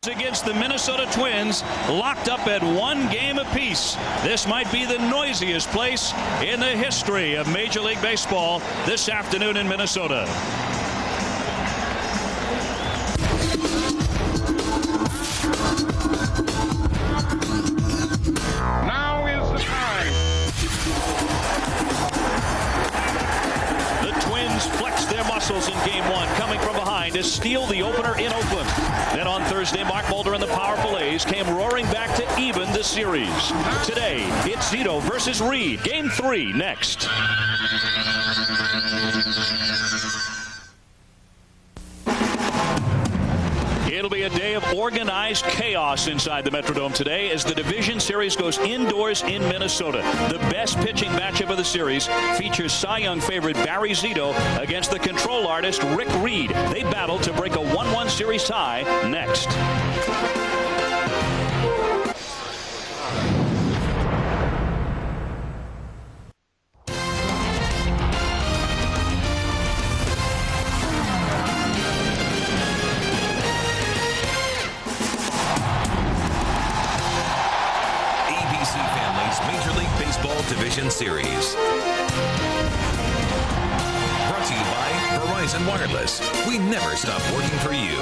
Against the Minnesota Twins, locked up at 1 game apiece. This might be the noisiest place in the history of Major League Baseball this afternoon in Minnesota. Now is the time. The Twins flex their muscles in Game 1, coming from behind to steal the opener in Oakland. Then on Thursday, Mark Mulder and the powerful A's came roaring back to even the series. Today, it's Zito versus Reed. Game 3 next. It'll be a day of organized chaos inside the Metrodome today as the division series goes indoors in Minnesota. The best pitching matchup of the series features Cy Young favorite Barry Zito against the control artist Rick Reed. They battle to break a 1-1 series tie next. Major League Baseball Division Series. Brought to you by Verizon Wireless. We never stop working for you.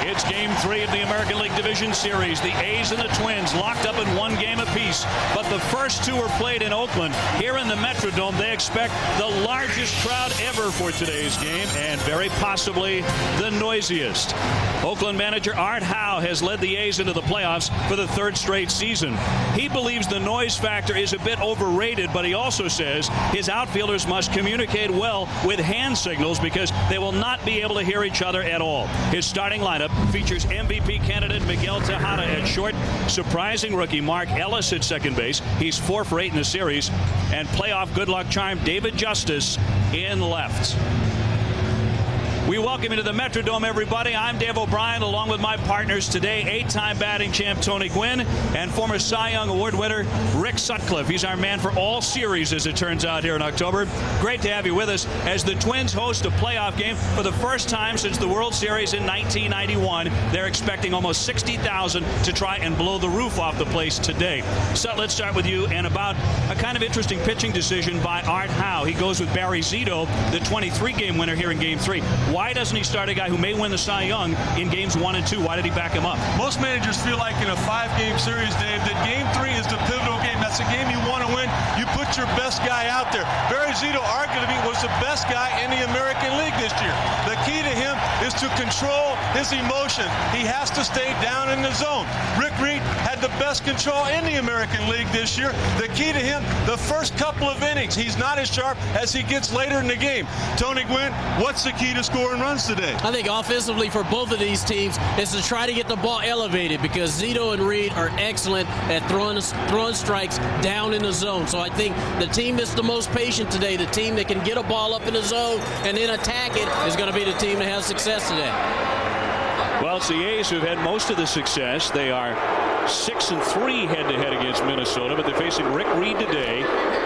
It's Game 3 of the American League Division Series. The A's and the Twins locked up in 1 game apiece. But the first 2 were played in Oakland. Here in the Metrodome, they expect the largest crowd ever for today's game, and very possibly the noisiest. Oakland manager Art Howe has led the A's into the playoffs for the 3rd straight season. He believes the noise factor is a bit overrated, but he also says his outfielders must communicate well with hand signals because they will not be able to hear each other at all. His starting lineup features MVP candidate Miguel Tejada at short, surprising rookie Mark Ellis at second base. He's 4 for 8 in the series, and playoff good luck charm David Justice in left. We welcome you to the Metrodome, everybody. I'm Dave O'Brien, along with my partners today, 8-time batting champ Tony Gwynn and former Cy Young Award winner Rick Sutcliffe. He's our man for all series, as it turns out, here in October. Great to have you with us as the Twins host a playoff game for the first time since the World Series in 1991. They're expecting almost 60,000 to try and blow the roof off the place today. So let's start with you and about a kind of interesting pitching decision by Art Howe. He goes with Barry Zito, the 23-game winner here in Game 3. Why doesn't he start a guy who may win the Cy Young in games 1 and 2? Why did he back him up? Most managers feel like in a 5-game series, Dave, that Game 3 is the pivotal game. That's a game you want to win. You put your best guy out there. Barry Zito arguably was the best guy in the American League this year. The key to him is to control his emotion. He has to stay down in the zone. Rick Reed had the best control in the American League this year. The key to him, the first couple of innings, he's not as sharp as he gets later in the game. Tony Gwynn, what's the key to scoring runs today? I think offensively for both of these teams is to try to get the ball elevated because Zito and Reed are excellent at throwing strikes down in the zone. So I think the team that's the most patient today, the team that can get a ball up in the zone and then attack it, is going to be the team that has success today. Well, it's the A's who've had most of the success. They are 6-3 head-to-head against Minnesota, but they're facing Rick Reed today,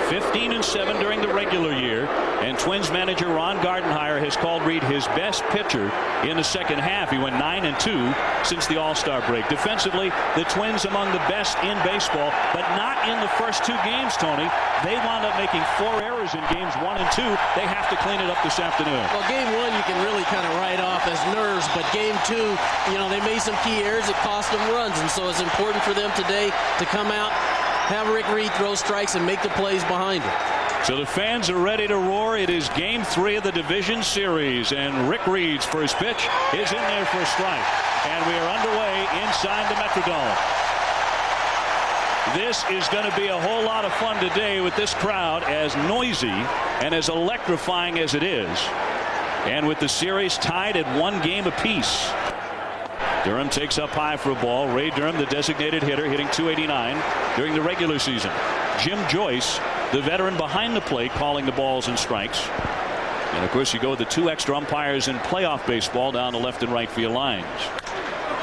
15-7 during the regular year, and Twins manager Ron Gardenhire has called Reed his best pitcher in the second half. He went 9-2 since the All-Star break. Defensively, the Twins among the best in baseball, but not in the first 2 games, Tony. They wound up making 4 errors in games 1 and 2. They have to clean it up this afternoon. Well, game 1 you can really kind of write off as nerves, but game 2, you know, they made some key errors that cost them runs, and so it's important for them today to come out, have Rick Reed throw strikes, and make the plays behind him. So the fans are ready to roar. It is Game 3 of the Division Series, and Rick Reed's first pitch is in there for a strike. And we are underway inside the Metrodome. This is going to be a whole lot of fun today with this crowd, as noisy and as electrifying as it is. And with the series tied at 1 game apiece. Durham takes up high for a ball. Ray Durham, the designated hitter, hitting .289 during the regular season. Jim Joyce, the veteran behind the plate, calling the balls and strikes. And of course, you go with the 2 extra umpires in playoff baseball down the left and right field lines.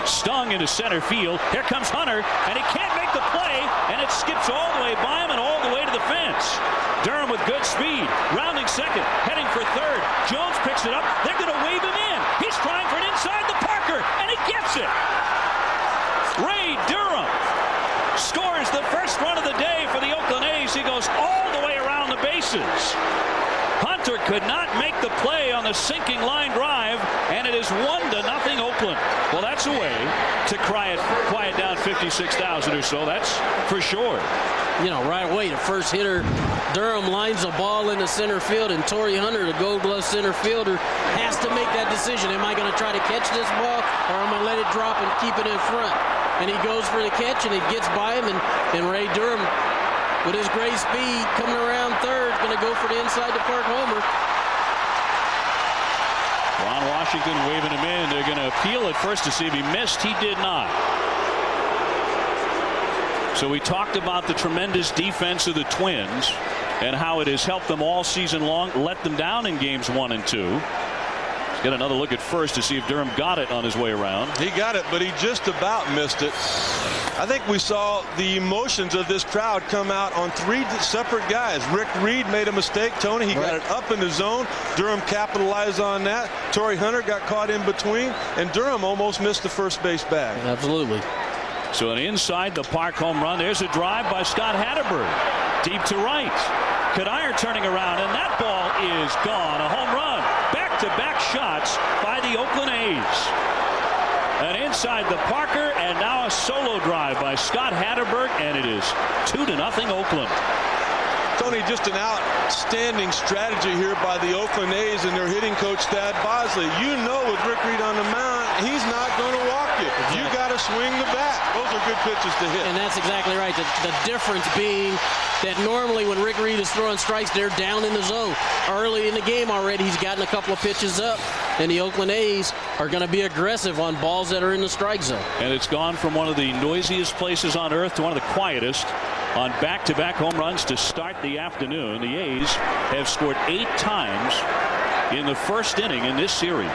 Stung into center field. Here comes Hunter, and he can't make the play, and it skips all the way by him and all the way to the fence. Durham with good speed, rounding second, heading for third. Jones picks it up. They're going to wave him in. He's trying for it inside the Parker, and he gets it. Ray Durham scores the first run of the day for the Oakland A's. He goes all the way around the bases. Hunter could not make the play on the sinking line drive, and it is 1-0 Oakland. Well, that's a way to quiet down 56,000 or so. That's for sure. You know, right away, the first hitter, Durham, lines a ball into center field, and Torrey Hunter, the Gold Glove center fielder, has to make that decision. Am I going to try to catch this ball, or am I going to let it drop and keep it in front? And he goes for the catch, and it gets by him, and Ray Durham, with his great speed, coming around third, going to go for the inside the park homer. Ron Washington waving him in. They're going to appeal at first to see if he missed. He did not. So we talked about the tremendous defense of the Twins and how it has helped them all season long, let them down in games 1 and 2. Let's get another look at first to see if Durham got it on his way around. He got it, but he just about missed it. I think we saw the emotions of this crowd come out on 3 separate guys. Rick Reed made a mistake, Tony. He got it up in the zone. Durham capitalized on that. Torrey Hunter got caught in between, and Durham almost missed the first base bag. Absolutely. So an inside the park home run. There's a drive by Scott Hatterberg. Deep to right. Kadire turning around, and that ball is gone. A home run. Back-to-back shots by the Oakland A's. And inside the Parker, and now a solo drive by Scott Hatterberg, and it is 2-0 Oakland. Tony, just an outstanding strategy here by the Oakland A's and their hitting coach, Thad Bosley. You know, with Rick Reed on the mound, he's not going to walk you. Exactly. You got to swing the bat. Those are good pitches to hit. And that's exactly right. The difference being that normally when Rick Reed is throwing strikes, they're down in the zone. Early in the game already, he's gotten a couple of pitches up, and the Oakland A's are going to be aggressive on balls that are in the strike zone. And it's gone from one of the noisiest places on earth to one of the quietest on back-to-back home runs to start the afternoon. The A's have scored 8 times in the first inning in this series.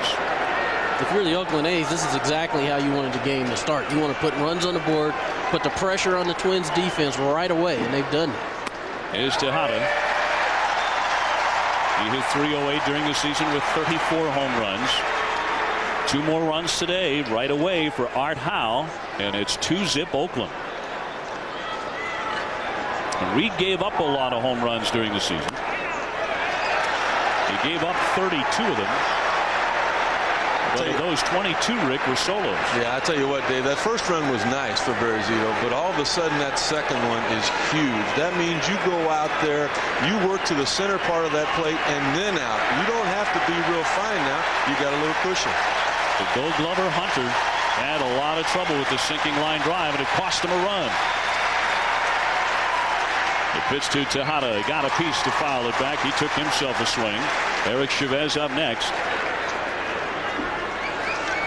If you're the Oakland A's, this is exactly how you wanted the game to start. You want to put runs on the board, put the pressure on the Twins defense right away, and they've done it. Here's Tejada. He hit .308 during the season with 34 home runs. 2 more runs today right away for Art Howe, and it's 2-0 Oakland. And Reed gave up a lot of home runs during the season. He gave up 32 of them. But of those 22, Rick, were solos. Yeah, I tell you what, Dave, that first run was nice for Barry Zito, but all of a sudden that second one is huge. That means you go out there, you work to the center part of that plate, and then out. You don't have to be real fine now. You got a little cushion. The Gold Glover Hunter had a lot of trouble with the sinking line drive, and it cost him a run. The pitch to Tejada, got a piece to foul it back. He took himself a swing. Eric Chavez up next.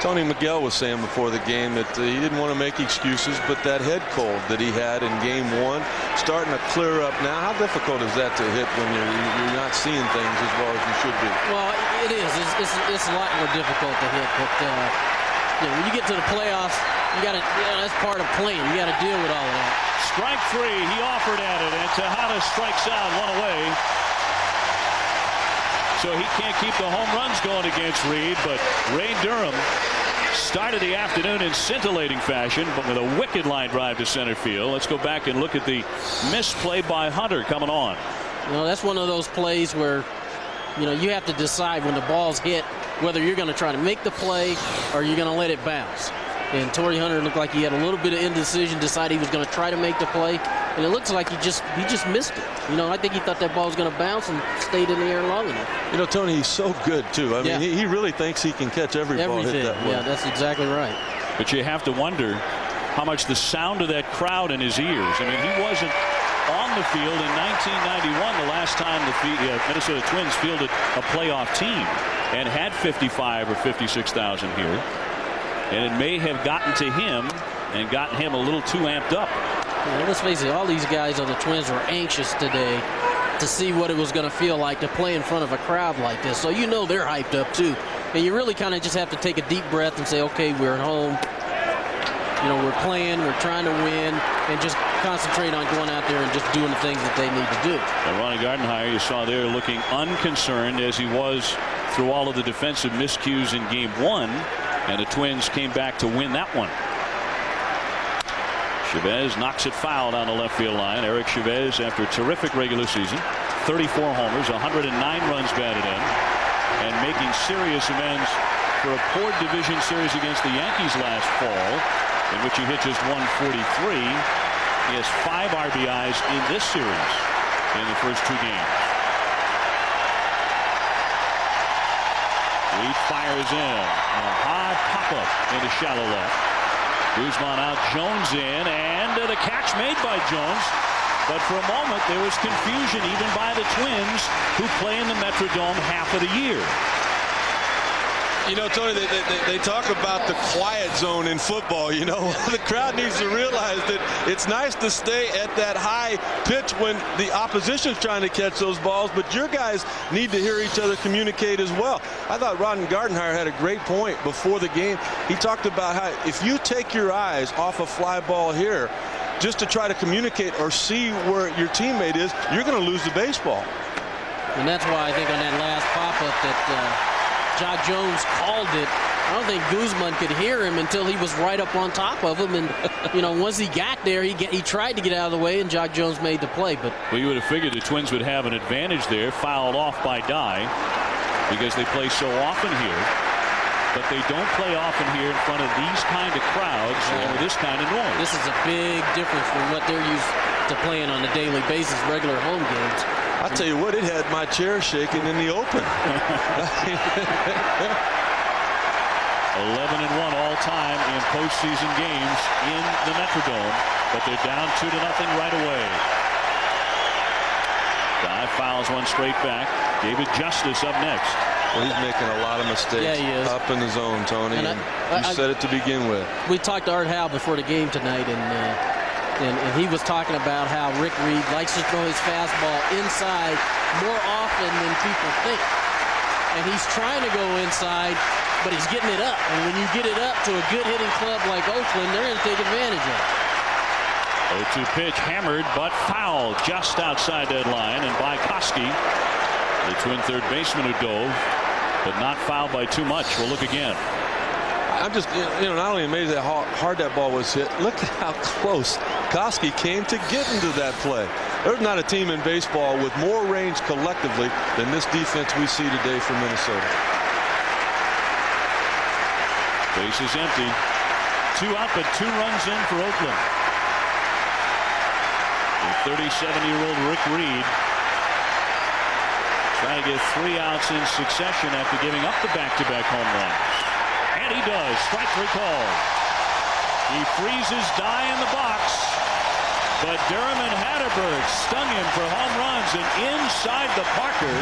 Tony Miguel was saying before the game that he didn't want to make excuses, but that head cold that he had in game 1 starting to clear up now. How difficult is that to hit when you're not seeing things as well as you should be? Well, it is. It's a lot more difficult to hit, but you know, when you get to the playoffs, you got to. That's part of playing. You got to deal with all of that. Strike 3. He offered at it, and Tejada strikes out, 1 away. So he can't keep the home runs going against Reed, but Ray Durham started the afternoon in scintillating fashion, but with a wicked line drive to center field. Let's go back and look at the misplay by Hunter coming on. You know, that's one of those plays where, you know, you have to decide when the ball's hit whether you're going to try to make the play or you're going to let it bounce. And Torrey Hunter looked like he had a little bit of indecision, decided he was going to try to make the play, and it looks like he just missed it. You know, I think he thought that ball was going to bounce and stayed in the air long enough. You know, Tony, he's so good too. I mean, he really thinks he can catch every ball hit that way. Yeah, that's exactly right. But you have to wonder how much the sound of that crowd in his ears. I mean, he wasn't on the field in 1991, the last time the Minnesota Twins fielded a playoff team and had 55 or 56,000 here. And it may have gotten to him and gotten him a little too amped up. Yeah, let's face it, all these guys on the Twins were anxious today to see what it was going to feel like to play in front of a crowd like this. So you know they're hyped up too. And you really kind of just have to take a deep breath and say, okay, we're at home. You know, we're playing, we're trying to win, and just concentrate on going out there and just doing the things that they need to do. And Ronnie Gardenhire, you saw there, looking unconcerned as he was through all of the defensive miscues in game 1, and the Twins came back to win that one. Chavez knocks it foul down the left field line. Eric Chavez, after a terrific regular season, 34 homers, 109 runs batted in, and making serious amends for a poor division series against the Yankees last fall, in which he hit just 143. He has 5 RBIs in this series in the first 2 games. Reed fires in on a high pop-up into shallow left. Guzman out, Jones in, and the catch made by Jones. But for a moment, there was confusion even by the Twins, who play in the Metrodome half of the year. You know, Tony, they talk about the quiet zone in football. You know, the crowd needs to realize that it's nice to stay at that high pitch when the opposition's trying to catch those balls, but your guys need to hear each other communicate as well. I thought Ronnie Gardenhire had a great point before the game. He talked about how if you take your eyes off a fly ball here just to try to communicate or see where your teammate is, you're going to lose the baseball. And that's why I think on that last pop-up that Jock Jones called it. I don't think Guzman could hear him until he was right up on top of him. And, you know, once he got there, he tried to get out of the way, and Jock Jones made the play. But well, you would have figured the Twins would have an advantage there, fouled off by Dye, because they play so often here. But they don't play often here in front of these kind of crowds and with this kind of noise. This is a big difference from what they're used to playing on a daily basis, regular home games. I'll tell you what, it had my chair shaking in the open. 11-1 all time in postseason games in the Metrodome, but they're down 2-0 right away. Dye fouls one straight back. David Justice up next. Well, he's making a lot of mistakes. Yeah, he is. Up in the zone, Tony. And you said it to begin with. We talked to Art Howe before the game tonight, and he was talking about how Rick Reed likes to throw his fastball inside more often than people think. And he's trying to go inside, but he's getting it up. And when you get it up to a good hitting club like Oakland, they're going to take advantage of it. 0-2 pitch, hammered, but fouled just outside that line. And by Koski, the Twin third baseman who dove, but not fouled by too much. We'll look again. I'm just, not only amazed at how hard that ball was hit, look at how close Koski came to get into that play. There's not a team in baseball with more range collectively than this defense we see today from Minnesota. Base is empty. 2 out, but 2 runs in for Oakland. The 37-year-old Rick Reed trying to get 3 outs in succession after giving up the back-to-back home runs. And he does. Strike 3 called. He freezes Dye in the box, but Durham and Hatterberg stung him for home runs and inside the Parker,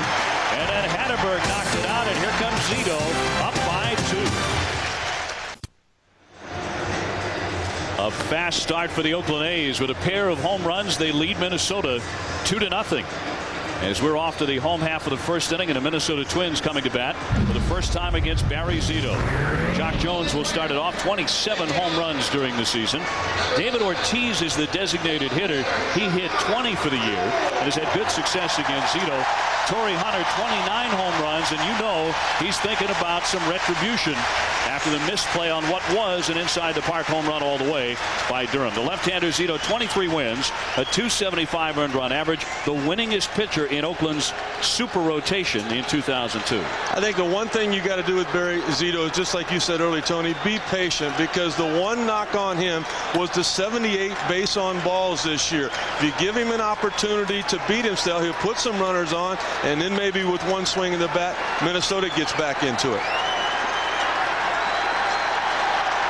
and then Hatterberg knocked it out, and here comes Zito up by 2. A fast start for the Oakland A's with a pair of home runs. They lead Minnesota 2-0. As we're off to the home half of the first inning, and the Minnesota Twins coming to bat for the first time against Barry Zito. Jock Jones will start it off. 27 home runs during the season. David Ortiz is the designated hitter. He hit 20 for the year and has had good success against Zito. Torrey Hunter, 29 home runs, and you know he's thinking about some retribution after the misplay on what was an inside the park home run all the way by Durham. The left-hander Zito, 23 wins, a .275 earned run average, the winningest pitcher in Oakland's super rotation in 2002. I think the one thing you got to do with Barry Zito is, just like you said earlier, Tony, be patient, because the one knock on him was the 78 base on balls this year. If you give him an opportunity to beat himself, he'll put some runners on, and then maybe with one swing of the bat, Minnesota gets back into it.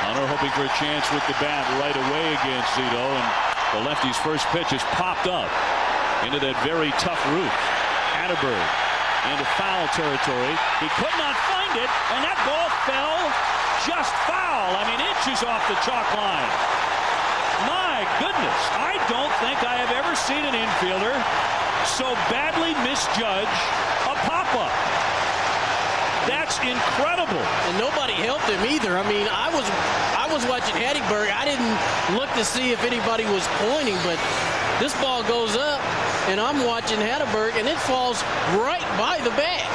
Hunter hoping for a chance with the bat right away against Zito, and the lefty's first pitch is popped up into that very tough roof. Hatterberg into foul territory. He could not find it, and that ball fell just foul. I mean, inches off the chalk line. My goodness, I don't think I have ever seen an infielder so badly misjudge a pop-up. That's incredible. And nobody helped him either. I mean, I was watching Hattiesburg. I didn't look to see if anybody was pointing, but this ball goes up, and I'm watching Hattiesburg, and it falls right by the bat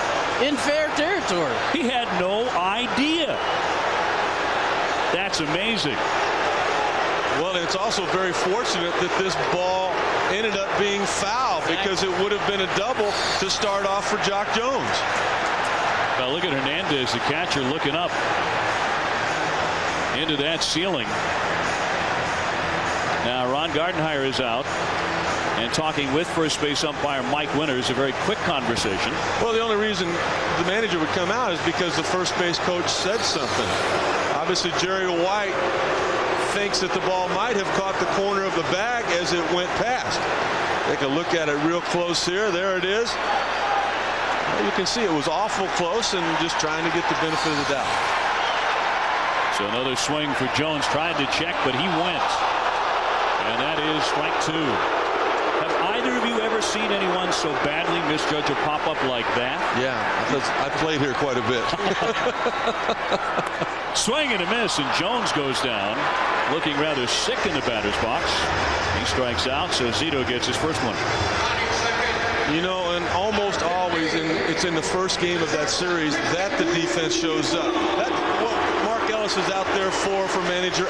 in fair territory. He had no idea. That's amazing. Well, it's also very fortunate that this ball ended up being foul, because it would have been a double to start off for Jock Jones. Now look at Hernandez, the catcher, looking up into that ceiling. Now Ron Gardenhire is out and talking with first base umpire Mike Winters, a very quick conversation. Well, the only reason the manager would come out is because the first base coach said something. Obviously, Jerry White thinks that the ball might have caught the corner of the bag as it went past. Take a look at it real close here. There it is. You can see it was awful close, and just trying to get the benefit of the doubt. So another swing for Jones, tried to check, but he went. And that is strike 2. Have either of you ever seen anyone so badly misjudge a pop-up like that? Yeah, I played here quite a bit. Swing and a miss, and Jones goes down, looking rather sick in the batter's box. He strikes out, so Zito gets his first one. You know, and almost always, it's in the first game of that series that the defense shows up. That's what Mark Ellis is out there for manager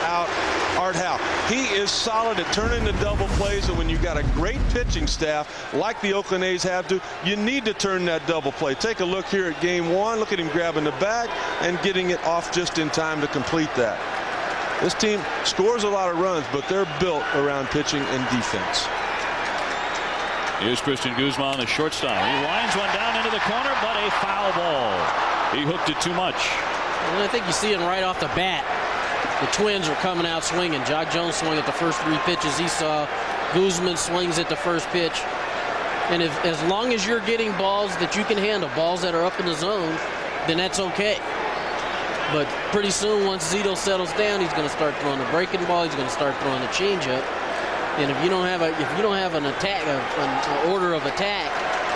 Art Howe. He is solid at turning the double plays, and when you've got a great pitching staff like the Oakland A's have to, you need to turn that double play. Take a look here at game 1. Look at him grabbing the bag and getting it off just in time to complete that. This team scores a lot of runs, but they're built around pitching and defense. Here's Christian Guzman, the shortstop. He lines one down into the corner, but a foul ball. He hooked it too much. And I think you see him right off the bat. The Twins are coming out swinging. Jock Jones swung at the first 3 pitches he saw. Guzman swings at the first pitch. And as long as you're getting balls that you can handle, balls that are up in the zone, then that's okay. But pretty soon, once Zito settles down, he's going to start throwing the breaking ball. He's going to start throwing the changeup. And if you don't have an attack, an order of attack,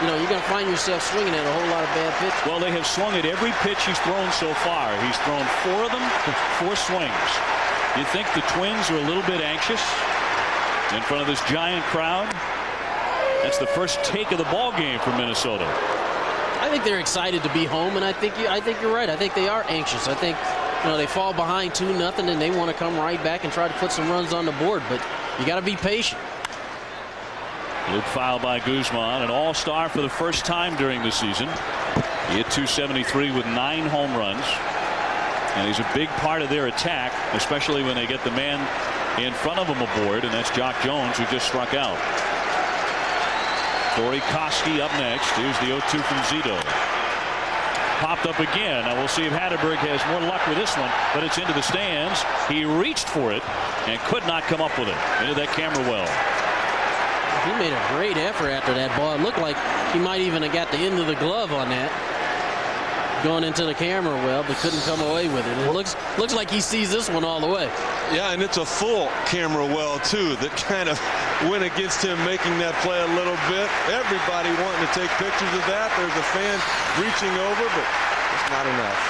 you know, you're going to find yourself swinging at a whole lot of bad pitches. Well, they have swung at every pitch he's thrown so far. He's thrown 4 of them, 4 swings. You think the Twins are a little bit anxious in front of this giant crowd? That's the first take of the ball game for Minnesota. I think they're excited to be home, and I think you're right. I think they are anxious. I think, you know, they fall behind 2-0, and they want to come right back and try to put some runs on the board. But you got to be patient. Good foul by Guzman, an all-star for the first time during the season. He hit .273 with 9 home runs, and he's a big part of their attack, especially when they get the man in front of them aboard, and that's Jock Jones, who just struck out. Corey Koski up next. Here's the 0-2 from Zito. Popped up again. Now we'll see if Hattiesburg has more luck with this one, but it's into the stands. He reached for it and could not come up with it. Into that camera well. He made a great effort after that ball. It looked like he might even have got the end of the glove on that, going into the camera well, but couldn't come away with it. It looks like he sees this one all the way. Yeah, and it's a full camera well, too, that kind of went against him making that play a little bit. Everybody wanting to take pictures of that. There's a fan reaching over, but it's not enough.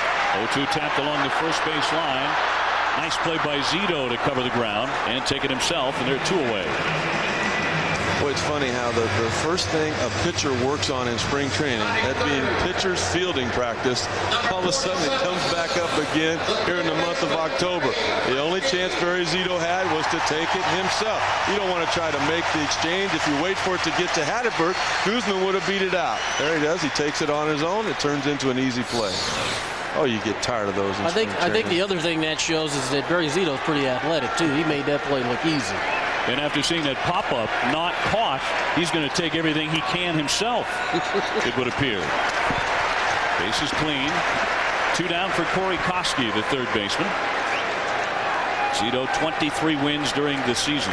0-2 tapped along the first base line. Nice play by Zito to cover the ground and take it himself, and they're 2 away. Boy, it's funny how the first thing a pitcher works on in spring training, that being pitcher's fielding practice, all of a sudden it comes back up again here in the month of October. The only chance Barry Zito had was to take it himself. You don't want to try to make the exchange. If you wait for it to get to Hattiesburg, Guzman would have beat it out. There he does. He takes it on his own. It turns into an easy play. Oh, you get tired of those in spring training. I think the other thing that shows is that Barry Zito's pretty athletic, too. He made that play look easy. And after seeing that pop-up not caught, he's going to take everything he can himself, it would appear. Base is clean. 2 down for Corey Koski, the third baseman. Zito 23 wins during the season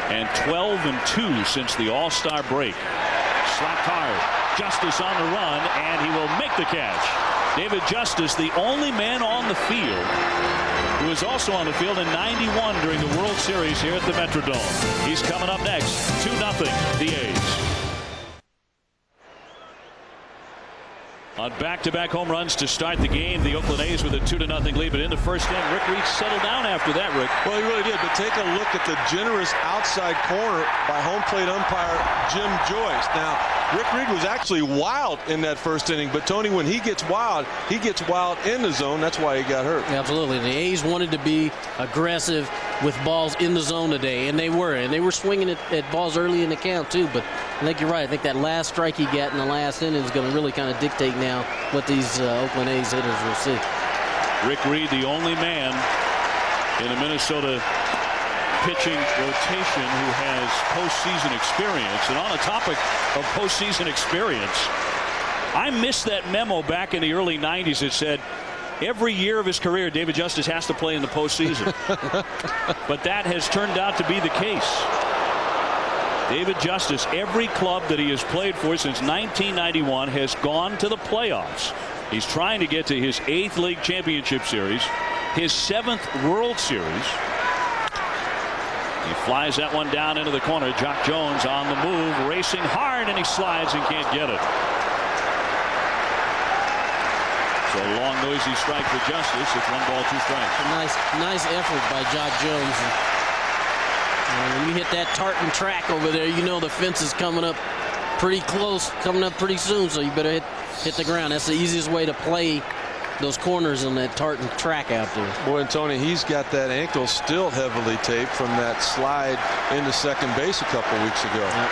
and 12-2 since the All-Star break. Slapped hard. Justice on the run, and he will make the catch. David Justice, the only man on the field who was also on the field in '91 during the World Series here at the Metrodome. He's coming up next. 2-0 the A's. On back-to-back home runs to start the game, the Oakland A's with a 2-0 lead. But in the first inning, Rick Reed settled down after that, Rick. Well, he really did. But take a look at the generous outside corner by home plate umpire Jim Joyce. Now, Rick Reed was actually wild in that first inning. But, Tony, when he gets wild in the zone. That's why he got hurt. Absolutely. The A's wanted to be aggressive with balls in the zone today, and they were. And they were swinging at balls early in the count, too. But I think you're right. I think that last strike he got in the last inning is going to really kind of dictate now what these Oakland A's hitters will see. Rick Reed, the only man in a Minnesota pitching rotation who has postseason experience. And on the topic of postseason experience, I missed that memo back in the early 90s. It said every year of his career, David Justice has to play in the postseason. But that has turned out to be the case. David Justice, every club that he has played for since 1991 has gone to the playoffs. He's trying to get to his 8th league championship series, his 7th World Series. He flies that one down into the corner. Jock Jones on the move, racing hard, and he slides and can't get it. So a long, noisy strike for Justice. It's 1 ball, 2 strikes. A nice effort by Jock Jones. And when you hit that tartan track over there, you know the fence is coming up pretty close, coming up pretty soon. So you better hit the ground. That's the easiest way to play those corners on that tartan track out there. Boy, and Tony, he's got that ankle still heavily taped from that slide into second base a couple weeks ago. Yep.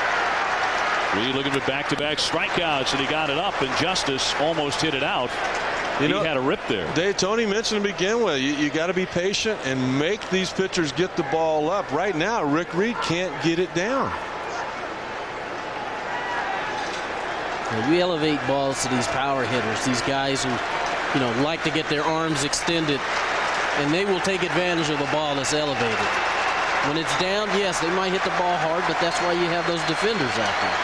Reed looking for back-to-back strikeouts, and he got it up, and Justice almost hit it out. He had a rip there. Tony mentioned to begin with, you got to be patient and make these pitchers get the ball up. Right now, Rick Reed can't get it down. We elevate balls to these power hitters, these guys who, like to get their arms extended, and they will take advantage of the ball that's elevated. When it's down, yes, they might hit the ball hard, but that's why you have those defenders out there.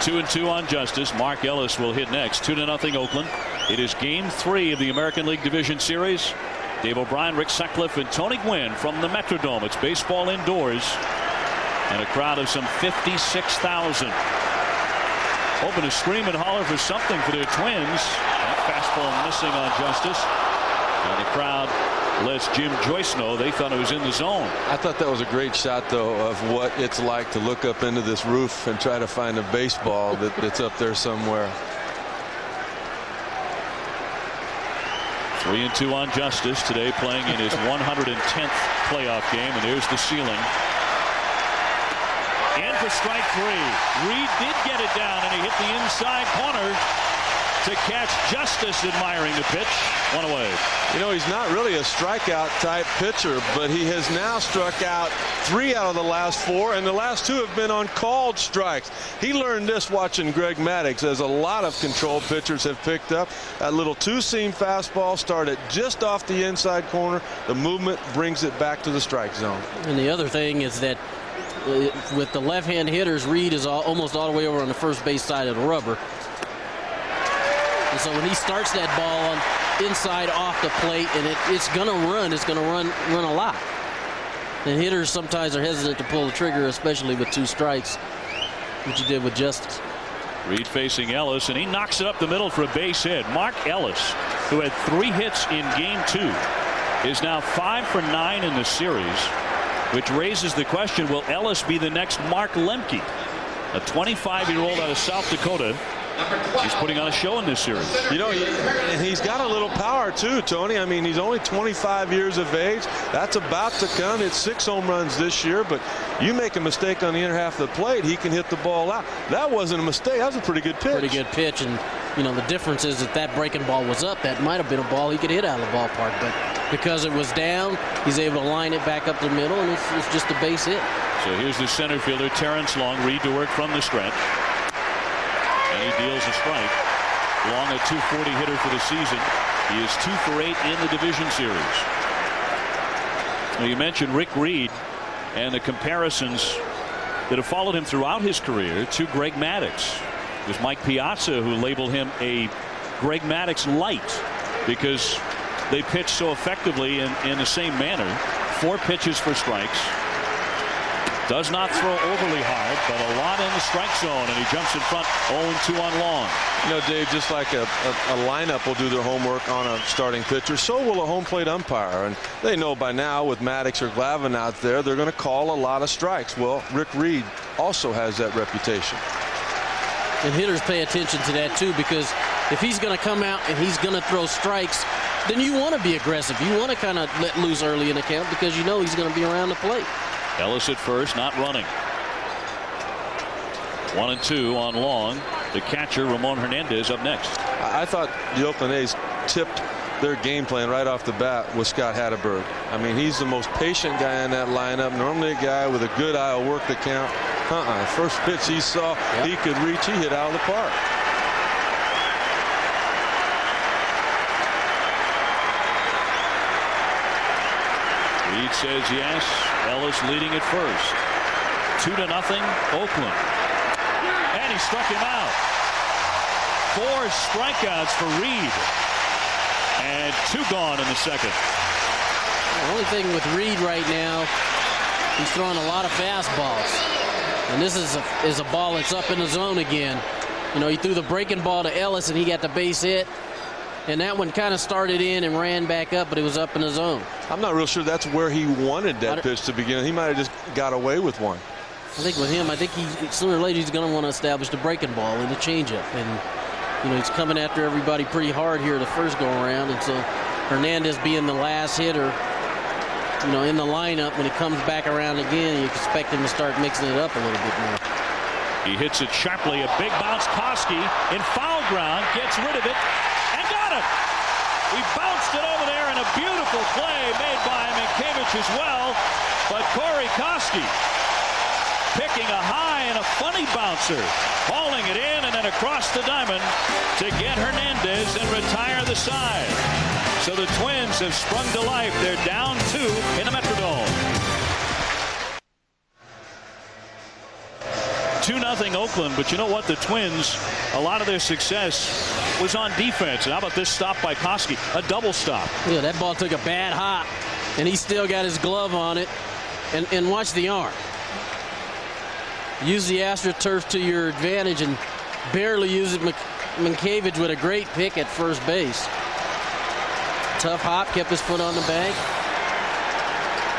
2-2 on Justice. Mark Ellis will hit next. 2-0 Oakland. It is Game 3 of the American League Division Series. Dave O'Brien, Rick Sutcliffe, and Tony Gwynn from the Metrodome. It's baseball indoors, and a crowd of some 56,000. Hoping to scream and holler for something for their Twins. That fastball missing on Justice. And the crowd lets Jim Joyce know they thought it was in the zone. I thought that was a great shot, though, of what it's like to look up into this roof and try to find a baseball that's up there somewhere. 3-2 on Justice today, playing in his 110th playoff game, and there's the ceiling. In for strike 3. Reed did get it down, and he hit the inside corner to catch Justice admiring the pitch. 1 away. He's not really a strikeout type pitcher, but he has now struck out 3 out of the last 4, and the last 2 have been on called strikes. He learned this watching Greg Maddux, as a lot of control pitchers have picked up. That little 2-seam fastball started just off the inside corner. The movement brings it back to the strike zone. And the other thing is that with the left-hand hitters, Reed is almost all the way over on the first base side of the rubber. And so when he starts that ball on inside off the plate, and it's going to run a lot. And hitters sometimes are hesitant to pull the trigger, especially with 2 strikes, which he did with Justice. Reed facing Ellis, and he knocks it up the middle for a base hit. Mark Ellis, who had 3 hits in Game 2, is now 5 for 9 in the series, which raises the question, will Ellis be the next Mark Lemke, a 25-year-old out of South Dakota? He's putting on a show in this series. And he's got a little power too, Tony. I mean, he's only 25 years of age. That's about to come. It's 6 home runs this year, but you make a mistake on the inner half of the plate, he can hit the ball out. That wasn't a mistake. That was a pretty good pitch. Pretty good pitch, and the difference is that breaking ball was up. That might have been a ball he could hit out of the ballpark, but because it was down, he's able to line it back up the middle, and it's just a base hit. So here's the center fielder, Terrence Long. Reed to work from the stretch. And he deals a strike. Long, a .240 hitter for the season. He is 2 for 8 in the division series. Now, you mentioned Rick Reed and the comparisons that have followed him throughout his career to Greg Maddux. It was Mike Piazza who labeled him a Greg Maddux light because they pitched so effectively in the same manner. 4 pitches for strikes. Does not throw overly hard, but a lot in the strike zone, and he jumps in front 0-2 on long. You know, Dave, just like a lineup will do their homework on a starting pitcher, so will a home plate umpire. And they know by now with Maddox or Glavine out there, they're going to call a lot of strikes. Well, Rick Reed also has that reputation. And hitters pay attention to that, too, because if he's going to come out and he's going to throw strikes, then you want to be aggressive. You want to kind of let loose early in the count because you know he's going to be around the plate. Ellis at first, not running. 1-2 on long. The catcher, Ramon Hernandez, up next. I thought the Oakland A's tipped their game plan right off the bat with Scott Hatteberg. I mean, he's the most patient guy in that lineup. Normally a guy with a good eye will work the count. First pitch he saw, he could reach, he hit out of the park. Reed says yes. Ellis leading at first. 2-0 Oakland. And he struck him out. 4 strikeouts for Reed. And 2 gone in the second. The only thing with Reed right now, he's throwing a lot of fastballs. And this is a ball that's up in the zone again. You know, he threw the breaking ball to Ellis and he got the base hit. And that one kind of started in and ran back up, but it was up in the zone. I'm not real sure that's where he wanted that pitch to begin. He might have just got away with one. I think with him, I think sooner or later he's going to want to establish the breaking ball and the changeup. And, you know, he's coming after everybody pretty hard here the first go around. And so Hernandez being the last hitter, you know, in the lineup, when he comes back around again, you expect him to start mixing it up a little bit more. He hits it sharply. A big bounce. Koski in foul ground gets rid of it. He bounced it over there, and a beautiful play made by Minkiewicz as well. But Corey Koski picking a high and a funny bouncer, hauling it in and then across the diamond to get Hernandez and retire the side. So the Twins have sprung to life. They're down 2 in the Metrodome. 2-0 Oakland, but you know what? The Twins, a lot of their success was on defense. And how about this stop by Koski? A double stop. Yeah, that ball took a bad hop, and he still got his glove on it. And watch the arm. Use the AstroTurf to your advantage and barely use it. Minkiewicz with a great pick at first base. Tough hop, kept his foot on the bank.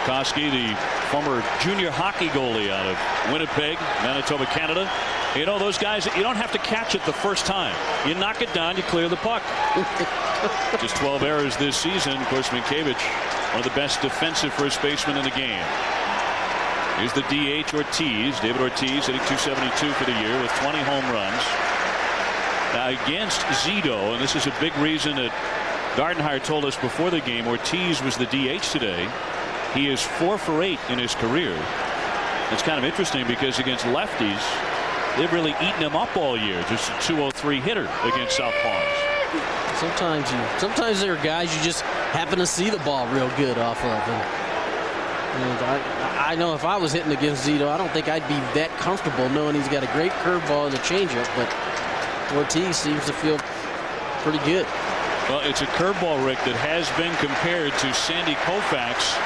Koski, the former junior hockey goalie out of Winnipeg, Manitoba, Canada. You know, those guys, you don't have to catch it the first time. You knock it down, you clear the puck. Just 12 errors this season. Of course, Minkiewicz, one of the best defensive first basemen in the game. Here's the DH Ortiz. David Ortiz hitting .272 for the year with 20 home runs. Now against Zito, and this is a big reason that Gardenhire told us before the game, Ortiz was the DH today. He is 4 for 8 in his career. It's kind of interesting because against lefties, they've really eaten him up all year. Just a .203 hitter against southpaws. Sometimes there are guys you just happen to see the ball real good off of. And I know if I was hitting against Zito, I don't think I'd be that comfortable knowing he's got a great curveball and a changeup. But Ortiz seems to feel pretty good. Well, it's a curveball, Rick, that has been compared to Sandy Koufax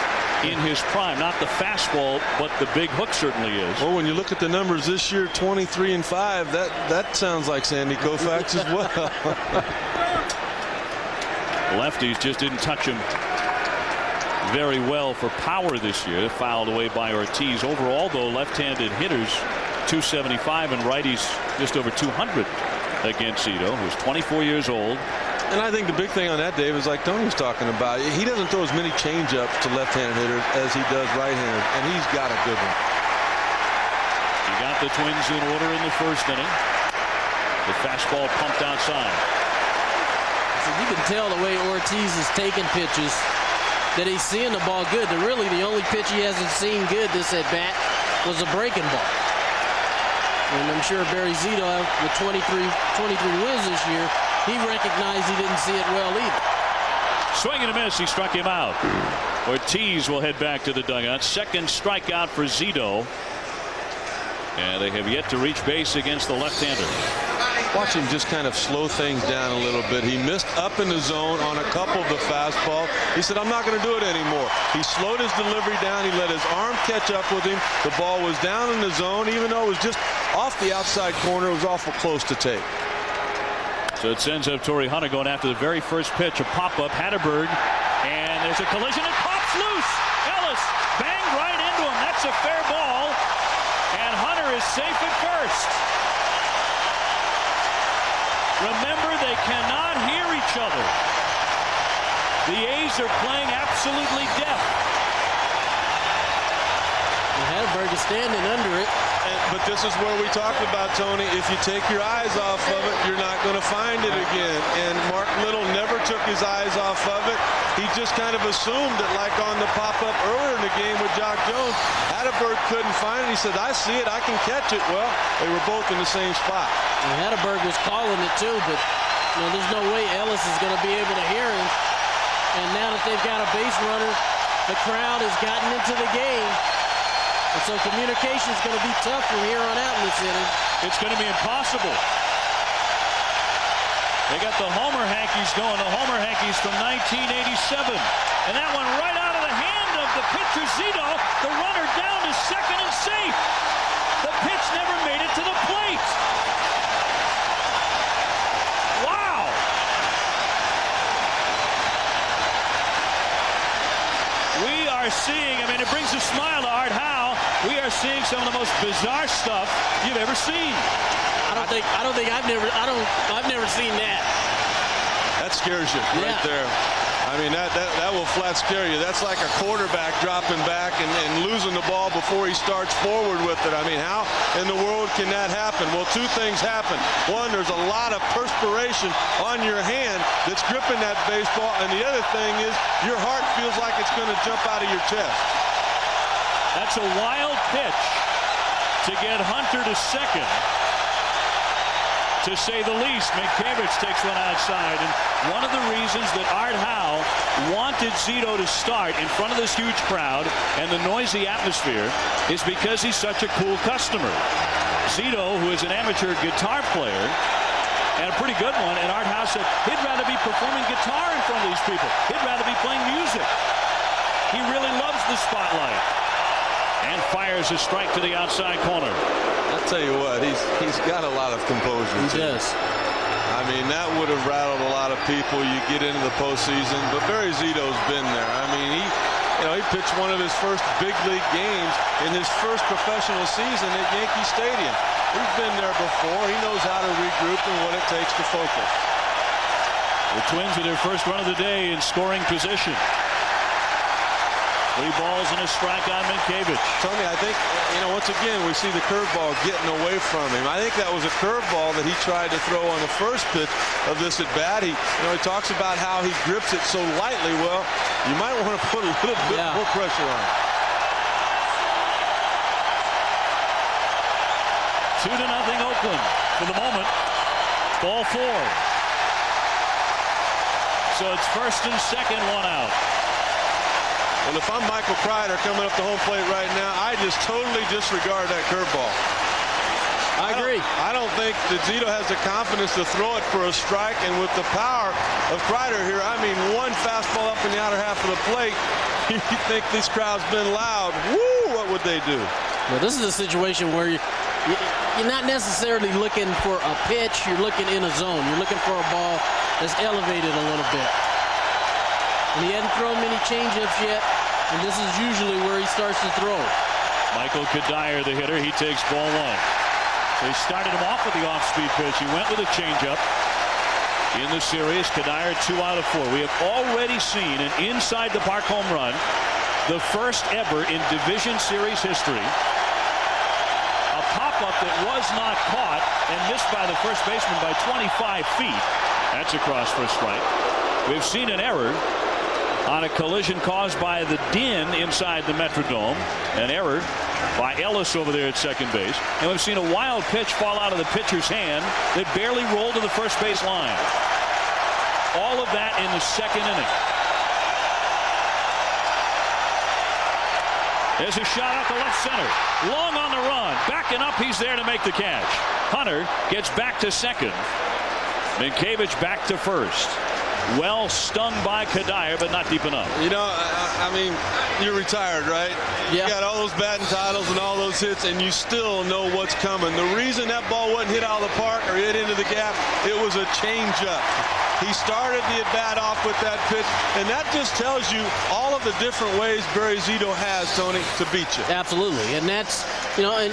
in his prime. Not the fastball, but the big hook certainly is. Well, when you look at the numbers this year, 23-5, that sounds like Sandy Koufax as well. Lefties just didn't touch him very well for power this year. Fouled away by Ortiz. Overall, though, left-handed hitters .275 and righties just over .200 against Zito, who's 24 years old. And I think the big thing on that, Dave, is like Tony was talking about. He doesn't throw as many changeups to left-handed hitters as he does right-handed, and he's got a good one. He got the Twins in order in the first inning. The fastball pumped outside. So you can tell the way Ortiz is taking pitches that he's seeing the ball good. Really, the only pitch he hasn't seen good this at-bat was a breaking ball. And I'm sure Barry Zito, with 23 wins this year, he recognized he didn't see it well either. Swing and a miss. He struck him out. Ortiz will head back to the dugout. Second strikeout for Zito. And they have yet to reach base against the left-hander. watch him just kind of slow things down a little bit. He missed up in the zone on a couple of the fastballs. He said, I'm not going to do it anymore. He slowed his delivery down. He let his arm catch up with him. The ball was down in the zone, even though it was just off the outside corner. It was awful close to take. So it sends up Torrey Hunter going after the very first pitch. A pop-up, Hatterberg, and there's a collision. It pops loose. Ellis banged right into him. That's a fair ball, and Hunter is safe at first. Remember, they cannot hear each other. The A's are playing absolutely deaf. Hatterberg is standing under it. But this is where we talked about, Tony, if you take your eyes off of it, you're not going to find it again. And Mark Little never took his eyes off of it. He just kind of assumed that, like on the pop-up earlier in the game with Jock Jones, Hatterberg couldn't find it. He said, I see it, I can catch it. Well, they were both in the same spot. And Hatterberg was calling it too, but there's no way Ellis is going to be able to hear him. And now that they've got a base runner, the crowd has gotten into the game. And so communication is going to be tough from here on out in this inning. It's going to be impossible. They got the Homer Hankies going, the Homer Hankies from 1987. And that one right out of the hand of the pitcher Zito. The runner down to second and safe. The pitch never made it to the plate. Wow. We are seeing, it brings a smile to Art Howe. We are seeing some of the most bizarre stuff you've ever seen. I've never seen that. That scares you right there. That will flat scare you. That's like a quarterback dropping back and losing the ball before he starts forward with it. How in the world can that happen? Well, two things happen. One, there's a lot of perspiration on your hand that's gripping that baseball, and the other thing is your heart feels like it's going to jump out of your chest. That's a wild pitch to get Hunter to second, to say the least. Mankiewicz takes one outside, and one of the reasons that Art Howe wanted Zito to start in front of this huge crowd and the noisy atmosphere is because he's such a cool customer. Zito, who is an amateur guitar player, and a pretty good one, and Art Howe said he'd rather be performing guitar in front of these people. He'd rather be playing music. He really loves the spotlight. And fires a strike to the outside corner. I'll tell you what, he's got a lot of composure. He does. That would have rattled a lot of people. You get into the postseason, but Barry Zito's been there. He pitched one of his first big league games in his first professional season at Yankee Stadium. He's been there before. He knows how to regroup and what it takes to focus. The Twins with their first run of the day in scoring position. 3 balls and a strike on Mankiewicz. Tony, I think, once again, we see the curveball getting away from him. I think that was a curveball that he tried to throw on the first pitch of this at-bat. He talks about how he grips it so lightly. Well, you might want to put a little bit more pressure on it. 2-0 Oakland for the moment. Ball 4. So it's first and second, 1 out. Well, if I'm Michael Kreider coming up the home plate right now, I just totally disregard that curveball. I agree. I don't think that Zito has the confidence to throw it for a strike, and with the power of Kreider here, one fastball up in the outer half of the plate, you think this crowd's been loud. Woo, what would they do? Well, this is a situation where you're not necessarily looking for a pitch. You're looking in a zone. You're looking for a ball that's elevated a little bit. And he hadn't thrown many changeups yet, and this is usually where he starts to throw. Michael Kadire, the hitter, he takes ball 1. So he started him off with the off-speed pitch. He went with a changeup in the series. Kadire 2 out of 4. We have already seen an inside-the-park home run, the first ever in Division Series history. A pop-up that was not caught and missed by the first baseman by 25 feet. That's across for a strike. We've seen an error on a collision caused by the din inside the Metrodome. An error by Ellis over there at second base. And we've seen a wild pitch fall out of the pitcher's hand that barely rolled to the first base line. All of that in the second inning. There's a shot out to left center. Long on the run. Backing up, he's there to make the catch. Hunter gets back to second. Minkiewicz back to first. Well stung by Kadire, but not deep enough. You know, I mean, you're retired, right? Yeah. You got all those batting titles and all those hits, and you still know what's coming. The reason that ball wasn't hit out of the park or hit into the gap, it was a changeup. He started the at-bat off with that pitch, and that just tells you all of the different ways Barry Zito has, Tony, to beat you. Absolutely, and that's, you know, and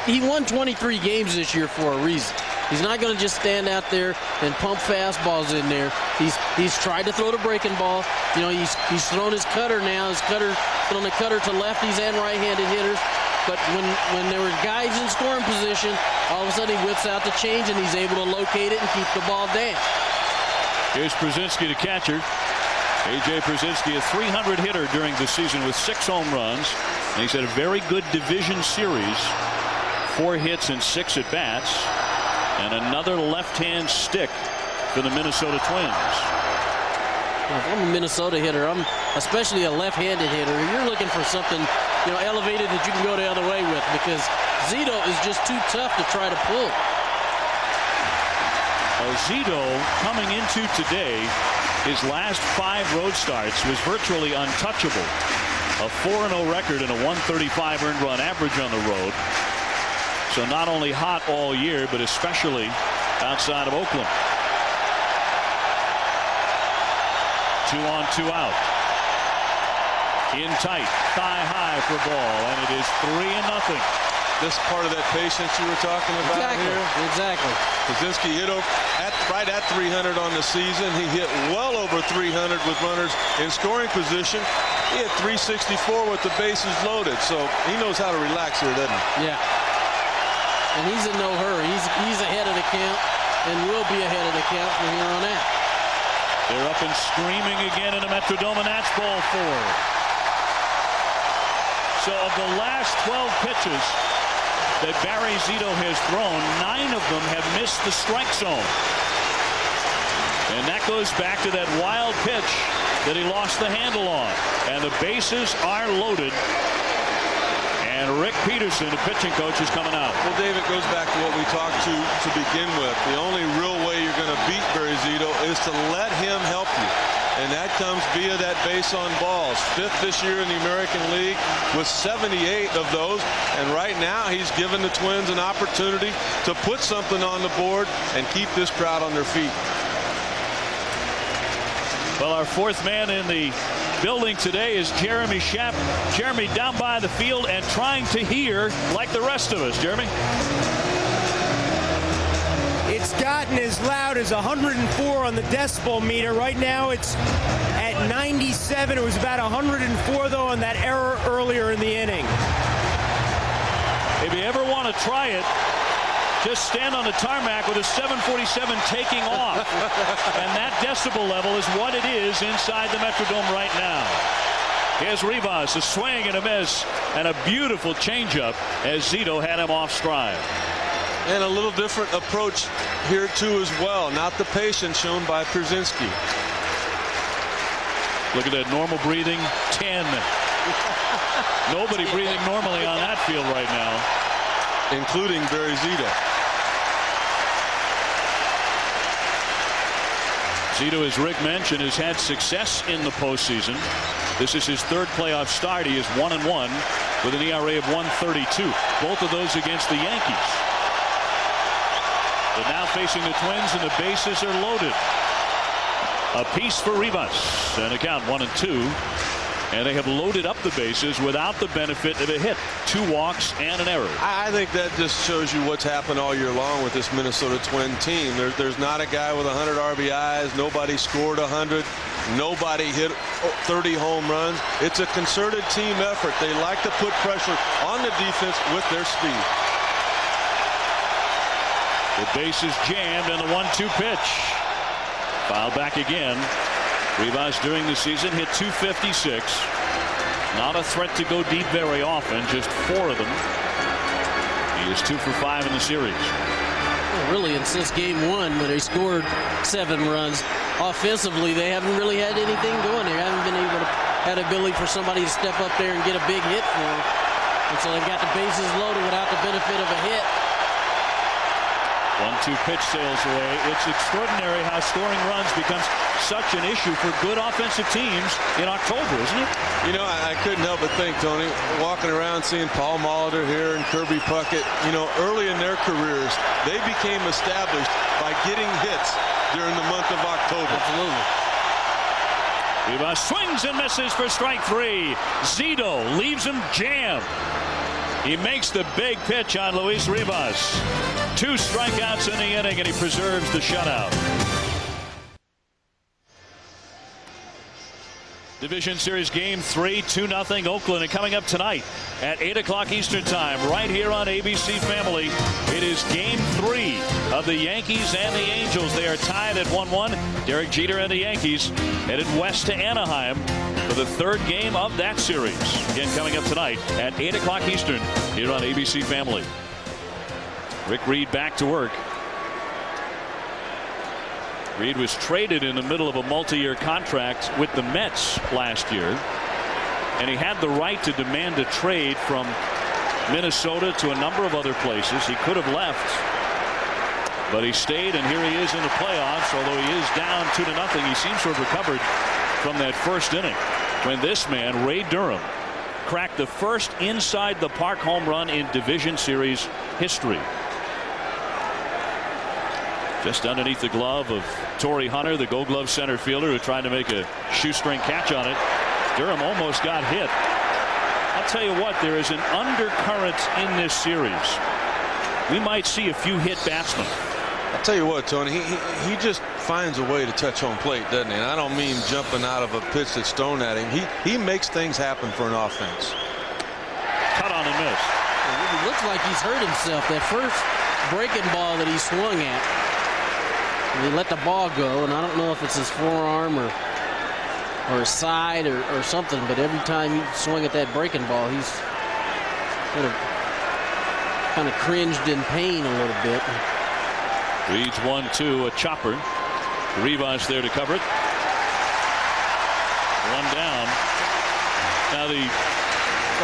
he won 23 games this year for a reason. He's not going to just stand out there and pump fastballs in there. He's tried to throw the breaking ball. You know, he's thrown his cutter now. His cutter, throwing the cutter to lefties and right-handed hitters. But when there were guys in scoring position, all of a sudden he whips out the change and he's able to locate it and keep the ball down. Here's Brzezinski, the catcher. A.J. Brzezinski, a 300 hitter during the season with 6 home runs. And he's had a very good division series. 4 hits and 6 at-bats. And another left-hand stick for the Minnesota Twins. If I'm a Minnesota hitter, I'm especially a left-handed hitter. You're looking for something, you know, elevated that you can go the other way with, because Zito is just too tough to try to pull. Well, Zito, coming into today, his last 5 road starts was virtually untouchable. A 4-0 record and a 135 earned run average on the road. So not only hot all year, but especially outside of Oakland. 2 on, 2 out. In tight, thigh high for ball, and it is 3-0. This part of that patience you were talking about here. Exactly. Brzezinski hit right at 300 on the season. He hit well over 300 with runners in scoring position. He hit 364 with the bases loaded, so he knows how to relax here, doesn't he? Yeah. And he's in no hurry. He's ahead of the count and will be ahead of the count from here on out. They're up and screaming again in the Metrodome, and that's ball 4. So of the last 12 pitches that Barry Zito has thrown, 9 of them have missed the strike zone. And that goes back to that wild pitch that he lost the handle on. And the bases are loaded. And Rick Peterson, the pitching coach, is coming out. Well, Dave, it goes back to what we talked to begin with. The only real way you're going to beat Barry Zito is to let him help you. And that comes via that base on balls. 5th this year in the American League with 78 of those. And right now he's given the Twins an opportunity to put something on the board and keep this crowd on their feet. Well, our 4th man in the building today is Jeremy Shepp. Jeremy down by the field and trying to hear like the rest of us. Jeremy? It's gotten as loud as 104 on the decibel meter. Right now it's at 97. It was about 104 though on that error earlier in the inning. If you ever want to try it, just stand on the tarmac with a 747 taking off. And that decibel level is what it is inside the Metrodome right now. Here's Rivas, a swing and a miss, and a beautiful changeup as Zito had him off stride. And a little different approach here too as well. Not the patience shown by Brzezinski. Look at that normal breathing. 10. Nobody breathing normally on that field right now, including Barry Zito. Zito, as Rick mentioned, has had success in the postseason. This is his 3rd playoff start. He is 1-1 with an ERA of 1.32. Both of those against the Yankees. But now facing the Twins, and the bases are loaded. A piece for Rivas, and a count 1-2. And they have loaded up the bases without the benefit of a hit. 2 walks and an error. I think that just shows you what's happened all year long with this Minnesota Twin team. There's not a guy with 100 RBIs. Nobody scored 100. Nobody hit 30 home runs. It's a concerted team effort. They like to put pressure on the defense with their speed. The base is jammed, and the 1-2 pitch. Fouled back again. Rivas during the season hit .256. Not a threat to go deep very often, just 4 of them. He is 2 for 5 in the series. Well, really, and since game 1, when they scored 7 runs, offensively, they haven't really had anything going. They haven't been able to had the ability for somebody to step up there and get a big hit for him. And so they got the bases loaded without the benefit of a hit. 1-2 pitch sails away. It's extraordinary how scoring runs becomes such an issue for good offensive teams in October, isn't it? You know, I couldn't help but think, Tony, walking around seeing Paul Molitor here and Kirby Puckett, you know, early in their careers, they became established by getting hits during the month of October. Absolutely. Rivas swings and misses for strike 3. Zito leaves him jammed. He makes the big pitch on Luis Rivas. 2 strikeouts in the inning, and he preserves the shutout. Division Series Game 3, 2-0 Oakland. And coming up tonight at 8 o'clock Eastern Time, right here on ABC Family, it is Game 3 of the Yankees and the Angels. They are tied at 1-1. Derek Jeter and the Yankees headed west to Anaheim for the 3rd game of that series. Again, coming up tonight at 8 o'clock Eastern here on ABC Family. Rick Reed back to work. Reed was traded in the middle of a multi-year contract with the Mets last year, and he had the right to demand a trade from Minnesota to a number of other places. He could have left, but he stayed, and here he is in the playoffs. Although he is down 2-0, he seems to have recovered from that first inning when this man, Ray Durham, cracked the first inside the park home run in Division Series history. Just underneath the glove of Torrey Hunter, the Gold Glove center fielder, who tried to make a shoestring catch on it. Durham almost got hit. I'll tell you what, there is an undercurrent in this series. We might see a few hit batsmen. I'll tell you what, Tony, he just finds a way to touch home plate, doesn't he? And I don't mean jumping out of a pitch that's thrown at him. He makes things happen for an offense. Cut on and miss. It looks like he's hurt himself. That first breaking ball that he swung at, he let the ball go, and I don't know if it's his forearm or his side or something, but every time he swung at that breaking ball, he's kind of cringed in pain a little bit. Reads 1-2, a chopper. Rivas there to cover it. 1 down. Now the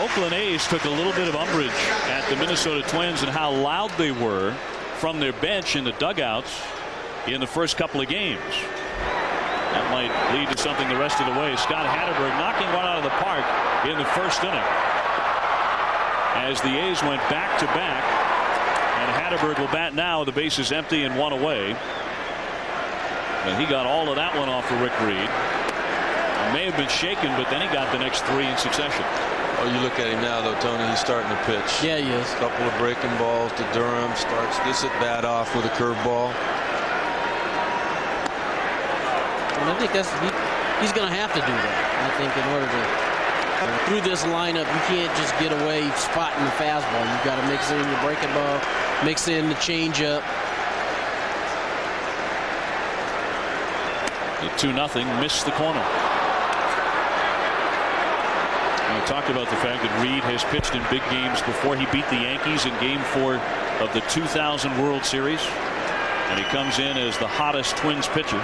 Oakland A's took a little bit of umbrage at the Minnesota Twins and how loud they were from their bench in the dugouts in the first couple of games. That might lead to something the rest of the way. Scott Hatterberg knocking one out of the park in the first inning as the A's went back to back, and Hatterberg will bat now with the bases empty and 1 away. And he got all of that one off for Rick Reed. He may have been shaken, but then he got the next 3 in succession. Oh, you look at him now, though, Tony. He's starting to pitch. Yeah, he is. A couple of breaking balls to Durham. Starts this at bat off with a curveball. And I think he's going to have to do that. I think in order to through this lineup, you can't just get away spotting the fastball. You've got to mix in your breaking ball, mix in the changeup. The 2-0 missed the corner. We talked about the fact that Reed has pitched in big games before. He beat the Yankees in Game 4 of the 2000 World Series, and he comes in as the hottest Twins pitcher.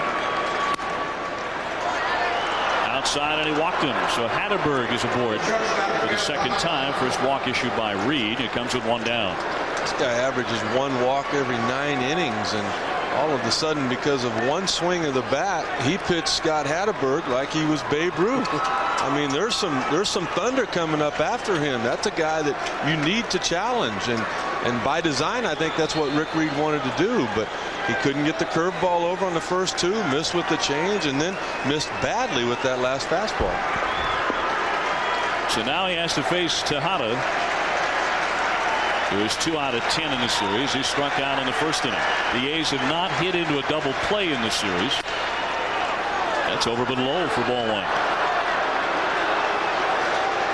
Outside, and he walked him. So Hatterberg is aboard for the second time. First walk issued by Reed. It comes with 1 down. This guy averages 1 walk every 9 innings, and all of a sudden, because of 1 swing of the bat, he pitched Scott Hatterberg like he was Babe Ruth. I mean, there's some thunder coming up after him. That's a guy that you need to challenge, and by design, I think that's what Rick Reed wanted to do. But he couldn't get the curveball over on the first 2, missed with the change, and then missed badly with that last fastball. So now he has to face Tejada, who is 2 out of 10 in the series. He struck out in the first inning. The A's have not hit into a double play in the series. That's over but low for ball 1.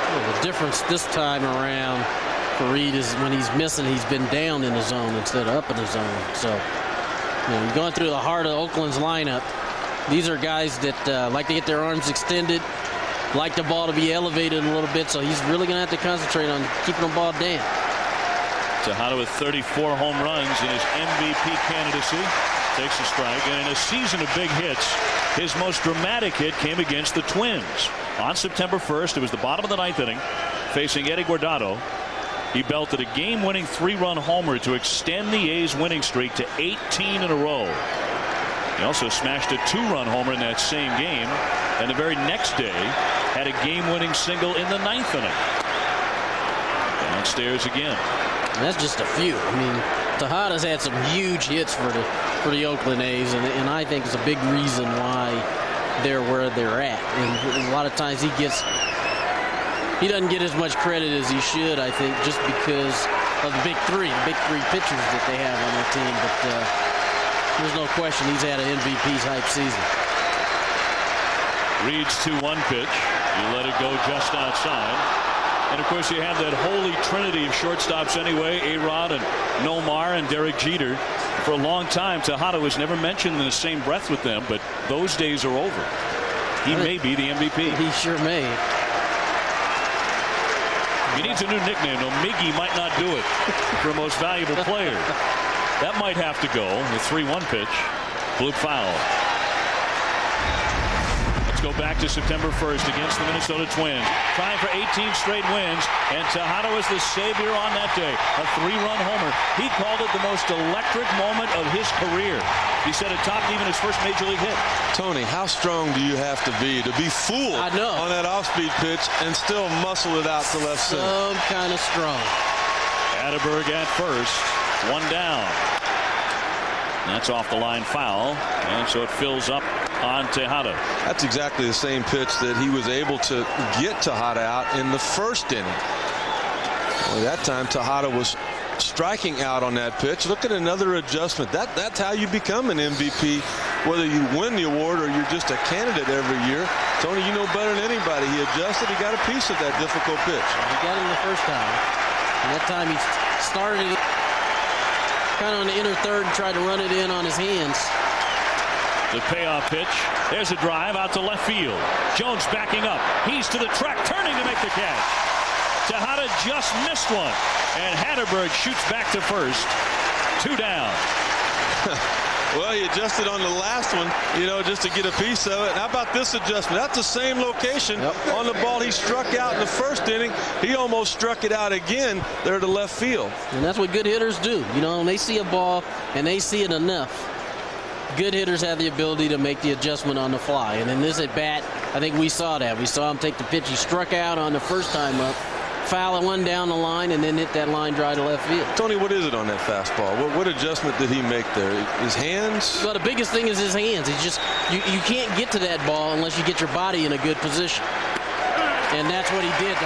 Well, the difference this time around for Reed is when he's missing, he's been down in the zone instead of up in the zone. So, you're going through the heart of Oakland's lineup. These are guys that like to get their arms extended, like the ball to be elevated a little bit. So he's really going to have to concentrate on keeping the ball down. Tejada with 34 home runs in his MVP candidacy. takes a strike, and in a season of big hits, his most dramatic hit came against the Twins. On September 1st, it was the bottom of the 9th inning, facing Eddie Guardado. He belted a game-winning 3-run homer to extend the A's winning streak to 18 in a row. He also smashed a 2-run homer in that same game, and the very next day had a game-winning single in the 9th inning. Downstairs again. And that's just a few. I mean, Tejada's had some huge hits for the Oakland A's, and I think it's a big reason why they're where they're at. And a lot of times he doesn't get as much credit as he should, I think, just because of the big three pitchers that they have on their team. But there's no question he's had an MVP type season. Reed's 2-1 pitch. You let it go just outside. And, of course, you have that holy trinity of shortstops anyway, A-Rod and Nomar and Derek Jeter. For a long time, Tejada was never mentioned in the same breath with them, but those days are over. He may be the MVP. He sure may. He needs a new nickname, though. Miggy might not do it for most valuable player. That might have to go. The 3-1 pitch. Blew foul. Let's go back to September 1st against the Minnesota Twins. Trying for 18 straight wins, and Tejada was the savior on that day. A 3-run homer. He called it the most electric moment of his career. He said it topped even his first major league hit. Tony, how strong do you have to be fooled on that off-speed pitch and still muscle it out to left center? Some kind of strong. Atterberg at first. 1 down. That's off the line foul, and so it fills up on Tejada. That's exactly the same pitch that he was able to get Tejada out in the first inning. Well, that time Tejada was striking out on that pitch. Look at another adjustment. That's how you become an MVP, whether you win the award or you're just a candidate every year. Tony, you know better than anybody. He adjusted. He got a piece of that difficult pitch. He got him the first time. And that time he started it kind of on the inner third and tried to run it in on his hands. The payoff pitch. There's a drive out to left field. Jones backing up. He's to the track, turning to make the catch. Tejada just missed one, and Atterberg shoots back to first. 2 down. Well, he adjusted on the last one, just to get a piece of it. How about this adjustment? That's the same location on the ball he struck out in the first inning. He almost struck it out again there to left field. And that's what good hitters do. When they see a ball and they see it enough, good hitters have the ability to make the adjustment on the fly. And in this at bat, I think we saw that. We saw him take the pitch he struck out on the first time up, foul it one down the line, and then hit that line drive to left field. Tony, what is it on that fastball? What adjustment did he make there? His hands? Well, the biggest thing is his hands. He's just you can't get to that ball unless you get your body in a good position. And that's what he did.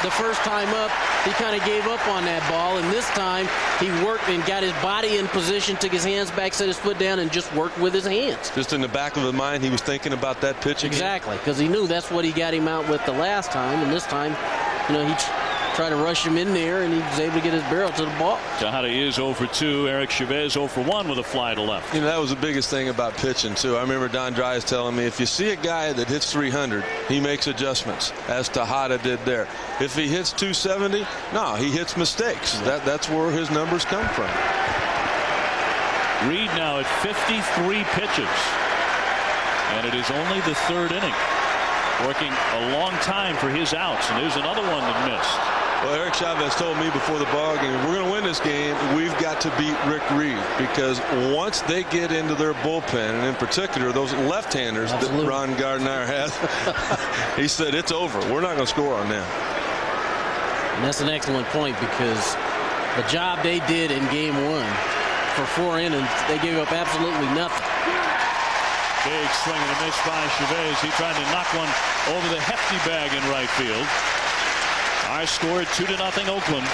The first time up, he kind of gave up on that ball, and this time he worked and got his body in position, took his hands back, set his foot down, and just worked with his hands. Just in the back of his mind, he was thinking about that pitch again? Exactly, because he knew that's what he got him out with the last time, and this time, he tried to rush him in there, and he was able to get his barrel to the ball. Tejada is 0 for 2. Eric Chavez 0 for 1 with a fly to left. That was the biggest thing about pitching, too. I remember Don Dries telling me, if you see a guy that hits 300, he makes adjustments, as Tejada did there. If he hits 270, no, he hits mistakes. That's where his numbers come from. Reed now at 53 pitches, and it is only the 3rd inning. Working a long time for his outs, and there's another one that missed. Well, Eric Chavez told me before the ball game, if we're going to win this game, we've got to beat Rick Reed, because once they get into their bullpen, and in particular those left-handers that Ron Gardner has, he said it's over. We're not going to score on them. And that's an excellent point, because the job they did in game 1 for 4 innings, they gave up absolutely nothing. Big swing and a miss by Chavez. He tried to knock one over the hefty bag in right field. Our score 2-0 Oakland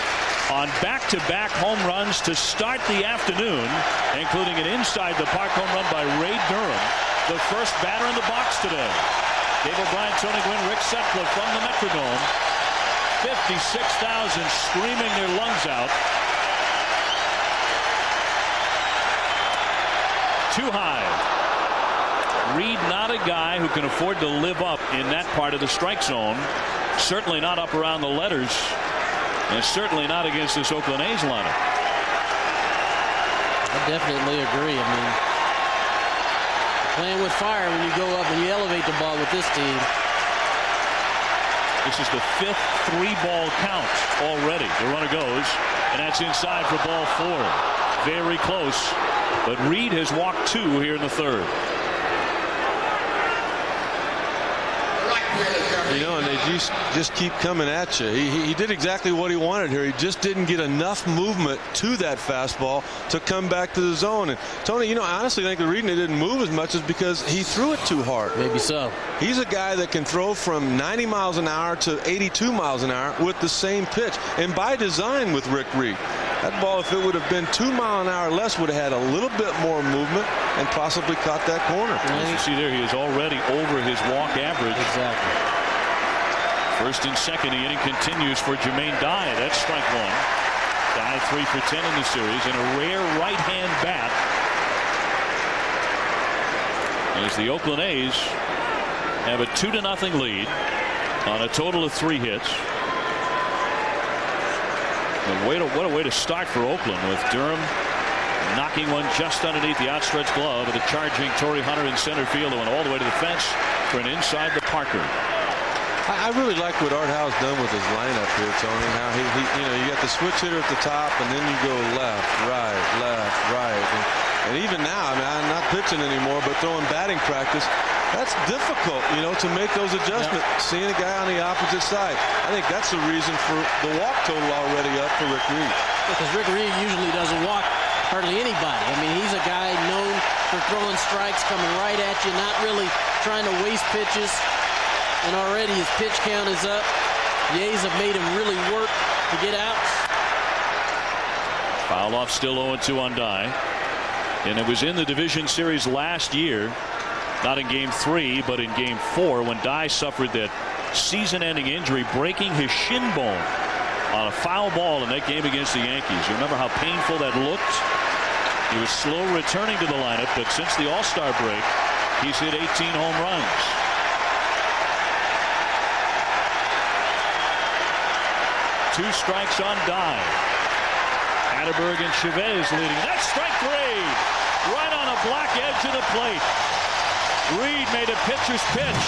on back-to-back home runs to start the afternoon, including an inside the park home run by Ray Durham, the first batter in the box today. Dave O'Brien, Tony Gwynn, Rick Sutcliffe from the Metrodome. 56,000 screaming their lungs out. Too high. Reed not a guy who can afford to live up in that part of the strike zone. Certainly not up around the letters, and certainly not against this Oakland A's lineup. I definitely agree. I mean, Playing with fire when you go up and you elevate the ball with this team. This is the 5th 3-ball count already. The runner goes, and that's inside for ball 4. Very close, but Reed has walked 2 here in the 3rd. You know, and they just keep coming at you. He did exactly what he wanted here. He just didn't get enough movement to that fastball to come back to the zone. And Tony, you know, I honestly think the reason he didn't move as much is because he threw it too hard. Maybe so. He's a guy that can throw from 90 miles an hour to 82 miles an hour with the same pitch, and by design with Rick Reed. That ball, if it would have been 2 miles an hour less, would have had a little bit more movement and possibly caught that corner. As you see there, he is already over his walk average. Exactly. First and second, the inning continues for Jermaine Dye. That's strike 1. Dye 3 for 10 in the series, and a rare right-hand bat. As the Oakland A's have a 2-0 lead on a total of 3 hits. What a way to start for Oakland, with Durham knocking one just underneath the outstretched glove of the charging Torrey Hunter in center field, and went all the way to the fence for an inside the Parker. I really like what Art Howe's done with his lineup here, Tony. How he you know, you got the switch hitter at the top, and then you go left, right. And even now, I mean, I'm not pitching anymore, but throwing batting practice, that's difficult, you know, to make those adjustments. Yep. Seeing a guy on the opposite side. I think that's the reason for the walk total already up for Rick Reed. Because Rick Reed usually doesn't walk hardly anybody. I mean, he's a guy known for throwing strikes, coming right at you, not really trying to waste pitches. And already his pitch count is up. The A's have made him really work to get outs. Foul off, still 0-2 on Dye. And it was in the division series last year, not in game 3, but in game 4, when Dye suffered that season-ending injury, breaking his shin bone on a foul ball in that game against the Yankees. You remember how painful that looked? He was slow returning to the lineup, but since the All-Star break, he's hit 18 home runs. 2 strikes on Dye. Atterberg and Chavez leading. That's strike 3. Right on a black edge of the plate. Reed made a pitcher's pitch.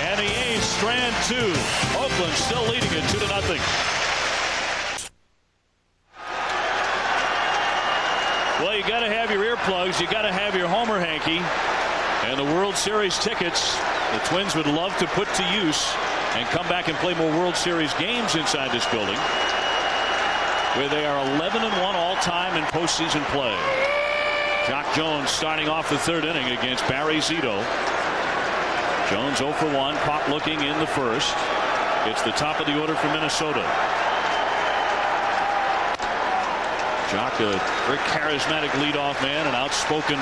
And the A's strand 2. Oakland still leading it 2-0. Well, you got to have your earplugs. You got to have your homer hanky. And the World Series tickets, the Twins would love to put to use and come back and play more World Series games inside this building, where they are 11-1 all-time in postseason play. Jock Jones starting off the 3rd inning against Barry Zito. Jones 0 for 1, caught looking in the 1st. It's the top of the order for Minnesota. Jock, a very charismatic leadoff man, an outspoken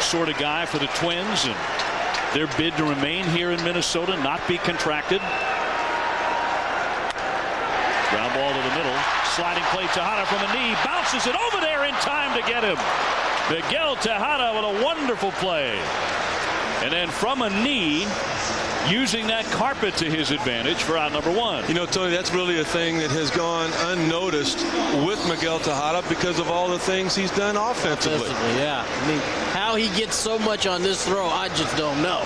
sort of guy for the Twins, and their bid to remain here in Minnesota, not be contracted. Ground ball to the middle. Sliding play, Tejada from the knee. Bounces it over there in time to get him. Miguel Tejada with a wonderful play. And then from a knee, using that carpet to his advantage for out number 1. You know, Tony, that's really a thing that has gone unnoticed with Miguel Tejada because of all the things he's done offensively. Yeah. I mean, how he gets so much on this throw, I just don't know.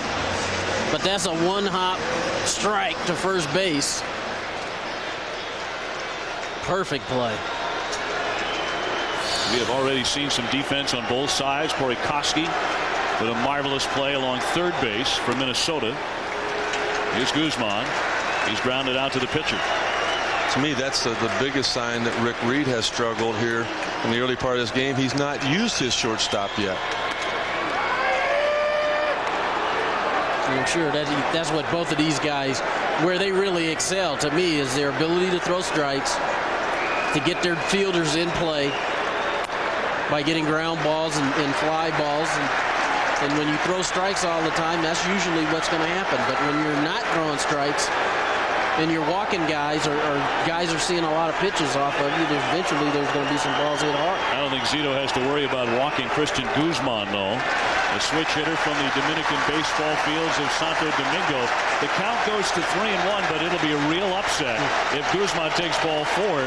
But that's a one-hop strike to first base. Perfect play. We have already seen some defense on both sides. Corey Koski with a marvelous play along third base for Minnesota. Here's Guzman. He's grounded out to the pitcher. To me, that's the biggest sign that Rick Reed has struggled here in the early part of this game. He's not used his shortstop yet. I'm sure that's what both of these guys, where they really excel to me, is their ability to throw strikes, to get their fielders in play by getting ground balls and fly balls. And when you throw strikes all the time, that's usually what's going to happen. But when you're not throwing strikes and you're walking guys, or guys are seeing a lot of pitches off of you, eventually there's going to be some balls hit hard. I don't think Zito has to worry about walking Christian Guzman, though. A switch hitter from the Dominican baseball fields of Santo Domingo. The count goes to 3-1, but it'll be a real upset if Guzman takes ball 4.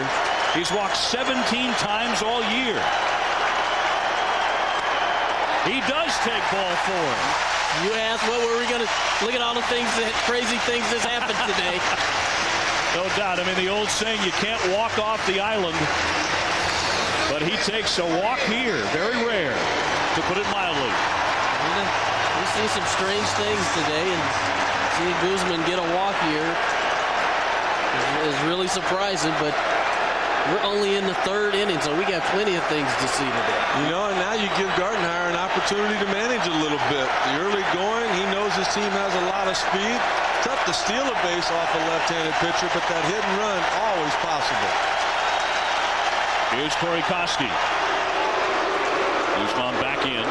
He's walked 17 times all year. He does take ball 4. You asked what were we going to look at all the things that crazy things that's happened today. No doubt. I mean, the old saying, you can't walk off the island. But he takes a walk here. Very rare, to put it mildly. We see some strange things today, and seeing Guzman get a walk here is really surprising, but we're only in the 3rd inning, so we got plenty of things to see today. You know, and now you give Gardenhire an opportunity to manage a little bit. The early going, he knows his team has a lot of speed. Tough to steal a base off a left-handed pitcher, but that hit and run, always possible. Here's Corey Koski. Guzman back in.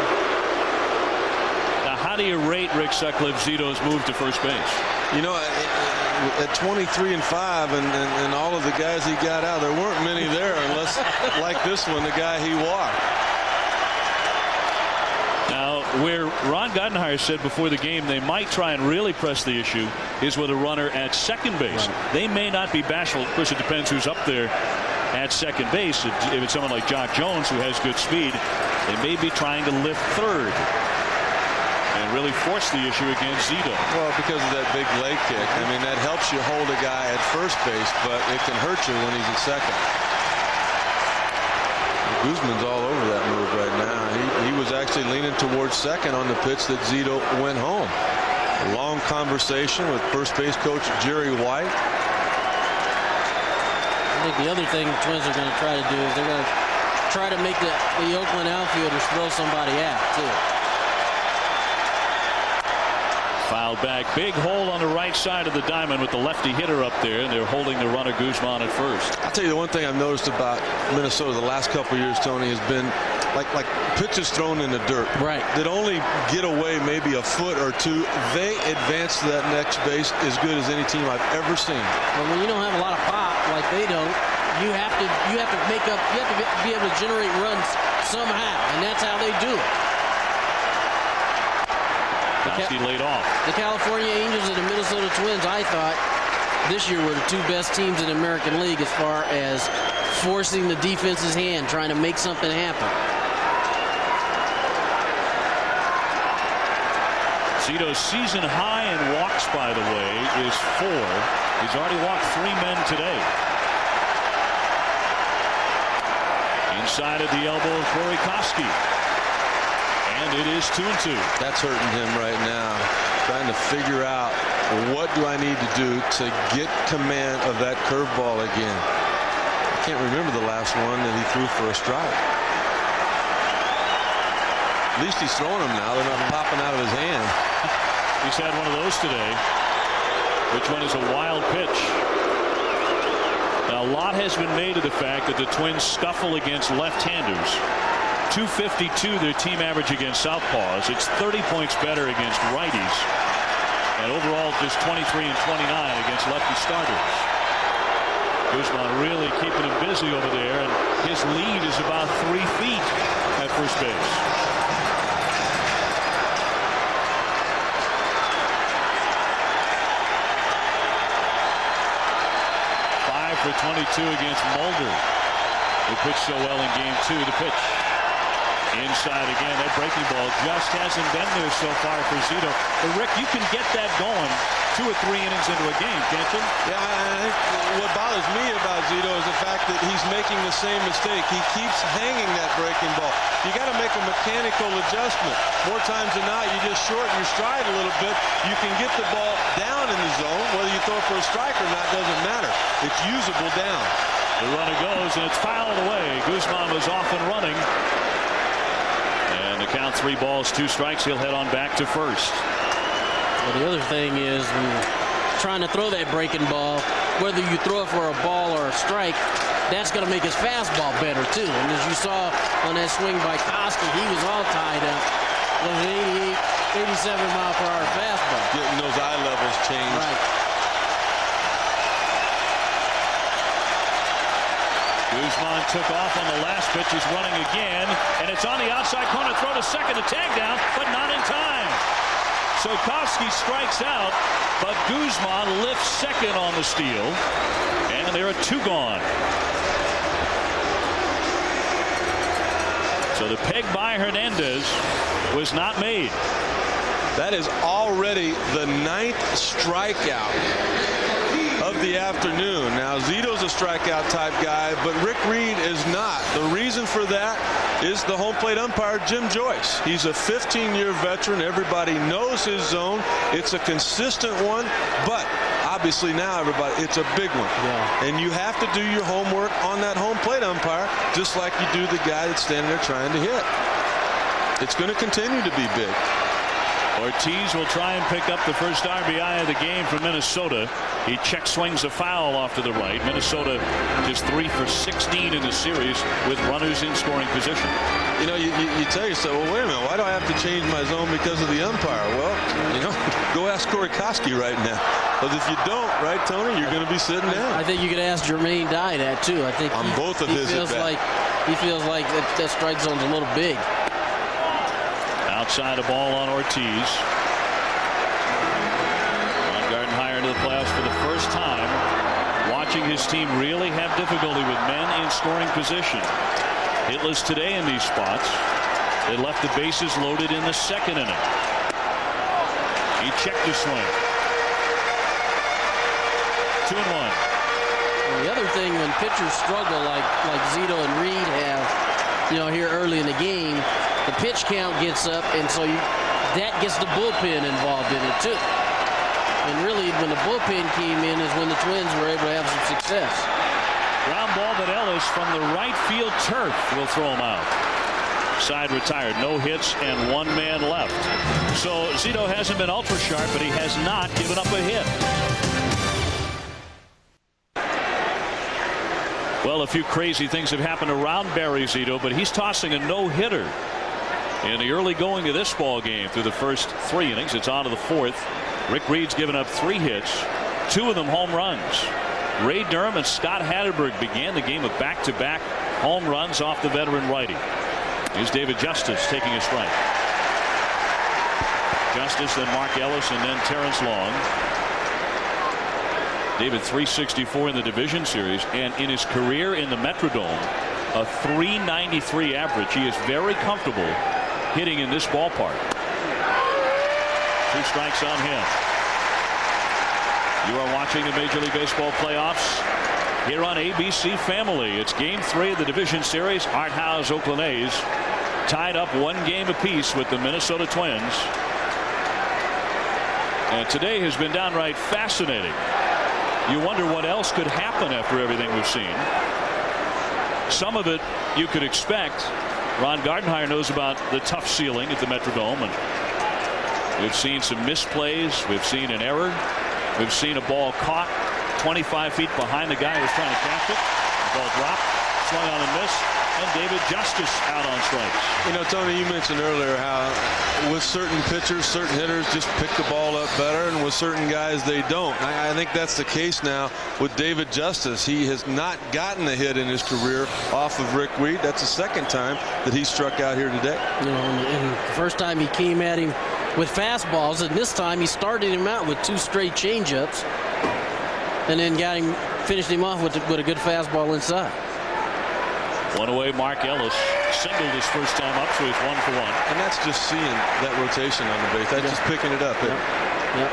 Now, how do you rate Rick Sutcliffe Zito's move to first base? You know, at 23 and 5 and all of the guys he got out, there weren't many there unless, like this one, the guy he walked. Now, where Ron Gardenhire said before the game they might try and really press the issue is with a runner at second base. Right. They may not be bashful. Of course, it depends who's up there at second base. If it's someone like Jock Jones who has good speed, they may be trying to lift third and really force the issue against Zito. Well, because of that big leg kick. I mean, that helps you hold a guy at first base, but it can hurt you when he's at second. Guzman's all over that move right now. He was actually leaning towards second on the pitch that Zito went home. A long conversation with first base coach Jerry White. I think the other thing the Twins are going to try to do is they're going to try to make the Oakland outfielders throw somebody out, too. Foul back. Big hole on the right side of the diamond with the lefty hitter up there, and they're holding the runner Guzman at first. I'll tell you the one thing I've noticed about Minnesota the last couple of years, Tony, has been like pitches thrown in the dirt. Right. That only get away maybe a foot or two. They advance to that next base as good as any team I've ever seen. But when you don't have a lot of pop like they don't, you have to make up. You have to be able to generate runs somehow, and that's how they do it. Koski laid off. The California Angels and the Minnesota Twins, I thought, this year were the 2 best teams in the American League as far as forcing the defense's hand, trying to make something happen. Zito's season high in walks, by the way, is 4. He's already walked 3 men today. Inside of the elbow of Corey Koski. And it is 2-2. That's hurting him right now. Trying to figure out what do I need to do to get command of that curveball again. I can't remember the last one that he threw for a strike. At least he's throwing them now. They're not popping out of his hand. He's had one of those today. Which one is a wild pitch? Now, a lot has been made of the fact that the Twins scuffle against left-handers. 252 their team average against southpaws. It's 30 points better against righties. And overall just 23 and 29 against lefty starters. Guzman really keeping him busy over there, and his lead is about 3 feet at first base. For 22 against Mulder, who pitched so well in game 2. The pitch inside again. That breaking ball just hasn't been there so far for Zito. But Rick, you can get that going 2 or 3 innings into a game, can't you? Yeah, I think what bothers me about Zito is the fact that he's making the same mistake. He keeps hanging that breaking ball. You got to make a mechanical adjustment. More times than not, you just shorten your stride a little bit. You can get the ball down in the zone. Whether you throw it for a strike or not doesn't matter. It's usable down. The runner goes, and it's fouled away. Guzman was off and running. And the count 3 balls, 2 strikes. He'll head on back to first. Well, the other thing is when you're trying to throw that breaking ball, whether you throw it for a ball or a strike, that's going to make his fastball better, too. And as you saw on that swing by Koski, he was all tied up with an 87-mile-per-hour fastball. Getting those eye levels changed. Right. Guzman took off on the last pitch. He's running again, and it's on the outside corner. Throw to second, a tag down, but not in time. So Koski strikes out, but Guzman lifts second on the steal, and there are 2 gone. So the peg by Hernandez was not made. That is already the 9th strikeout of the afternoon. Now, Zito's a strikeout type guy, but Rick Reed is not. The reason for that is the home plate umpire, Jim Joyce. He's a 15-year veteran. Everybody knows his zone. It's a consistent one, but obviously now, everybody, it's a big one. Yeah. And you have to do your homework on that home plate umpire, just like you do the guy that's standing there trying to hit. It's going to continue to be big. Ortiz will try and pick up the first RBI of the game for Minnesota. He check swings a foul off to the right. Minnesota just 3 for 16 in the series with runners in scoring position. You know, you tell yourself, well, wait a minute, why do I have to change my zone because of the umpire? Well, you know, go ask Corey Koski right now. Because if you don't, right, Tony, you're going to be sitting down. I think you could ask Jermaine Dye that, too. I think on both of his feels like that strike zone's a little big. Outside a ball on Ortiz. Gardenhire into the playoffs for the first time. Watching his team really have difficulty with men in scoring position. Hitless today in these spots. They left the bases loaded in the second inning. He checked his swing. 2-1. And the other thing, when pitchers struggle like Zito and Reed have, here early in the game, the pitch count gets up, and so that gets the bullpen involved in it too. And really, when the bullpen came in is when the Twins were able to have some success. Ground ball, but Ellis from the right field turf will throw him out. Side retired, no hits and 1 man left. So Zito hasn't been ultra sharp, but he has not given up a hit. Well, a few crazy things have happened around Barry Zito, but he's tossing a no-hitter in the early going of this ball game through the first 3 innings. It's on to the 4th. Rick Reed's given up 3 hits, 2 of them home runs. Ray Durham and Scott Hatterberg began the game with back-to-back home runs off the veteran righty. Here's David Justice taking a strike. Justice, then Mark Ellis, and then Terrence Long. David, 364 in the division series, and in his career in the Metrodome, a 393 average. He is very comfortable hitting in this ballpark. 2 strikes on him. You are watching the Major League Baseball playoffs here on ABC Family. It's game 3 of the division series. Art Howe's Oakland A's tied up 1 game apiece with the Minnesota Twins. And today has been downright fascinating. You wonder what else could happen after everything we've seen. Some of it you could expect. Ron Gardenhire knows about the tough ceiling at the Metrodome, and we've seen some misplays. We've seen an error. We've seen a ball caught 25 feet behind the guy who was trying to catch it. The ball dropped, swung on and missed, and David Justice out on strikes. You know, Tony, you mentioned earlier how with certain pitchers, certain hitters just pick the ball up better, and with certain guys they don't. I think that's the case now with David Justice. He has not gotten a hit in his career off of Rick Reed. That's the second time that he struck out here today. And the first time he came at him with fastballs, and this time he started him out with 2 straight changeups, and then finished him off with a good fastball inside. 1 away, Mark Ellis singled his first time up, so he's 1 for 1. And that's just seeing that rotation on the base. That's just picking it up. Yep.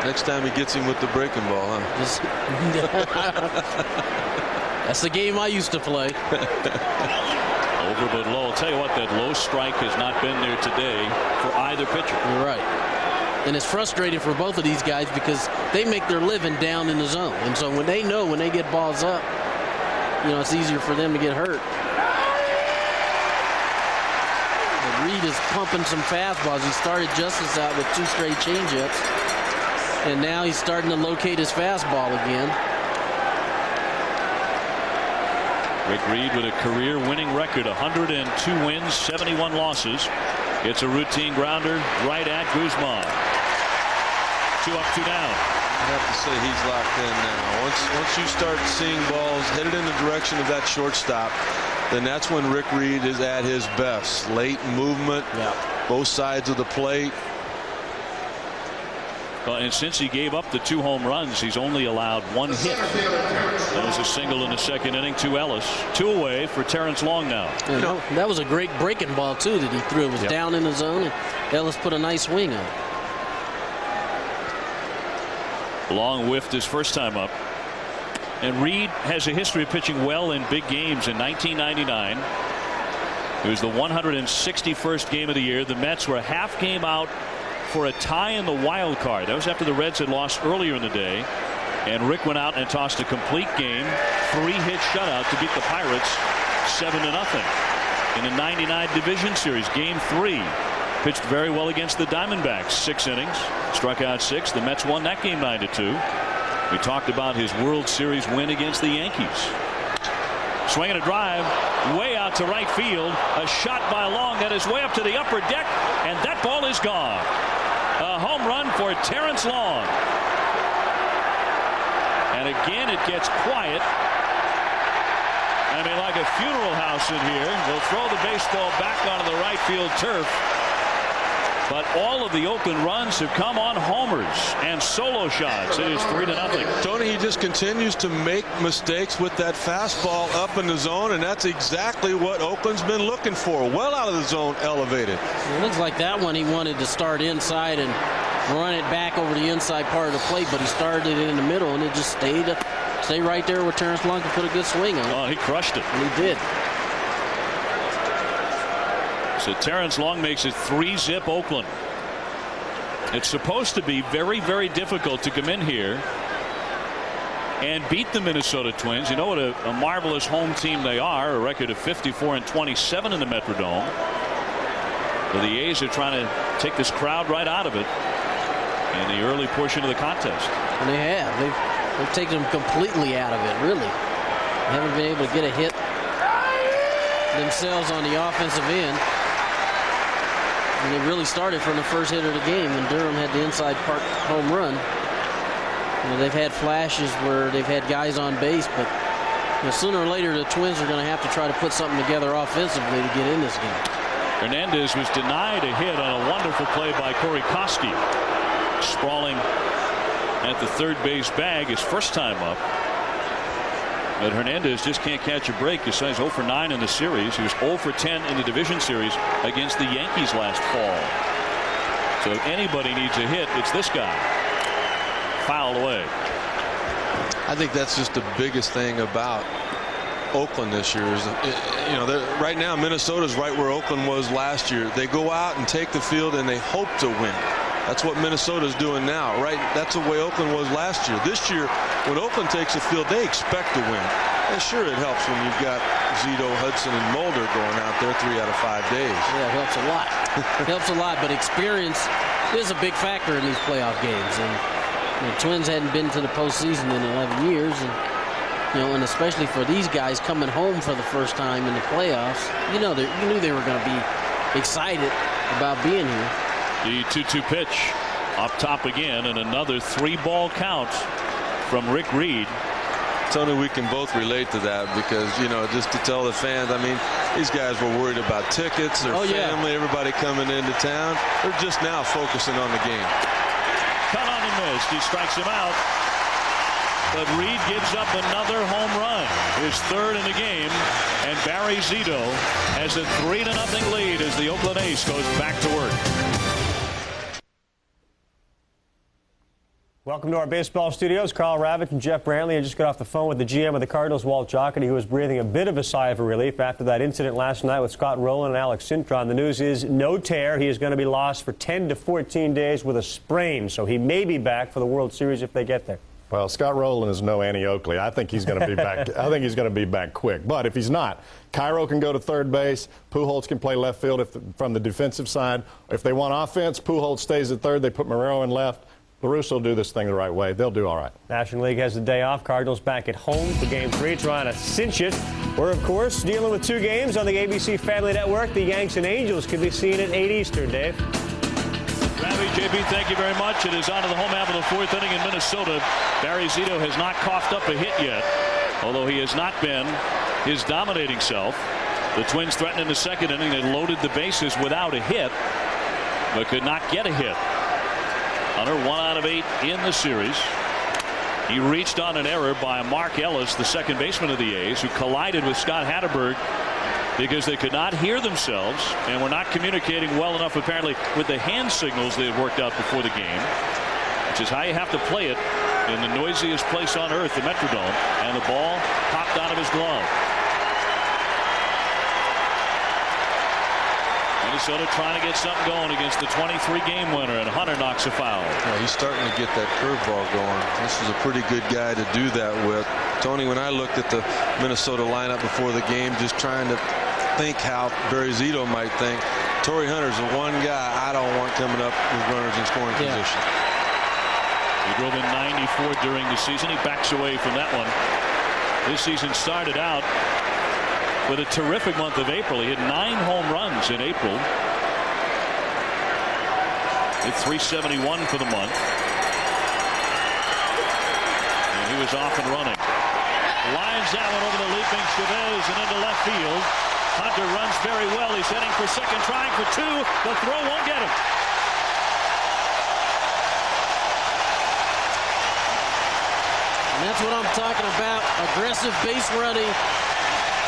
Next time he gets him with the breaking ball, huh? That's the game I used to play. Over but low. I'll tell you what, that low strike has not been there today for either pitcher. You're right. And it's frustrating for both of these guys because they make their living down in the zone. And so when they get balls up, it's easier for them to get hurt. But Reed is pumping some fastballs. He started Justice out with 2 straight changeups, and now he's starting to locate his fastball again. Rick Reed with a career winning record, 102 wins, 71 losses. It's a routine grounder right at Guzman. 2 up, 2 down. I have to say he's locked in now. Once you start seeing balls headed in the direction of that shortstop, then that's when Rick Reed is at his best. Late movement, both sides of the plate. And since he gave up the 2 home runs, he's only allowed 1 hit. That was a single in the second inning to Ellis. 2 away for Terrence Long now. That was a great breaking ball, too, that he threw. It was down in the zone, and Ellis put a nice swing on it. Long whiffed his first time up. And Reed has a history of pitching well in big games. In 1999, it was the 161st game of the year. The Mets were a half game out for a tie in the wild card. That was after the Reds had lost earlier in the day. And Rick went out and tossed a complete game, 3-hit shutout to beat the Pirates 7-0 in the '99 division series. Game 3. Pitched very well against the Diamondbacks. 6 innings, struck out 6. The Mets won that game 9-2. We talked about his World Series win against the Yankees. Swinging a drive way out to right field. A shot by Long that is way up to the upper deck, and that ball is gone. A home run for Terrence Long. And again, it gets quiet. I mean, like a funeral house in here. They'll throw the baseball back onto the right field turf. But all of the Oakland runs have come on homers and solo shots. It is 3-0. Tony, he just continues to make mistakes with that fastball up in the zone, and that's exactly what Oakland's been looking for. Well out of the zone, elevated. It looks like that one he wanted to start inside and run it back over the inside part of the plate, but he started it in the middle, and it just stay right there where Terrence Long could put a good swing on it. Oh, he crushed it. And he did. So Terrence Long makes it 3-zip Oakland. It's supposed to be very, very difficult to come in here and beat the Minnesota Twins. You know what a marvelous home team they are. A record of 54-27 in the Metrodome. But the A's are trying to take this crowd right out of it in the early portion of the contest. And they have. They've taken them completely out of it, really. They haven't been able to get a hit themselves on the offensive end. And they really started from the first hit of the game when Durham had the inside park home run. You know, they've had flashes where they've had guys on base, but sooner or later the Twins are going to have to try to put something together offensively to get in this game. Hernandez was denied a hit on a wonderful play by Corey Koski. Sprawling at the third base bag his first time up. But Hernandez just can't catch a break. He's 0 for 9 in the series. He was 0 for 10 in the division series against the Yankees last fall. So if anybody needs a hit, it's this guy. Fouled away. I think that's just the biggest thing about Oakland this year is, right now Minnesota's right where Oakland was last year. They go out and take the field and they hope to win. That's what Minnesota's doing now, right? That's the way Oakland was last year. This year, when Oakland takes the field, they expect to win. And sure, it helps when you've got Zito, Hudson, and Mulder going out there 3 out of 5 days. Yeah, it helps a lot. It helps a lot, but experience is a big factor in these playoff games. And the Twins hadn't been to the postseason in 11 years, and especially for these guys coming home for the first time in the playoffs, you knew they were going to be excited about being here. The 2-2 pitch up top again, and another 3-ball count from Rick Reed. Tony, we can both relate to that because, just to tell the fans, I mean, these guys were worried about tickets, their family, everybody coming into town. They're just now focusing on the game. Cut on and missed. He strikes him out. But Reed gives up another home run, his third in the game, and Barry Zito has a 3-0 lead as the Oakland A's goes back to work. Welcome to our baseball studios. Carl Ravitch and Jeff Brantley. I just got off the phone with the GM of the Cardinals, Walt Jocketty, who was breathing a bit of a sigh of relief after that incident last night with Scott Rowland and Alex Cintron. The news is no tear. He is going to be lost for 10 to 14 days with a sprain, so he may be back for the World Series if they get there. Well, Scott Rowland is no Annie Oakley. I think he's going to be back. I think he's going to be back quick. But if he's not, Cairo can go to third base. Pujols can play left field from the defensive side. If they want offense, Pujols stays at third. They put Marrero in left. LaRusso will do this thing the right way. They'll do all right. National League has the day off. Cardinals back at home for Game 3, trying to cinch it. We're, of course, dealing with 2 games on the ABC Family Network. The Yanks and Angels can be seen at 8 Eastern, Dave. Ravi, JB, thank you very much. It is on to the home half of the 4th inning in Minnesota. Barry Zito has not coughed up a hit yet, although he has not been his dominating self. The Twins threatened in the 2nd inning. They loaded the bases without a hit, but could not get a hit. Hunter 1 out of 8 in the series. He reached on an error by Mark Ellis, the second baseman of the A's, who collided with Scott Hatterberg because they could not hear themselves and were not communicating well enough apparently with the hand signals they had worked out before the game, which is how you have to play it in the noisiest place on earth, the Metrodome, and the ball popped out of his glove. Minnesota trying to get something going against the 23-game winner, and Hunter knocks a foul. Yeah, he's starting to get that curveball going. This is a pretty good guy to do that with. Tony, when I looked at the Minnesota lineup before the game, just trying to think how Barry Zito might think, Torrey Hunter's the one guy I don't want coming up with runners in scoring position. He drove in 94 during the season. He backs away from that one. This season started out with a terrific month of April. He had 9 home runs in April. Hit .371 for the month. And he was off and running. Lines that one over the leaping Chavez and into left field. Hunter runs very well. He's heading for second, trying for 2. The throw won't get him. And that's what I'm talking about. Aggressive base running.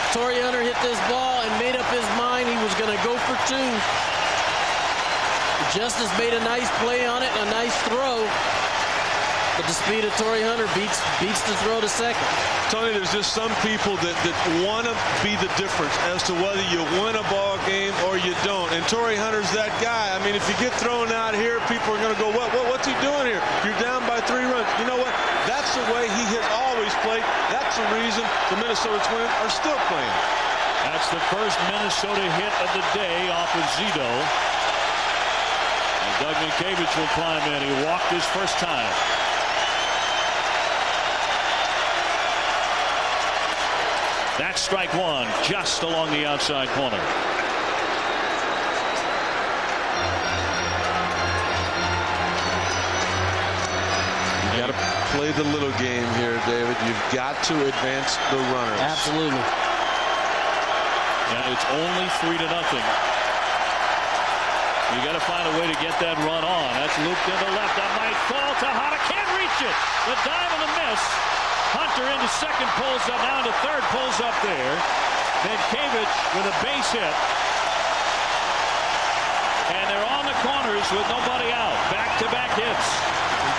Torrey Hunter hit this ball and made up his mind he was going to go for 2. Justice made a nice play on it, a nice throw. But the speed of Torrey Hunter beats the throw to second. Tony, there's just some people that want to be the difference as to whether you win a ball game or you don't. And Torrey Hunter's that guy. I mean, if you get thrown out here, people are going to go, what's he doing here? You're down by 3 runs. You know what? That's the way he has always played. That's the reason the Minnesota Twins are still playing. That's the first Minnesota hit of the day off of Zito. And Doug Mientkiewicz will climb in. He walked his first time. That's strike 1, just along the outside corner. You got to play the little game here, David. You've got to advance the runners. Absolutely. And it's only 3-0. You got to find a way to get that run on. That's looped into left. That might fall. Tejada can't reach it. The dive and the miss. Hunter into second, pulls up, now into third, pulls up there. Mientkiewicz with a base hit. And they're on the corners with nobody out. Back-to-back hits.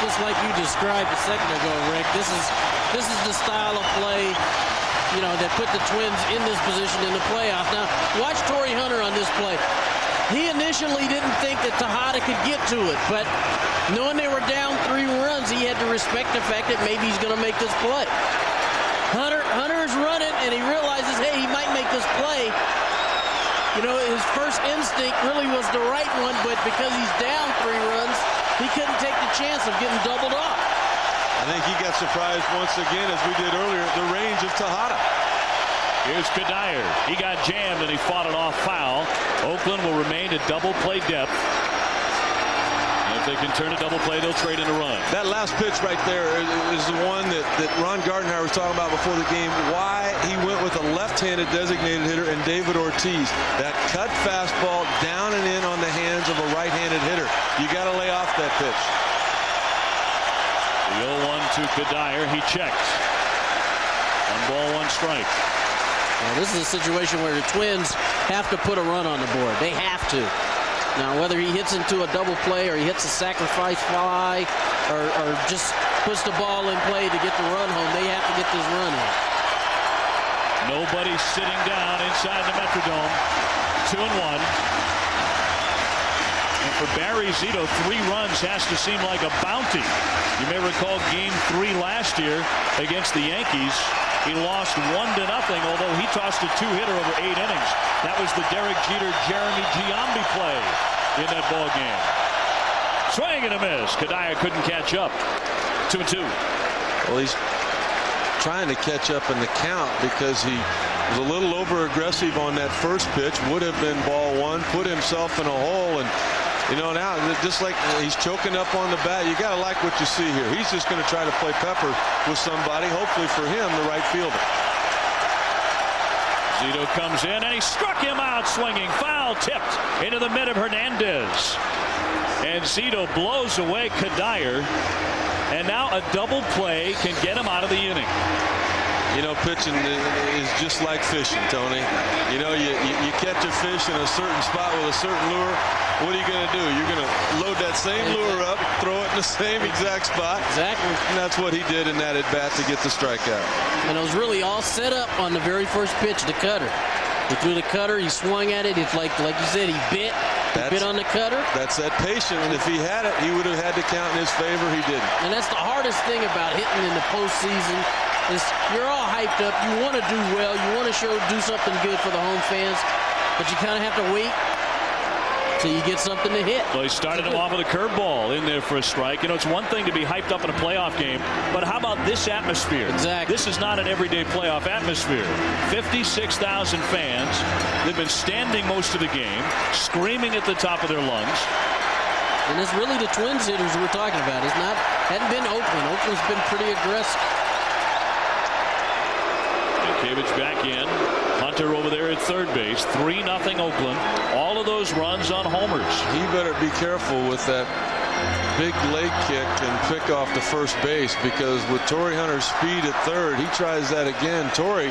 Just like you described a second ago, Rick, this is the style of play, you know, that put the Twins in this position in the playoffs. Now, watch Torrey Hunter on this play. He initially didn't think that Tejada could get to it, but knowing they were down 3 runs, he had to respect the fact that maybe he's going to make this play. Hunter's running, and he realizes, hey, he might make this play. You know, his first instinct really was the right one, but because he's down 3 runs, he couldn't take the chance of getting doubled off. I think he got surprised once again, as we did earlier, the range of Tejada. Here's Kadire. He got jammed and he fought it off foul. Oakland will remain at double play depth. And if they can turn a double play, they'll trade in a run. That last pitch right there is the one that Ron Gardenhire was talking about before the game. Why he went with a left-handed designated hitter and David Ortiz. That cut fastball down and in on the hands of a right-handed hitter. You got to lay off that pitch. The 0-1 to Kadire. He checked. 1 ball, 1 strike. Now, this is a situation where the Twins have to put a run on the board. They have to. Now, whether he hits into a double play or he hits a sacrifice fly or just puts the ball in play to get the run home, they have to get this run in. Nobody sitting down inside the Metrodome. 2-1. And for Barry Zito, 3 runs has to seem like a bounty. You may recall Game 3 last year against the Yankees. He lost 1-0, although he tossed a 2-hitter over 8 innings. That was the Derek Jeter, Jeremy Giambi play in that ball game. Swing and a miss. Kadire couldn't catch up. 2-2. Well, he's trying to catch up in the count because he was a little over aggressive on that first pitch. Would have been ball 1. Put himself in a hole, and you know, now just like he's choking up on the bat, you got to like what you see here. He's just going to try to play pepper with somebody, hopefully for him, the right fielder. Zito comes in and he struck him out swinging. Foul tipped into the mid of Hernandez. And Zito blows away Kadire. And now a double play can get him out of the inning. You know, pitching is just like fishing, Tony. You know, you catch a fish in a certain spot with a certain lure. What are you going to do? You're going to load that same lure up, throw it in the same exact spot. Exactly. And that's what he did in that at-bat to get the strikeout. And it was really all set up on the very first pitch, the cutter. He threw the cutter, he swung at it. It's like you said, he bit on the cutter. That's that patience. If he had it, he would have had to count in his favor. He didn't. And that's the hardest thing about hitting in the postseason is you're all hyped up. You want to do well. You want to do something good for the home fans. But you kind of have to wait till you get something to hit. Well, he started him off with a curveball in there for a strike. You know, it's one thing to be hyped up in a playoff game, but how about this atmosphere? Exactly. This is not an everyday playoff atmosphere. 56,000 fans. They've been standing most of the game, screaming at the top of their lungs. And it's really the Twins hitters we're talking about. Hadn't been Oakland. Oakland's been pretty aggressive. Cavage back in. Hunter over there at third base. 3-0 Oakland. All of those runs on homers. He better be careful with that big leg kick and pick off the first base, because with Torrey Hunter's speed at third, he tries that again. Torrey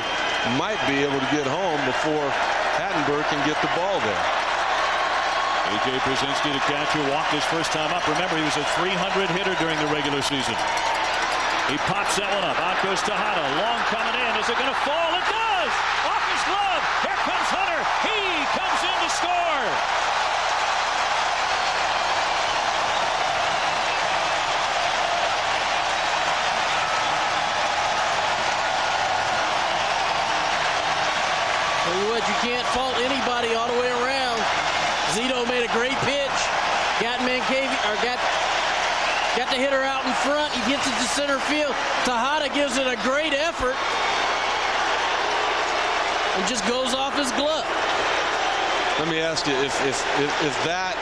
might be able to get home before Hattenberg can get the ball there. A.J. Brzezinski, the catcher, walked his first time up. Remember, he was a 300 hitter during the regular season. He pops that one up. Out goes Tejada. Long coming in. Is it going to fall? It does! Off his glove. Here comes Hunter. He comes in to score. Tell you what, you can't fault anybody all the way around. Zito made a great pitch. Got the hitter out in front. He gets it to center field. Tejada gives it a great effort and just goes off his glove. Let me ask you, if that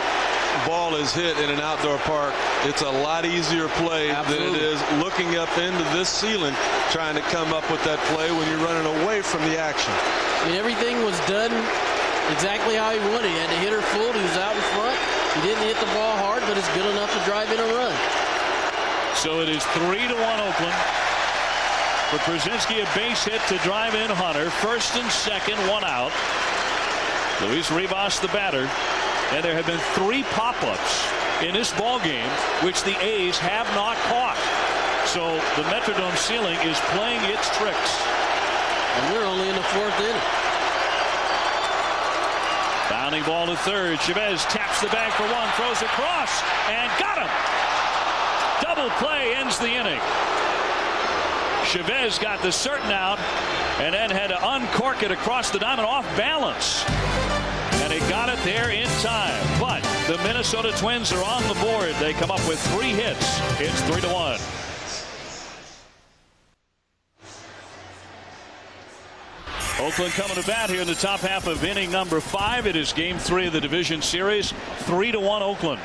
ball is hit in an outdoor park, it's a lot easier play than it is looking up into this ceiling trying to come up with that play when you're running away from the action. I mean, everything was done exactly how he wanted. He had the hitter full. He was out in front. He didn't hit the ball hard, but it's good enough to drive in a run. So it is 3-1 Oakland. For Brzezinski, a base hit to drive in Hunter. First and second, 1 out. Luis Rivas, the batter. And there have been 3 pop-ups in this ball game, which the A's have not caught. So the Metrodome ceiling is playing its tricks. And we're only in the 4th inning. Bounding ball to third. Chavez taps the bag for one, throws across, and got him. Double play ends the inning. Chavez got the certain out and then had to uncork it across the diamond off balance. And he got it there in time. But the Minnesota Twins are on the board. They come up with 3 hits. It's 3-1. Oakland coming to bat here in the top half of inning number 5. It is game 3 of the division series. 3-1 Oakland.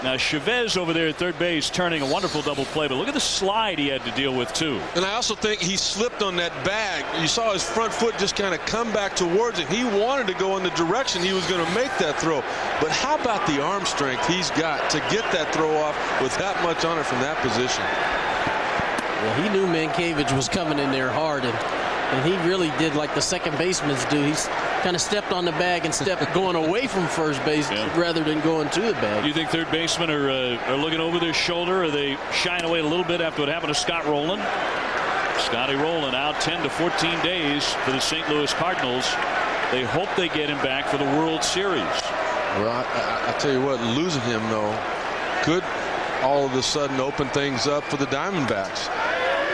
Now Chavez over there at third base turning a wonderful double play, but look at the slide he had to deal with too. And I also think he slipped on that bag. You saw his front foot just kind of come back towards it. He wanted to go in the direction he was going to make that throw. But how about the arm strength he's got to get that throw off with that much on it from that position? Well, he knew Mankiewicz was coming in there hard, and he really did like the second basemen do. He's kind of stepped on the bag and stepped going away from first base rather than going to the bag. Do you think third basemen are looking over their shoulder? Or are they shying away a little bit after what happened to Scott Rowland? Scotty Rowland out 10 to 14 days for the St. Louis Cardinals. They hope they get him back for the World Series. Well, I tell you what, losing him though could all of a sudden open things up for the Diamondbacks.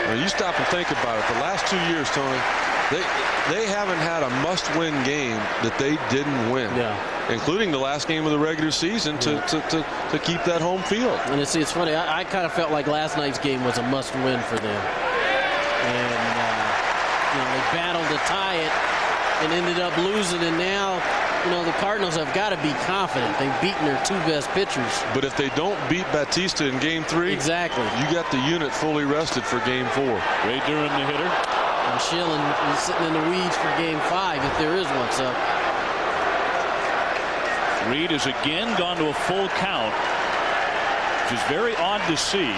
Now, you stop and think about it. The last 2 years, Tony, they haven't had a must-win game that they didn't win, including the last game of the regular season to keep that home field. And it's funny. I kind of felt like last night's game was a must-win for them, and they battled to tie it and ended up losing. And now, the Cardinals have got to be confident. They've beaten their 2 best pitchers. But if they don't beat Batista in game 3, exactly, you got the unit fully rested for game 4. Ray Durham, the hitter. And Schilling is sitting in the weeds for game 5 if there is one. So Reed has again gone to a full count, which is very odd to see.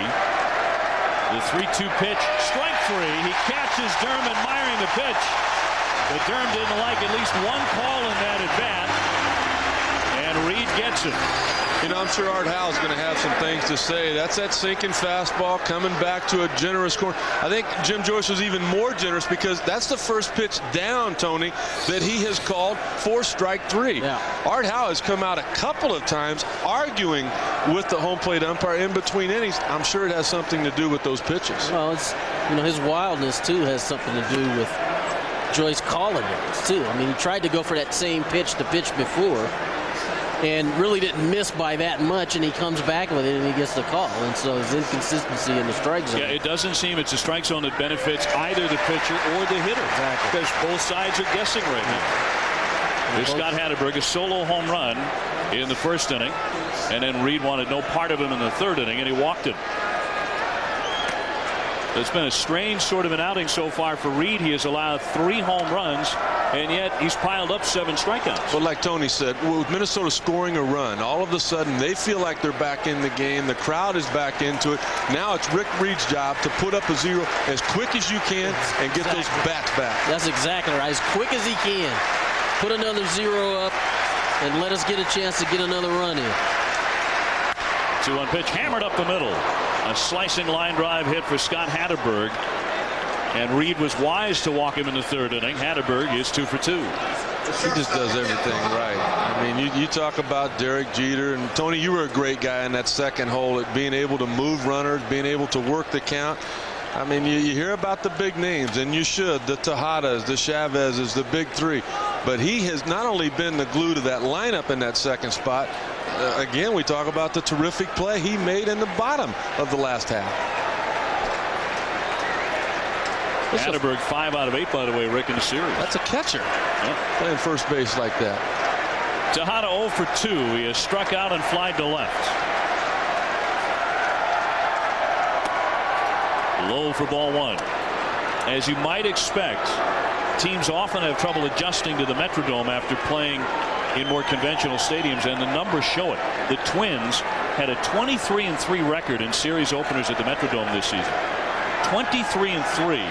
The 3-2 pitch, strike three. He catches Derm admiring the pitch, but Derm didn't like at least one call in that at bat, and Reed gets it. You know, I'm sure Art Howe's going to have some things to say. That's that sinking fastball coming back to a generous corner. I think Jim Joyce was even more generous because that's the first pitch down, Tony, that he has called for strike three. Yeah. Art Howe has come out a couple of times arguing with the home plate umpire in between innings. I'm sure it has something to do with those pitches. Well, it's, you know, his wildness too has something to do with Joyce calling it too. I mean, he tried to go for that same pitch the pitch before, and really didn't miss by that much, and he comes back with it and he gets the call. And so his inconsistency in the strike zone. Yeah, it doesn't seem it's a strike zone that benefits either the pitcher or the hitter. Exactly. Because both sides are guessing right now. There's Scott Hatteberg, a solo home run in the first inning, and then Reed wanted no part of him in the third inning, and he walked him. It's been a strange sort of an outing so far for Reed. He has allowed 3 home runs, and yet he's piled up 7 strikeouts. But like Tony said, with Minnesota scoring a run, all of a sudden they feel like they're back in the game. The crowd is back into it. Now it's Rick Reed's job to put up a 0 as quick as you can and get those bats back. That's exactly right. As quick as he can. Put another 0 up and let us get a chance to get another run in. 2-1 pitch hammered up the middle. A slicing line drive hit for Scott Hatteberg. And Reed was wise to walk him in the third inning. Hatteberg is 2 for 2. He just does everything right. I mean, you talk about Derek Jeter, and Tony, you were a great guy in that second hole at being able to move runners, being able to work the count. I mean, you hear about the big names, and you should, the Tejadas, the Chavezes, the big 3. But he has not only been the glue to that lineup in that second spot, again, we talk about the terrific play he made in the bottom of the last half. Hatteberg 5 out of 8, by the way, Rick, in the series. That's a catcher. Yeah. Playing first base like that. Tejada 0 for 2. He has struck out and flied to left. Low for ball 1. As you might expect, teams often have trouble adjusting to the Metrodome after playing in more conventional stadiums, and the numbers show it. The Twins had a 23-3 record in series openers at the Metrodome this season. 23-3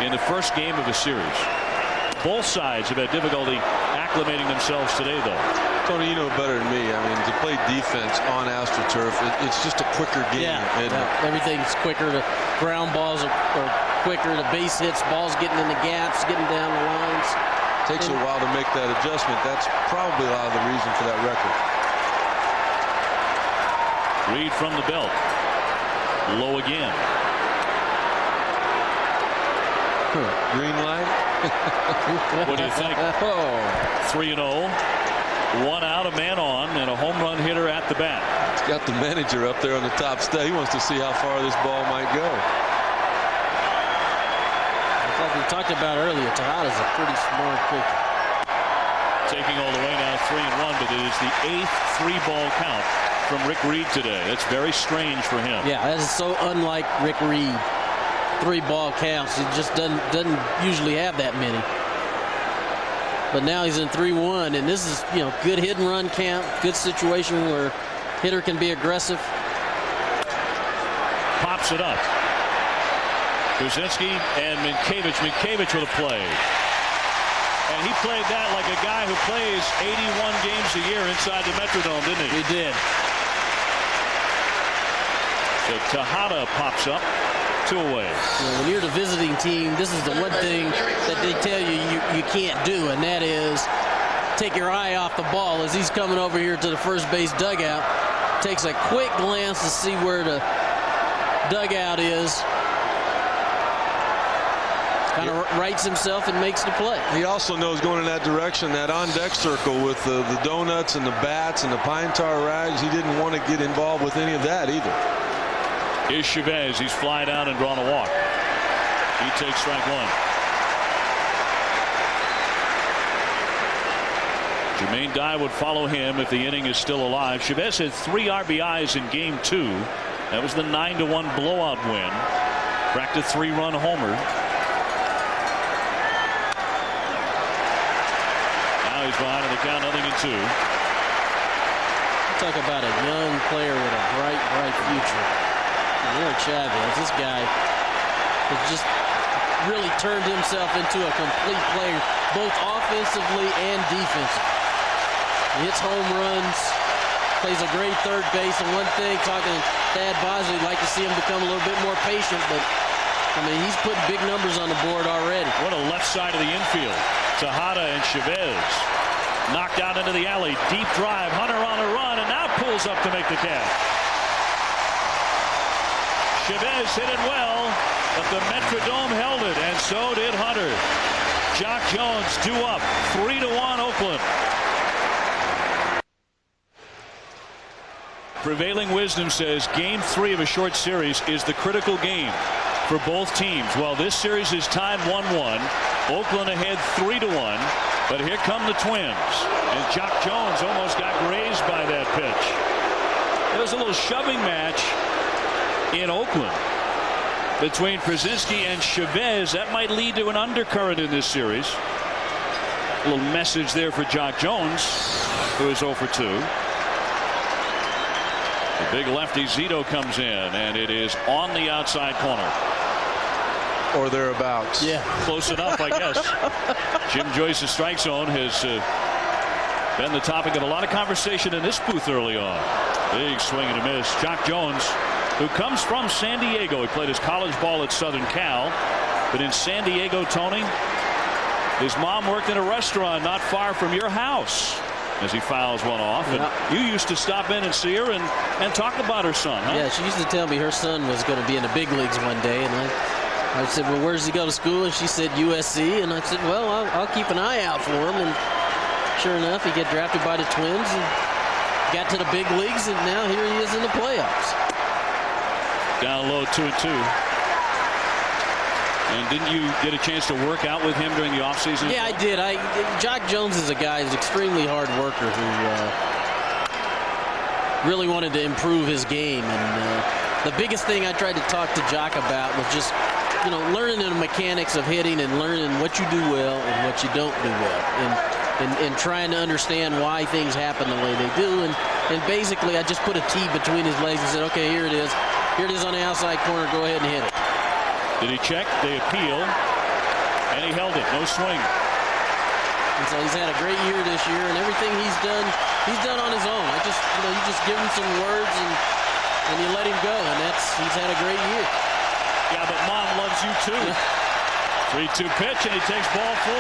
in the first game of the series. Both sides have had difficulty acclimating themselves today, though. Tony, you know better than me. I mean, to play defense on AstroTurf, it's just a quicker game. Yeah, everything's quicker. The ground balls are quicker. The base hits, balls getting in the gaps, getting down the lines. Takes a while to make that adjustment. That's probably a lot of the reason for that record. Reed from the belt. Low again. Green light. What do you think? 3-0. 1 out, a man on, and a home run hitter at the bat. He's got the manager up there on the top step. He wants to see how far this ball might go. Like we talked about earlier, Tejada's a pretty smart pitcher. Taking all the way now 3-1, but it is the 8th 3-ball count from Rick Reed today. That's very strange for him. Yeah, that is so unlike Rick Reed. 3-ball counts. He just doesn't usually have that many. But now he's in 3-1, and this is, you know, good hit and run count, good situation where hitter can be aggressive. Pops it up. Brzezinski and Minkiewicz. Minkiewicz with a play. And he played that like a guy who plays 81 games a year inside the Metrodome, didn't he? He did. So Tejada pops up. 2 away. When you're the visiting team, this is the one thing that they tell you can't do, and that is take your eye off the ball. As he's coming over here to the first base dugout, takes a quick glance to see where the dugout is. Kind of rights himself and makes the play. He also knows going in that direction, that on-deck circle with the donuts and the bats and the pine tar rags. He didn't want to get involved with any of that either. Here's Chavez. He's flied out and drawn a walk. He takes strike 1. Jermaine Dye would follow him if the inning is still alive. Chavez had 3 RBIs in game 2. That was the 9-1 blowout win. Cracked a 3-run homer. Now he's behind in the count, 0-2. Talk about a young player with a bright, bright future. And Chavez, this guy has just really turned himself into a complete player, both offensively and defensively. He hits home runs, plays a great third base. And one thing, talking to Thad Bosley, like to see him become a little bit more patient, but I mean, he's putting big numbers on the board already. What a left side of the infield. Tejada and Chavez knocked out into the alley. Deep drive. Hunter on a run, and now pulls up to make the catch. Chavez hit it well, but the Metrodome held it, and so did Hunter. Jock Jones due up, 3-1 Oakland. Prevailing wisdom says Game 3 of a short series is the critical game for both teams. Well, this series is tied 1-1. Oakland ahead 3-1. But here come the Twins. And Jock Jones almost got grazed by that pitch. There was a little shoving match in Oakland between Przinsky and Chavez. That might lead to an undercurrent in this series. A little message there for Jock Jones, who is 0 for 2. The big lefty Zito comes in, and it is on the outside corner. Or thereabouts. Yeah. Close enough, I guess. Jim Joyce's strike zone has been the topic of a lot of conversation in this booth early on. Big swing and a miss. Jock Jones, who comes from San Diego. He played his college ball at Southern Cal. But in San Diego, Tony, his mom worked in a restaurant not far from your house. As he fouls one off. And you used to stop in and see her and talk about her son, huh? Yeah, she used to tell me her son was going to be in the big leagues one day. And I said, well, where does he go to school? And she said USC. And I said, well, I'll keep an eye out for him. And sure enough, he got drafted by the Twins and got to the big leagues. And now here he is in the playoffs. Down low, 2-2. And didn't you get a chance to work out with him during the offseason? Yeah, I did. Jock Jones is a guy who's an extremely hard worker who really wanted to improve his game. And the biggest thing I tried to talk to Jock about was just, learning the mechanics of hitting and learning what you do well and what you don't do well. And trying to understand why things happen the way they do. And basically, I just put a tee between his legs and said, okay, here it is. Here it is on the outside corner. Go ahead and hit it. Did he check? They appeal. And he held it. No swing. And so he's had a great year this year, and everything he's done on his own. You just give him some words and you let him go, and he's had a great year. Yeah, but Mom loves you too. 3-2 pitch, and he takes ball 4.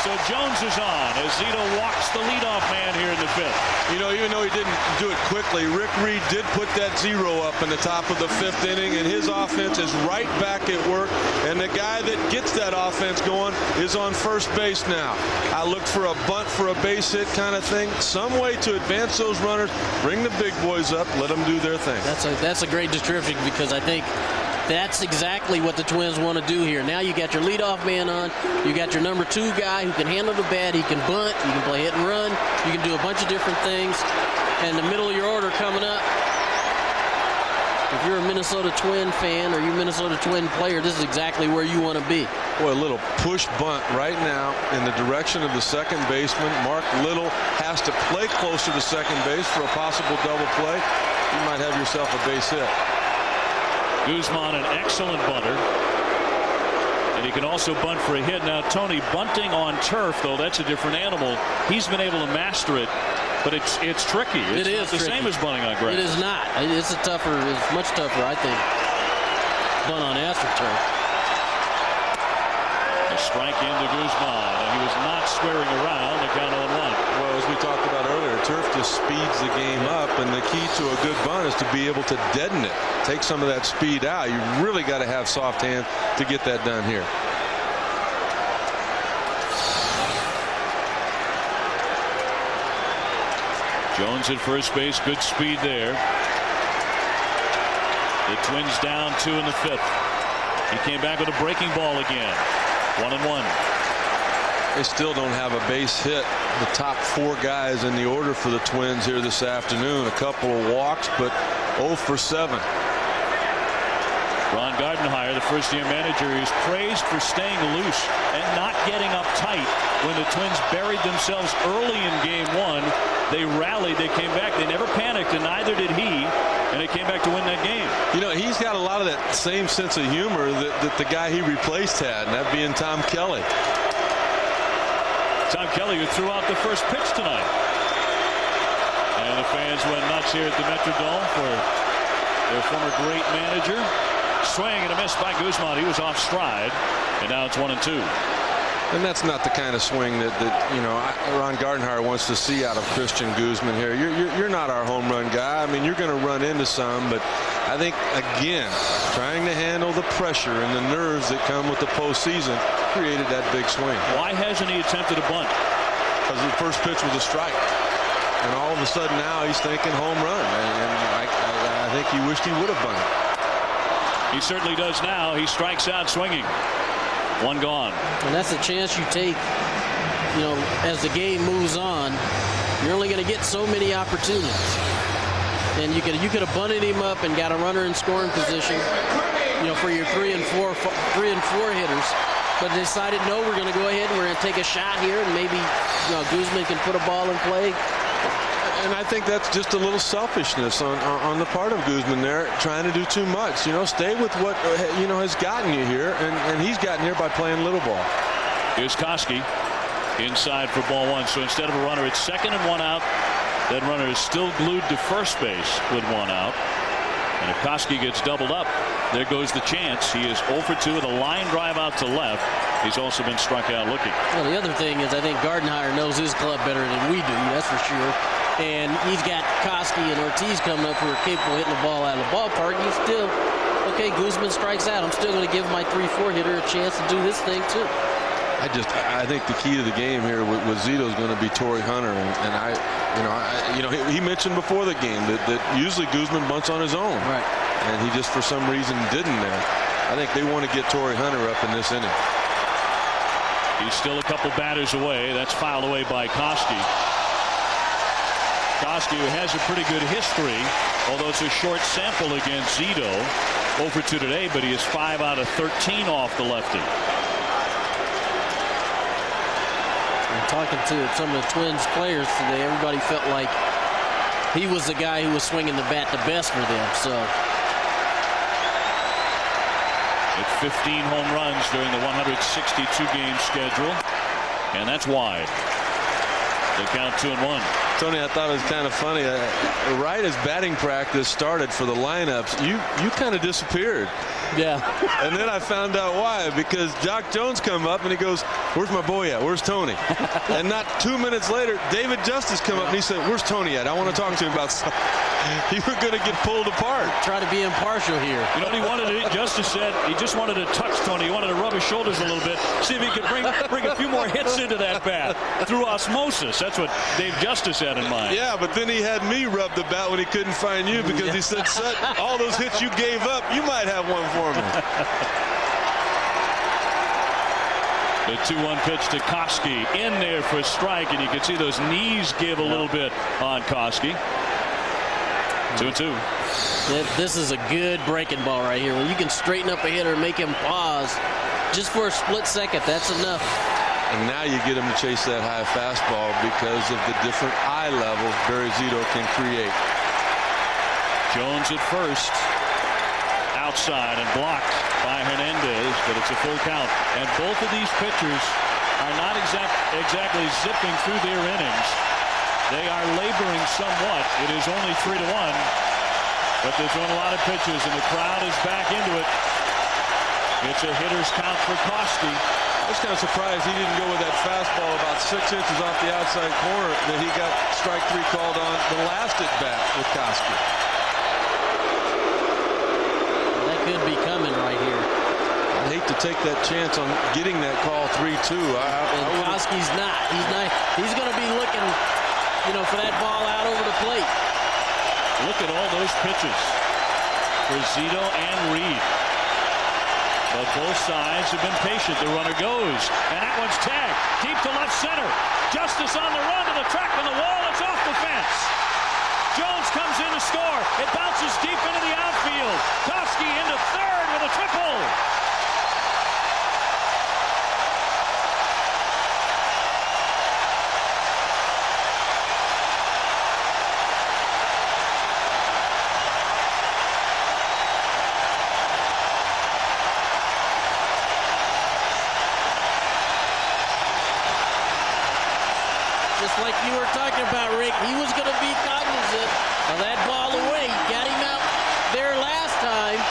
So Jones is on as Zito walks the leadoff man here in the 5th. Even though he didn't do it quickly, Rick Reed did put that 0 up in the top of the 5th inning, and his offense is right back at work. And the guy that gets that offense going is on first base now. I looked for a bunt for a base hit kind of thing. Some way to advance those runners, bring the big boys up, let them do their thing. That's a great description, because I think that's exactly what the Twins want to do here. Now you got your leadoff man on. You got your number 2 guy who can handle the bat. He can bunt. You can play hit and run. You can do a bunch of different things. And the middle of your order coming up, if you're a Minnesota Twin fan or you're a Minnesota Twin player, this is exactly where you want to be. Boy, a little push bunt right now in the direction of the second baseman. Mark Little has to play closer to second base for a possible double play. You might have yourself a base hit. Guzman, an excellent bunter. And he can also bunt for a hit. Now, Tony, bunting on turf, though, that's a different animal. He's been able to master it, but it's tricky. It's not the same as bunting on grass. It is not. It's much tougher, I think, bunt on AstroTurf. A strike into Guzman, and he was not squaring around. The count 0-1. Well, as we talked about earlier, turf just speeds the game up, and the key to a good bunt is to be able to deaden it. Take some of that speed out. You really got to have soft hands to get that done here. Jones at first base, good speed there. The Twins down 2 in the 5th. He came back with a breaking ball again. 1-1. They still don't have a base hit. The top 4 guys in the order for the Twins here this afternoon. A couple of walks, but 0 for 7. Ron Gardenhire, the first-year manager, is praised for staying loose and not getting uptight. When the Twins buried themselves early in Game 1, they rallied, they came back, they never panicked, and neither did he, and they came back to win that game. You know, he's got a lot of that same sense of humor that the guy he replaced had, and that being Tom Kelly. Tom Kelly, who threw out the first pitch tonight. And the fans went nuts here at the Metrodome for their former great manager. Swing and a miss by Guzman. He was off stride, and now it's 1-2. And that's not the kind of swing that you know, Ron Gardenhire wants to see out of Christian Guzman here. You're not our home run guy. I mean, you're going to run into some, but I think, again, trying to handle the pressure and the nerves that come with the postseason created that big swing. Why hasn't he attempted a bunt? Because the first pitch was a strike. And all of a sudden now he's thinking home run. And I think he wished he would have bunted. He certainly does now. He strikes out swinging. One gone. And that's a chance you take, you know, as the game moves on. You're only going to get so many opportunities. And you could have bunted him up and got a runner in scoring position, you know, for your 3 and 4 hitters. But decided, no, we're going to go ahead and we're going to take a shot here, and maybe, you know, Guzman can put a ball in play. And I think that's just a little selfishness on the part of Guzman there, trying to do too much. You know, stay with what, you know, has gotten you here, and he's gotten here by playing little ball. Here's Koski inside for ball 1. So instead of a runner, it's 2nd and 1 out. That runner is still glued to first base with 1 out. And if Koski gets doubled up, there goes the chance. He is 0 for 2 with a line drive out to left. He's also been struck out looking. Well, the other thing is I think Gardenhire knows his club better than we do, that's for sure. And he's got Koski and Ortiz coming up who are capable of hitting the ball out of the ballpark. He's still, okay, Guzman strikes out. I'm still going to give my 3-4 hitter a chance to do his thing, too. I think the key to the game here with Zito is going to be Torrey Hunter, and he mentioned before the game that usually Guzman bunts on his own, right? And he just for some reason didn't there. I think they want to get Torrey Hunter up in this inning. He's still a couple batters away. That's fouled away by Koski. Koski, who has a pretty good history, although it's a short sample against Zito. 0 for 2 today, but he is 5 out of 13 off the lefty. Talking to some of the Twins players today, everybody felt like he was the guy who was swinging the bat the best for them. So it's 15 home runs during the 162-game schedule, and that's wide. They count 2-1. Tony, I thought it was kind of funny. Right as batting practice started for the lineups, you kind of disappeared. Yeah. And then I found out why, because Jock Jones come up and he goes, "Where's my boy at? Where's Tony?" And not 2 minutes later, David Justice come up and he said, "Where's Tony at? I want to talk to him about something." You were going to get pulled apart. Try to be impartial here. You know what he wanted to do? Justice said he just wanted to touch Tony. He wanted to rub his shoulders a little bit, see if he could bring a few more hits into that bat through osmosis. That's what Dave Justice had in mind. Yeah, but then he had me rub the bat when he couldn't find you, because he said, "Sut, all those hits you gave up, you might have one for me." The 2-1 pitch to Koski in there for a strike, and you can see those knees give a little bit on Koski. 2-2. This is a good breaking ball right here. When you can straighten up a hitter and make him pause just for a split second, that's enough. And now you get him to chase that high fastball because of the different eye levels Barry Zito can create. Jones at first. Outside and blocked by Hernandez, but it's a full count. And both of these pitchers are not exactly zipping through their innings. They are laboring somewhat. It is only 3-1, but they're throwing a lot of pitches, and the crowd is back into it. It's a hitter's count for Koski. I was kind of surprised he didn't go with that fastball about 6 inches off the outside corner that he got strike 3 called on the last at bat with Koski. That could be coming right here. I'd hate to take that chance on getting that call 3-2. And Koski's not. He's going to be looking, you know, for that ball out over the plate. Look at all those pitches for Zito and Reed. But both sides have been patient. The runner goes, and that one's tagged deep to left center. Justice on the run to the track on the wall. It's off the fence. Jones comes in to score. It bounces deep into the outfield. Koski into third with a triple. Just like you were talking about, Rick, he was going to be cognizant of that ball away. He got him out there last time.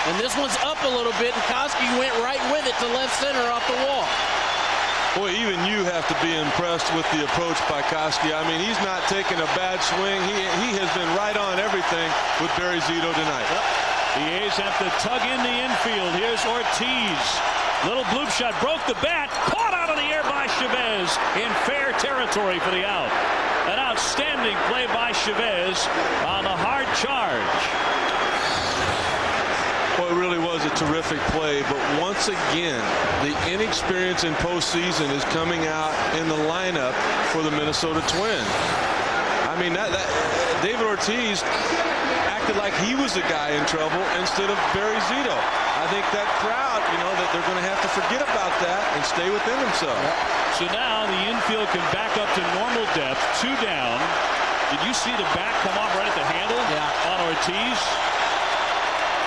And this one's up a little bit, and Koski went right with it to left center off the wall. Boy, even you have to be impressed with the approach by Koski. I mean, he's not taking a bad swing. He has been right on everything with Barry Zito tonight. The A's have to tug in the infield. Here's Ortiz. Little bloop shot, broke the bat, caught out of the air by Chavez in fair territory for the out. An outstanding play by Chavez on the hard charge. Well, it really was a terrific play, but once again, the inexperience in postseason is coming out in the lineup for the Minnesota Twins. I mean, David Ortiz acted like he was the guy in trouble instead of Barry Zito. I think that crowd, that they're going to have to forget about that and stay within themselves. So now the infield can back up to normal depth, 2 down. Did you see the bat come off right at the handle on Ortiz?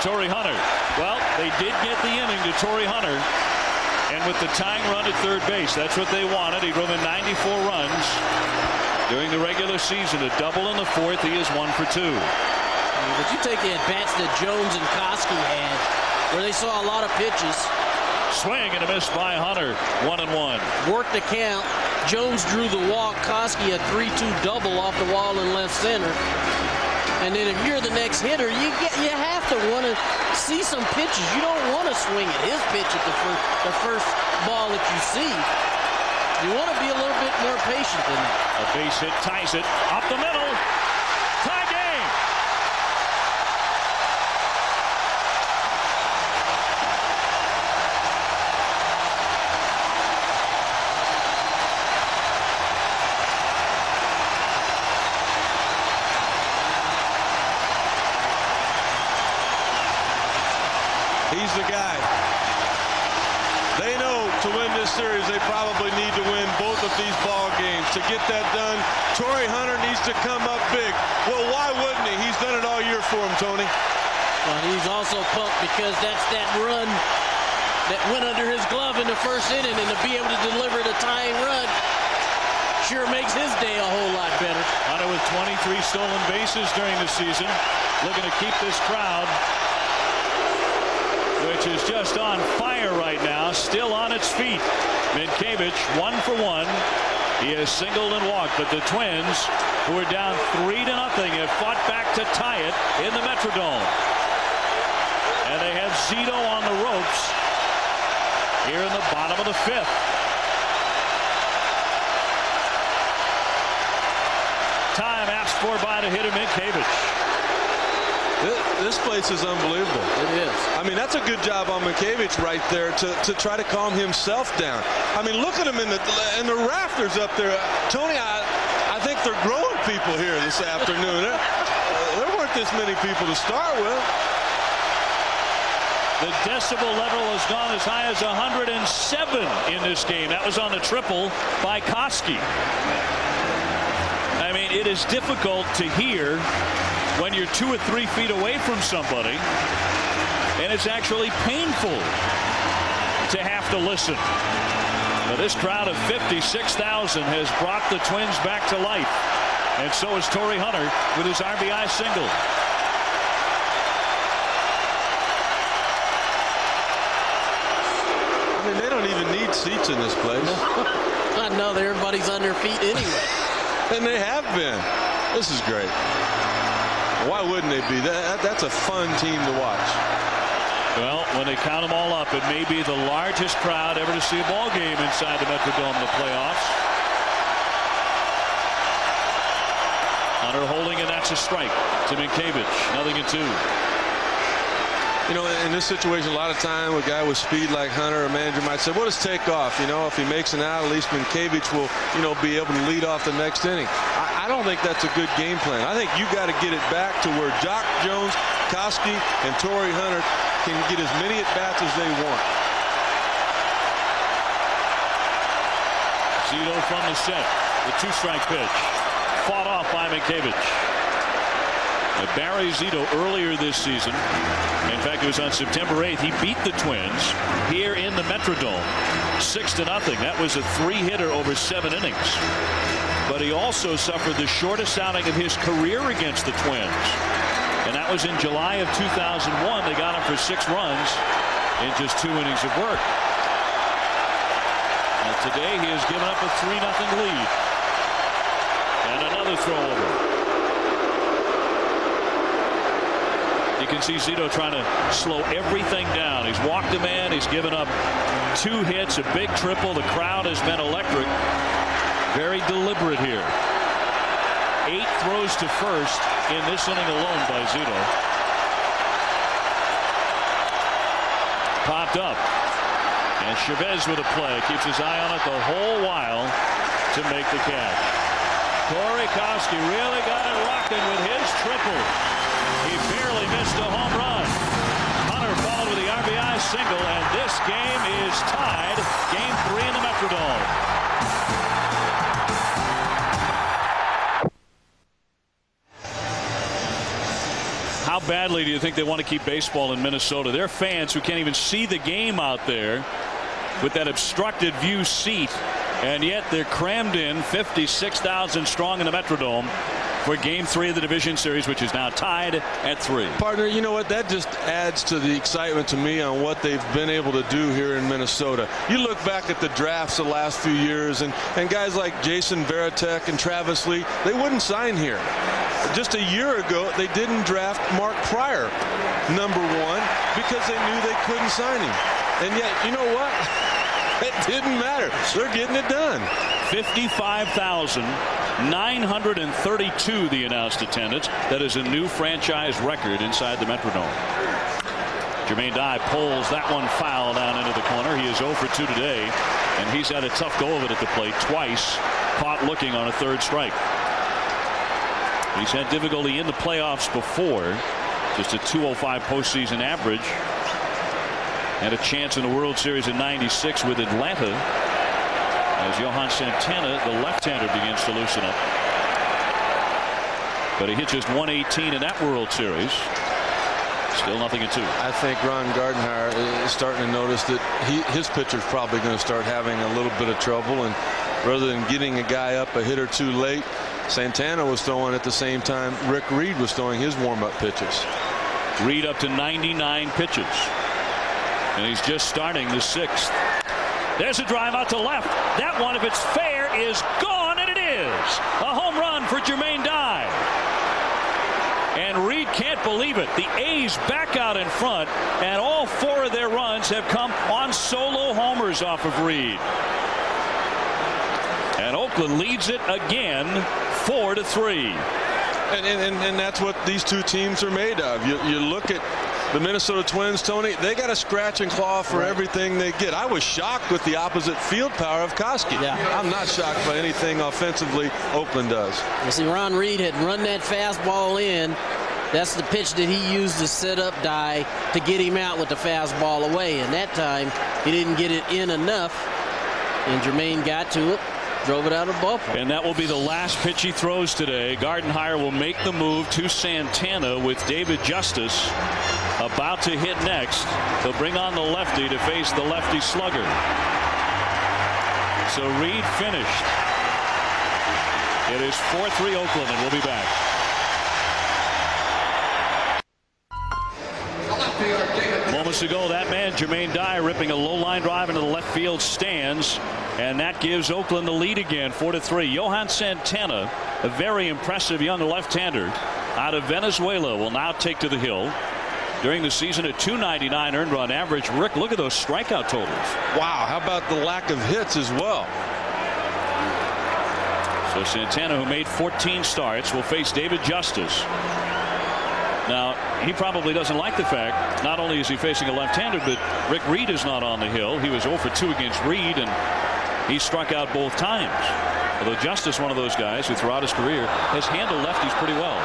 Torrey Hunter. Well, they did get the inning to Torrey Hunter. And with the tying run at third base, that's what they wanted. He drove in 94 runs during the regular season. A double in the fourth. He is 1 for 2. But you take the at-bats that Jones and Koski had, where they saw a lot of pitches. Swing and a miss by Hunter. 1-1. Worked the count. Jones drew the walk. Koski a 3-2 double off the wall in left center. And then if you're the next hitter, you have to want to see some pitches. You don't want to swing at his pitch at the first ball that you see. You want to be a little bit more patient than that. A base hit ties it up the middle. Tie game. He's the guy. They know to win this series, they probably need to win both of these ball games. To get that done, Torrey Hunter needs to come up big. Well, why wouldn't he? He's done it all year for him, Tony. Well, he's also pumped because that's that run that went under his glove in the first inning, and to be able to deliver the tying run sure makes his day a whole lot better. Hunter with 23 stolen bases during the season, looking to keep this crowd, which is just on fire right now, still on its feet. Minkevich 1 for 1. He has singled and walked, but the Twins, who are down 3-0, have fought back to tie it in the Metrodome. And they have Zito on the ropes here in the bottom of the 5th. Time asked for by the hitter Minkevich. This place is unbelievable. It is. I mean, that's a good job on Minkevich right there to try to calm himself down. I mean, look at him in the rafters up there. Tony, I think they're growing people here this afternoon. There weren't this many people to start with. The decibel level has gone as high as 107 in this game. That was on the triple by Koski. I mean, it is difficult to hear when you're 2 or 3 feet away from somebody, and it's actually painful to have to listen. But this crowd of 56,000 has brought the Twins back to life, and so is Torrey Hunter with his RBI single. I mean, they don't even need seats in this place. I know everybody's on their feet anyway. And they have been. This is great. Why wouldn't they be? That's a fun team to watch. Well, when they count them all up, it may be the largest crowd ever to see a ball game inside the Metrodome in the playoffs. Hunter holding, and that's a strike to Minkevich. 0-2. you know, in this situation, a lot of time a guy with speed like Hunter, a manager might say, well, let's take off. You know, if he makes an out, at least Minkiewicz will, you know, be able to lead off the next inning. I don't think that's a good game plan. I think you got to get it back to where Jock Jones, Koski, and Torrey Hunter can get as many at-bats as they want. Zito from the set. The 2-strike pitch. Fought off by Minkiewicz. Barry Zito earlier this season, in fact it was on September 8th, he beat the Twins here in the Metrodome 6-0. That was a 3-hitter over 7 innings. But he also suffered the shortest outing of his career against the Twins, and that was in July of 2001. They got him for 6 runs in just 2 innings of work. And today he has given up a 3-0 lead. And another throw over. You can see Zito trying to slow everything down. He's walked a man. He's given up 2 hits, a big triple. The crowd has been electric. Very deliberate here. 8 throws to first in this inning alone by Zito. Popped up. And Chavez with a play. Keeps his eye on it the whole while to make the catch. Corey Koski really got it rocking with his triple. He barely missed a home run. Hunter followed with the RBI single, and this game is tied. Game 3 in the Metrodome. How badly do you think they want to keep baseball in Minnesota? Their fans who can't even see the game out there with that obstructed view seat, and yet they're crammed in 56,000 strong in the Metrodome for Game 3 of the division series, which is now tied at 3. Partner, you know what? That just adds to the excitement to me on what they've been able to do here in Minnesota. You look back at the drafts the last few years, and guys like Jason Varitek and Travis Lee, they wouldn't sign here. Just a year ago, they didn't draft Mark Pryor, #1, because they knew they couldn't sign him. And yet, you know what? It didn't matter. They're getting it done. 55,932 the announced attendance. That is a new franchise record inside the Metrodome. Jermaine Dye pulls that one foul down into the corner. He is 0 for 2 today, and he's had a tough go of it at the plate twice, caught looking on a 3rd strike. He's had difficulty in the playoffs before, just a 205 postseason average. Had a chance in the World Series in '96 with Atlanta as Johan Santana, the left-hander, begins to loosen up. But he hit just 118 in that World Series. Still 0-2. I think Ron Gardenhire is starting to notice that his pitcher's probably going to start having a little bit of trouble, and rather than getting a guy up a hit or 2 late, Santana was throwing at the same time Rick Reed was throwing his warm-up pitches. Reed up to 99 pitches. And he's just starting the 6th. There's a drive out to left. That one, if it's fair, is gone, and it is. A home run for Jermaine Dye. And Reed can't believe it. The A's back out in front, and all 4 of their runs have come on solo homers off of Reed. And Oakland leads it again, 4-3. And that's what these two teams are made of. You look at the Minnesota Twins, Tony, they got to scratch and claw for everything they get. I was shocked with the opposite field power of Koski. Yeah. I'm not shocked by anything offensively Oakland does. You see, Ron Reed had run that fastball in. That's the pitch that he used to set up Dye to get him out with the fastball away. And that time, he didn't get it in enough. And Jermaine got to it, drove it out of the ballpark. And that will be the last pitch he throws today. Gardenhire will make the move to Santana with David Justice about to hit next. He'll bring on the lefty to face the lefty slugger. So Reed finished. It is 4-3 Oakland, and we'll be back. Moments ago, that man, Jermaine Dye, ripping a low line drive into the left field stands, and that gives Oakland the lead again, 4-3. Johan Santana, a very impressive young left-hander out of Venezuela, will now take to the hill. During the season, a .299 earned run average. Rick, look at those strikeout totals. Wow, how about the lack of hits as well? So Santana, who made 14 starts, will face David Justice. Now, he probably doesn't like the fact not only is he facing a left-hander, but Rick Reed is not on the hill. He was 0 for 2 against Reed, and he struck out both times. Although Justice, one of those guys who throughout his career has handled lefties pretty well.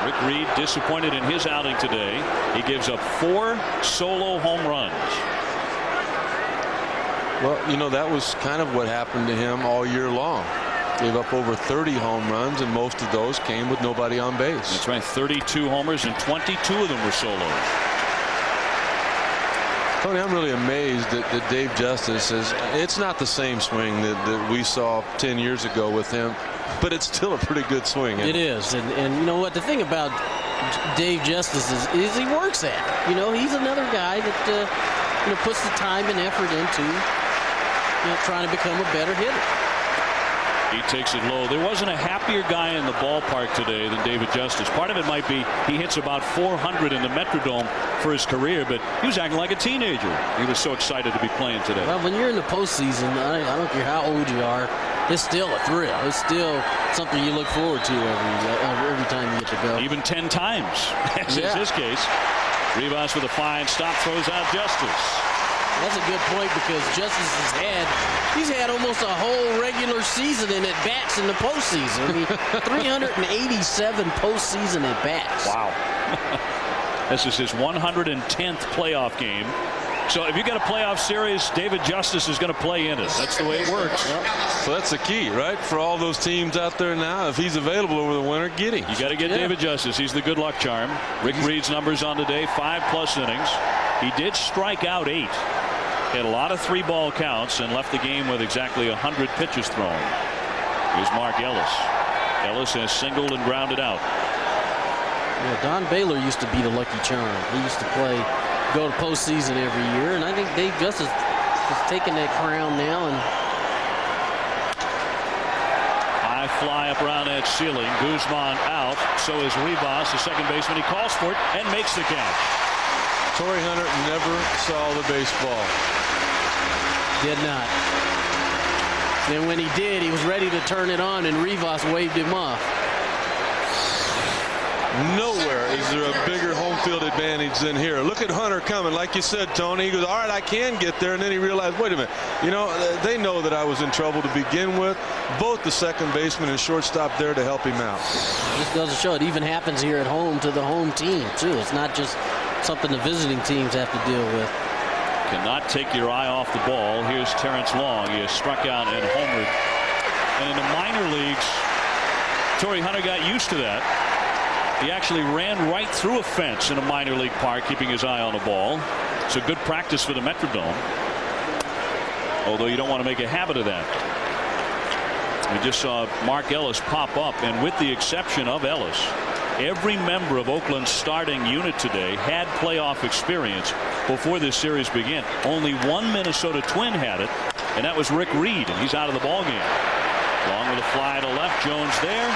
Rick Reed disappointed in his outing today. He gives up 4 solo home runs. Well, you know, that was kind of what happened to him all year long. Gave up over 30 home runs, and most of those came with nobody on base. That's right, 32 homers, and 22 of them were solos. Tony, I'm really amazed that Dave Justice is. It's not the same swing that we saw 10 years ago with him, but it's still a pretty good swing. It is, and you know what? The thing about Dave Justice is he works at it. You know, he's another guy that puts the time and effort into trying to become a better hitter. He takes it low. There wasn't a happier guy in the ballpark today than David Justice. Part of it might be he hits about 400 in the Metrodome for his career, but he was acting like a teenager. He was so excited to be playing today. Well, when you're in the postseason, I don't care how old you are, it's still a thrill. It's still something you look forward to every time you get to go. Even 10 times, as is his case. Rivas with a fine stop, throws out Justice. That's a good point, because Justice he's had almost a whole regular season in at bats in the postseason. I mean, 387 postseason at bats. Wow. This is his 110th playoff game. So if you get a playoff series, David Justice is going to play in it. That's the way it works. So that's the key, right? For all those teams out there now, if he's available over the winter, get him. You got to get David Justice. He's the good luck charm. Rick Reed's numbers on today, 5+ innings. He did strike out 8. He had a lot of 3-ball counts and left the game with exactly 100 pitches thrown. Here's Mark Ellis. Ellis has singled and grounded out. Yeah, Don Baylor used to be the lucky charm. He used to go to postseason every year, and I think Dave Justice is taking that crown now. And high fly up around that ceiling. Guzman out. So is Rivas, the second baseman. He calls for it and makes the catch. Torrey Hunter never saw the baseball. Did not. Then when he did, he was ready to turn it on, and Rivas waved him off. Nowhere is there a bigger home field advantage than here. Look at Hunter coming. Like you said, Tony, he goes, all right, I can get there. And then he realized, wait a minute. You know, they know that I was in trouble to begin with. Both the second baseman and shortstop there to help him out. This doesn't show. It even happens here at home to the home team, too. It's not just something the visiting teams have to deal with. Cannot take your eye off the ball. Here's Terrence Long. He has struck out and homered. And in the minor leagues, Torrey Hunter got used to that. He actually ran right through a fence in a minor league park, keeping his eye on the ball. It's a good practice for the Metrodome. Although you don't want to make a habit of that. We just saw Mark Ellis pop up, and with the exception of Ellis, every member of Oakland's starting unit today had playoff experience before this series began. Only one Minnesota Twin had it, and that was Rick Reed, and he's out of the ballgame. Long with a fly to left, Jones there.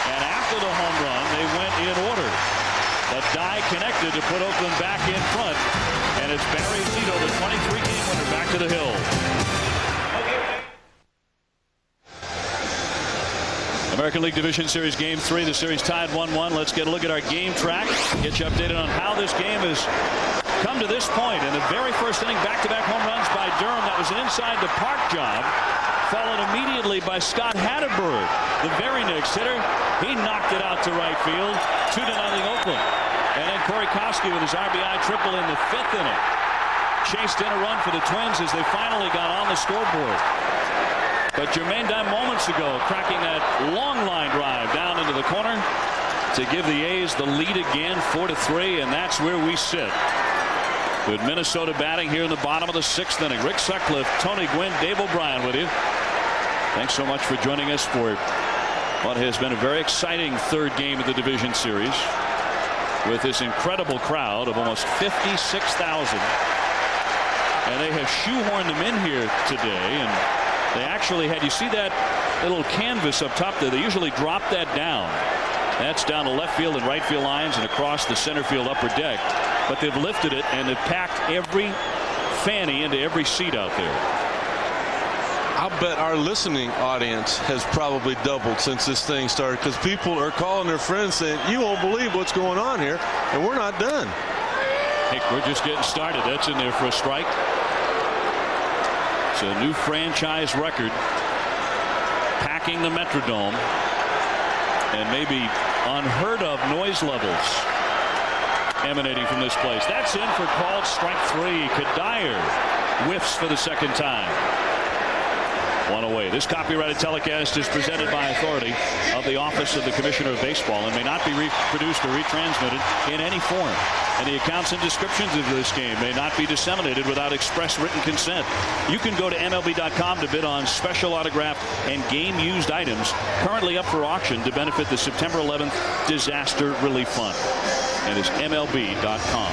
And after the home run, they went in order. But die connected to put Oakland back in front. And it's Barry Zito, the 23-game winner, back to the hill. American League Division Series Game 3. The series tied 1-1. Let's get a look at our game track. Get you updated on how this game has come to this point. In the very first inning, back-to-back home runs by Durham. That was an inside-the-park job. Followed immediately by Scott Hatterberg, the very next hitter. He knocked it out to right field. 2-0 Oakland. And then Corey Koski with his RBI triple in the 5th inning. Chased in a run for the Twins as they finally got on the scoreboard. But Jermaine Dime moments ago cracking that long line drive down into the corner to give the A's the lead again, 4-3, and that's where we sit. With Minnesota batting here in the bottom of the 6th inning. Rick Sutcliffe, Tony Gwynn, Dave O'Brien with you. Thanks so much for joining us for what has been a very exciting third game of the division series with this incredible crowd of almost 56,000. And they have shoehorned them in here today, and they actually had, you see that little canvas up top there? They usually drop that down. That's down the left field and right field lines and across the center field upper deck. But they've lifted it and they've packed every fanny into every seat out there. I'll bet our listening audience has probably doubled since this thing started, because people are calling their friends saying, you won't believe what's going on here, and we're not done. Hey, we're just getting started. That's in there for a strike. It's a new franchise record, packing the Metrodome, and maybe unheard of noise levels emanating from this place. That's in for called strike 3. Kadire whiffs for the second time. One away. This copyrighted telecast is presented by authority of the Office of the Commissioner of Baseball and may not be reproduced or retransmitted in any form. And the accounts and descriptions of this game may not be disseminated without express written consent. You can go to MLB.com to bid on special autographed and game-used items currently up for auction to benefit the September 11th Disaster Relief Fund. And it's MLB.com.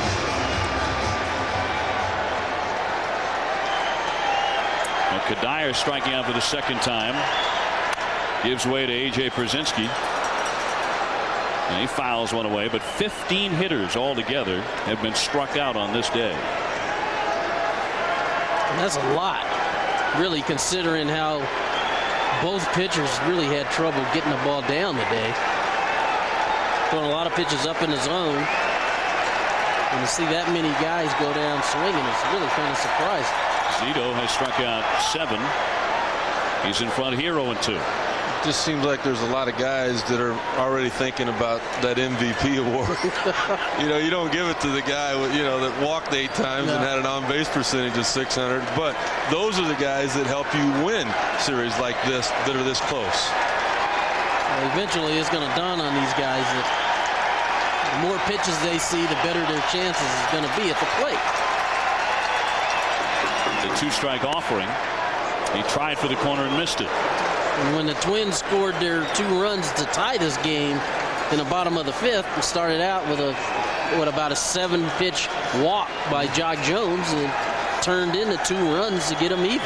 Kadire striking out for the second time. Gives way to A.J. Przinsky. And he fouls one away, but 15 hitters altogether have been struck out on this day. And that's a lot, really, considering how both pitchers really had trouble getting the ball down today. Throwing a lot of pitches up in the zone. And to see that many guys go down swinging is really kind of surprising. Zito has struck out 7. He's in front here 0-2. It just seems like there's a lot of guys that are already thinking about that MVP award. You don't give it to the guy that walked 8 times and had an on-base percentage of 600. But those are the guys that help you win series like this that are this close. Well, eventually it's going to dawn on these guys that the more pitches they see, the better their chances is going to be at the plate. The 2-strike offering. He tried for the corner and missed it. And when the Twins scored their 2 runs to tie this game in the bottom of the 5th, and started out with about a 7-pitch walk by Jock Jones, and turned into 2 runs to get them even.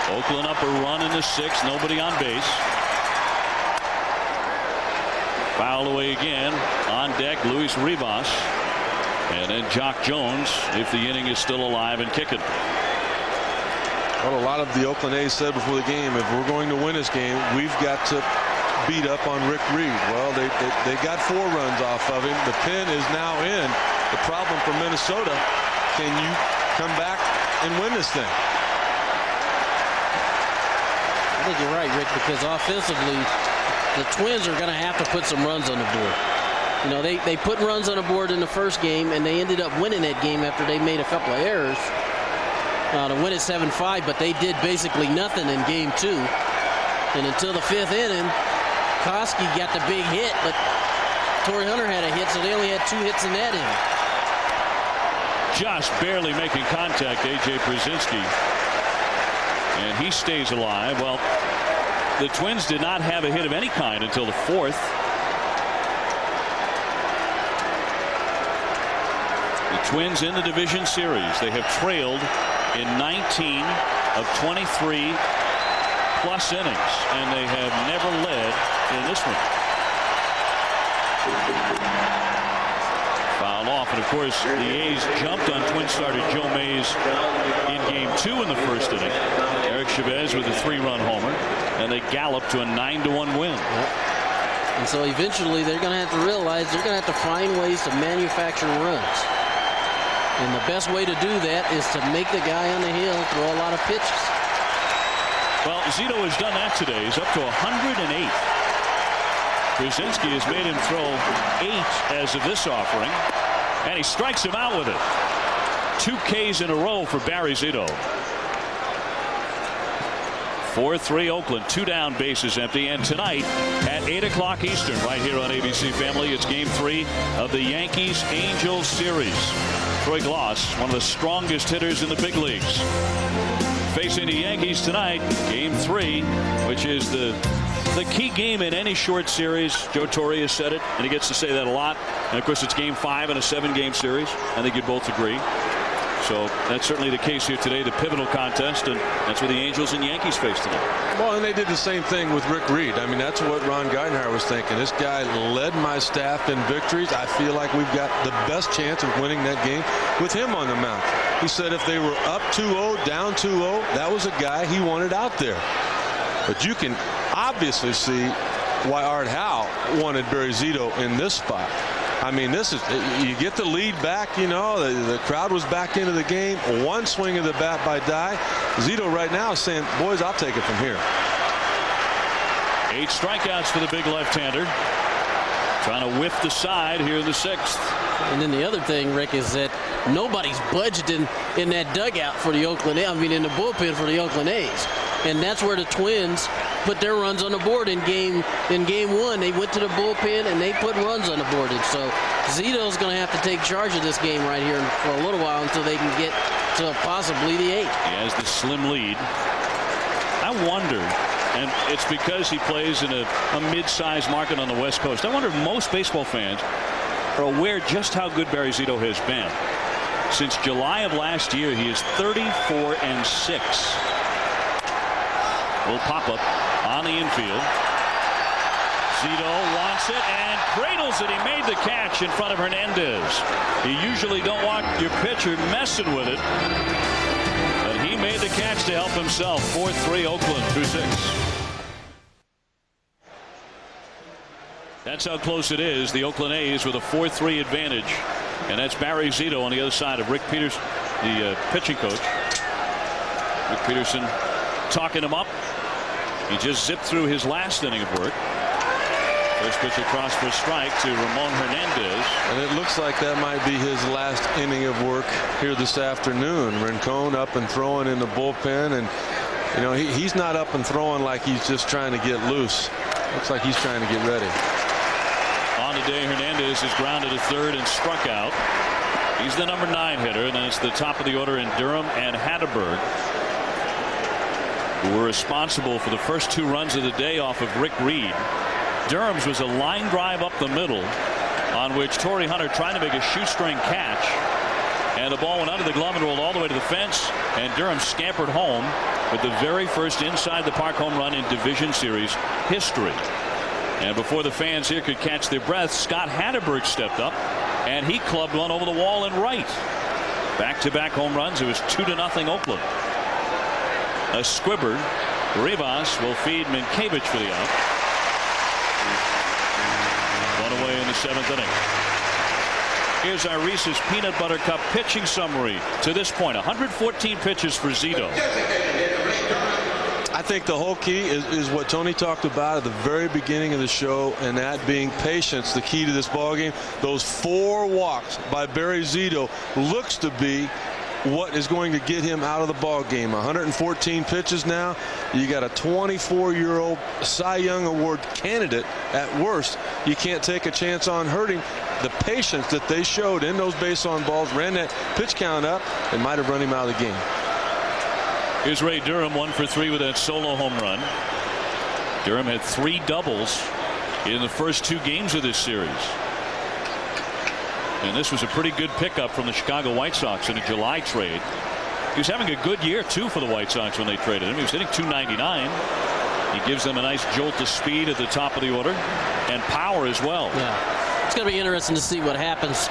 Oakland up a run in the 6th. Nobody on base. Foul away again. On deck, Luis Rivas. And then Jock Jones, if the inning is still alive and kicking. Well, a lot of the Oakland A's said before the game, if we're going to win this game, we've got to beat up on Rick Reed. Well, they got 4 runs off of him. The pin is now in. The problem for Minnesota, can you come back and win this thing? I think you're right, Rick, because offensively, the Twins are going to have to put some runs on the board. They put runs on the board in the first game, and they ended up winning that game after they made a couple of errors to win it 7-5, but they did basically nothing in game 2. And until the 5th inning, Koski got the big hit, but Torrey Hunter had a hit, so they only had 2 hits in that inning. Just barely making contact, A.J. Przinsky. And he stays alive. Well, the Twins did not have a hit of any kind until the 4th. Twins in the division series. They have trailed in 19 of 23 plus innings, and they have never led in this one. Fouled off, and of course the A's jumped on Twins starter Joe Mays in game 2 in the first inning. Eric Chavez with a 3-run homer, and they galloped to a 9-1 win. And so eventually they're going to have to realize they're going to have to find ways to manufacture runs. And the best way to do that is to make the guy on the hill throw a lot of pitches. Well, Zito has done that today. He's up to 108. Przinsky has made him throw 8 as of this offering, and he strikes him out with it. 2 Ks in a row for Barry Zito. 4-3 Oakland, 2 down, bases empty. And tonight at 8 o'clock Eastern, right here on ABC Family, it's game 3 of the Yankees-Angels series. Troy Glaus, one of the strongest hitters in the big leagues, facing the Yankees tonight, game 3, which is the key game in any short series. Joe Torre has said it, and he gets to say that a lot. And of course, it's game 5 in a 7-game series. I think you'd both agree. So that's certainly the case here today, the pivotal contest, and that's what the Angels and Yankees face tonight. Well, and they did the same thing with Rick Reed. I mean, that's what Ron Geidenhauer was thinking. This guy led my staff in victories. I feel like we've got the best chance of winning that game with him on the mound. He said if they were up 2-0, down 2-0, that was a guy he wanted out there. But you can obviously see why Art Howe wanted Barry Zito in this spot. I mean, this is, you get the lead back, you know, the crowd was back into the game. One swing of the bat by Dye. Zito right now is saying, boys, I'll take it from here. 8 strikeouts for the big left-hander. Trying to whiff the side here in the 6th. And then the other thing, Rick, is that nobody's budgeting in that dugout for the Oakland A's. I mean, in the bullpen for the Oakland A's. And that's where the Twins put their runs on the board in game 1. They went to the bullpen and they put runs on the board. And so Zito's going to have to take charge of this game right here for a little while until they can get to possibly the 8th. He has the slim lead. I wonder, and it's because he plays in a mid-sized market on the West Coast. I wonder if most baseball fans are aware just how good Barry Zito has been. Since July of last year, he is 34-6. Little pop-up on the infield. Zito wants it and cradles it. He made the catch in front of Hernandez. You usually don't want your pitcher messing with it, but he made the catch to help himself. 4-3 Oakland through 6. That's how close it is. The Oakland A's with a 4-3 advantage, and that's Barry Zito on the other side of Rick Peterson, the pitching coach. Rick Peterson talking him up. He just zipped through his last inning of work. First pitch across for a strike to Ramon Hernandez. And it looks like that might be his last inning of work here this afternoon. Rincon up and throwing in the bullpen, and you know he's not up and throwing like he's just trying to get loose. Looks like he's trying to get ready. On the day, Hernandez is grounded to third and struck out. He's the number 9 hitter, and then it's the top of the order in Durham and Hatterberg, who were responsible for the first 2 runs of the day off of Rick Reed. Durham's was a line drive up the middle on which Torrey Hunter tried to make a shoestring catch, and the ball went under the glove and rolled all the way to the fence, and Durham scampered home with the very first inside the park home run in Division Series history. And before the fans here could catch their breath, Scott Hatterberg stepped up and he clubbed one over the wall and right. Back-to-back home runs. It was 2-0 Oakland. A squibber. Rivas will feed Minkiewicz for the out. One away in the 7th inning. Here's our Reese's Peanut Butter Cup pitching summary. To this point, 114 pitches for Zito. I think the whole key is what Tony talked about at the very beginning of the show, and that being patience, the key to this ballgame. Those 4 walks by Barry Zito looks to be what is going to get him out of the ball game. 114 pitches now. You got a 24-year-old Cy Young Award candidate at worst. You can't take a chance on hurting. The patience that they showed in those base on balls, ran that pitch count up, and might have run him out of the game. Here's Ray Durham, 1 for 3 with that solo home run. Durham had 3 doubles in the first 2 games of this series. And this was a pretty good pickup from the Chicago White Sox in a July trade. He was having a good year, too, for the White Sox when they traded him. He was hitting .299. He gives them a nice jolt of speed at the top of the order and power as well. Yeah, it's going to be interesting to see what happens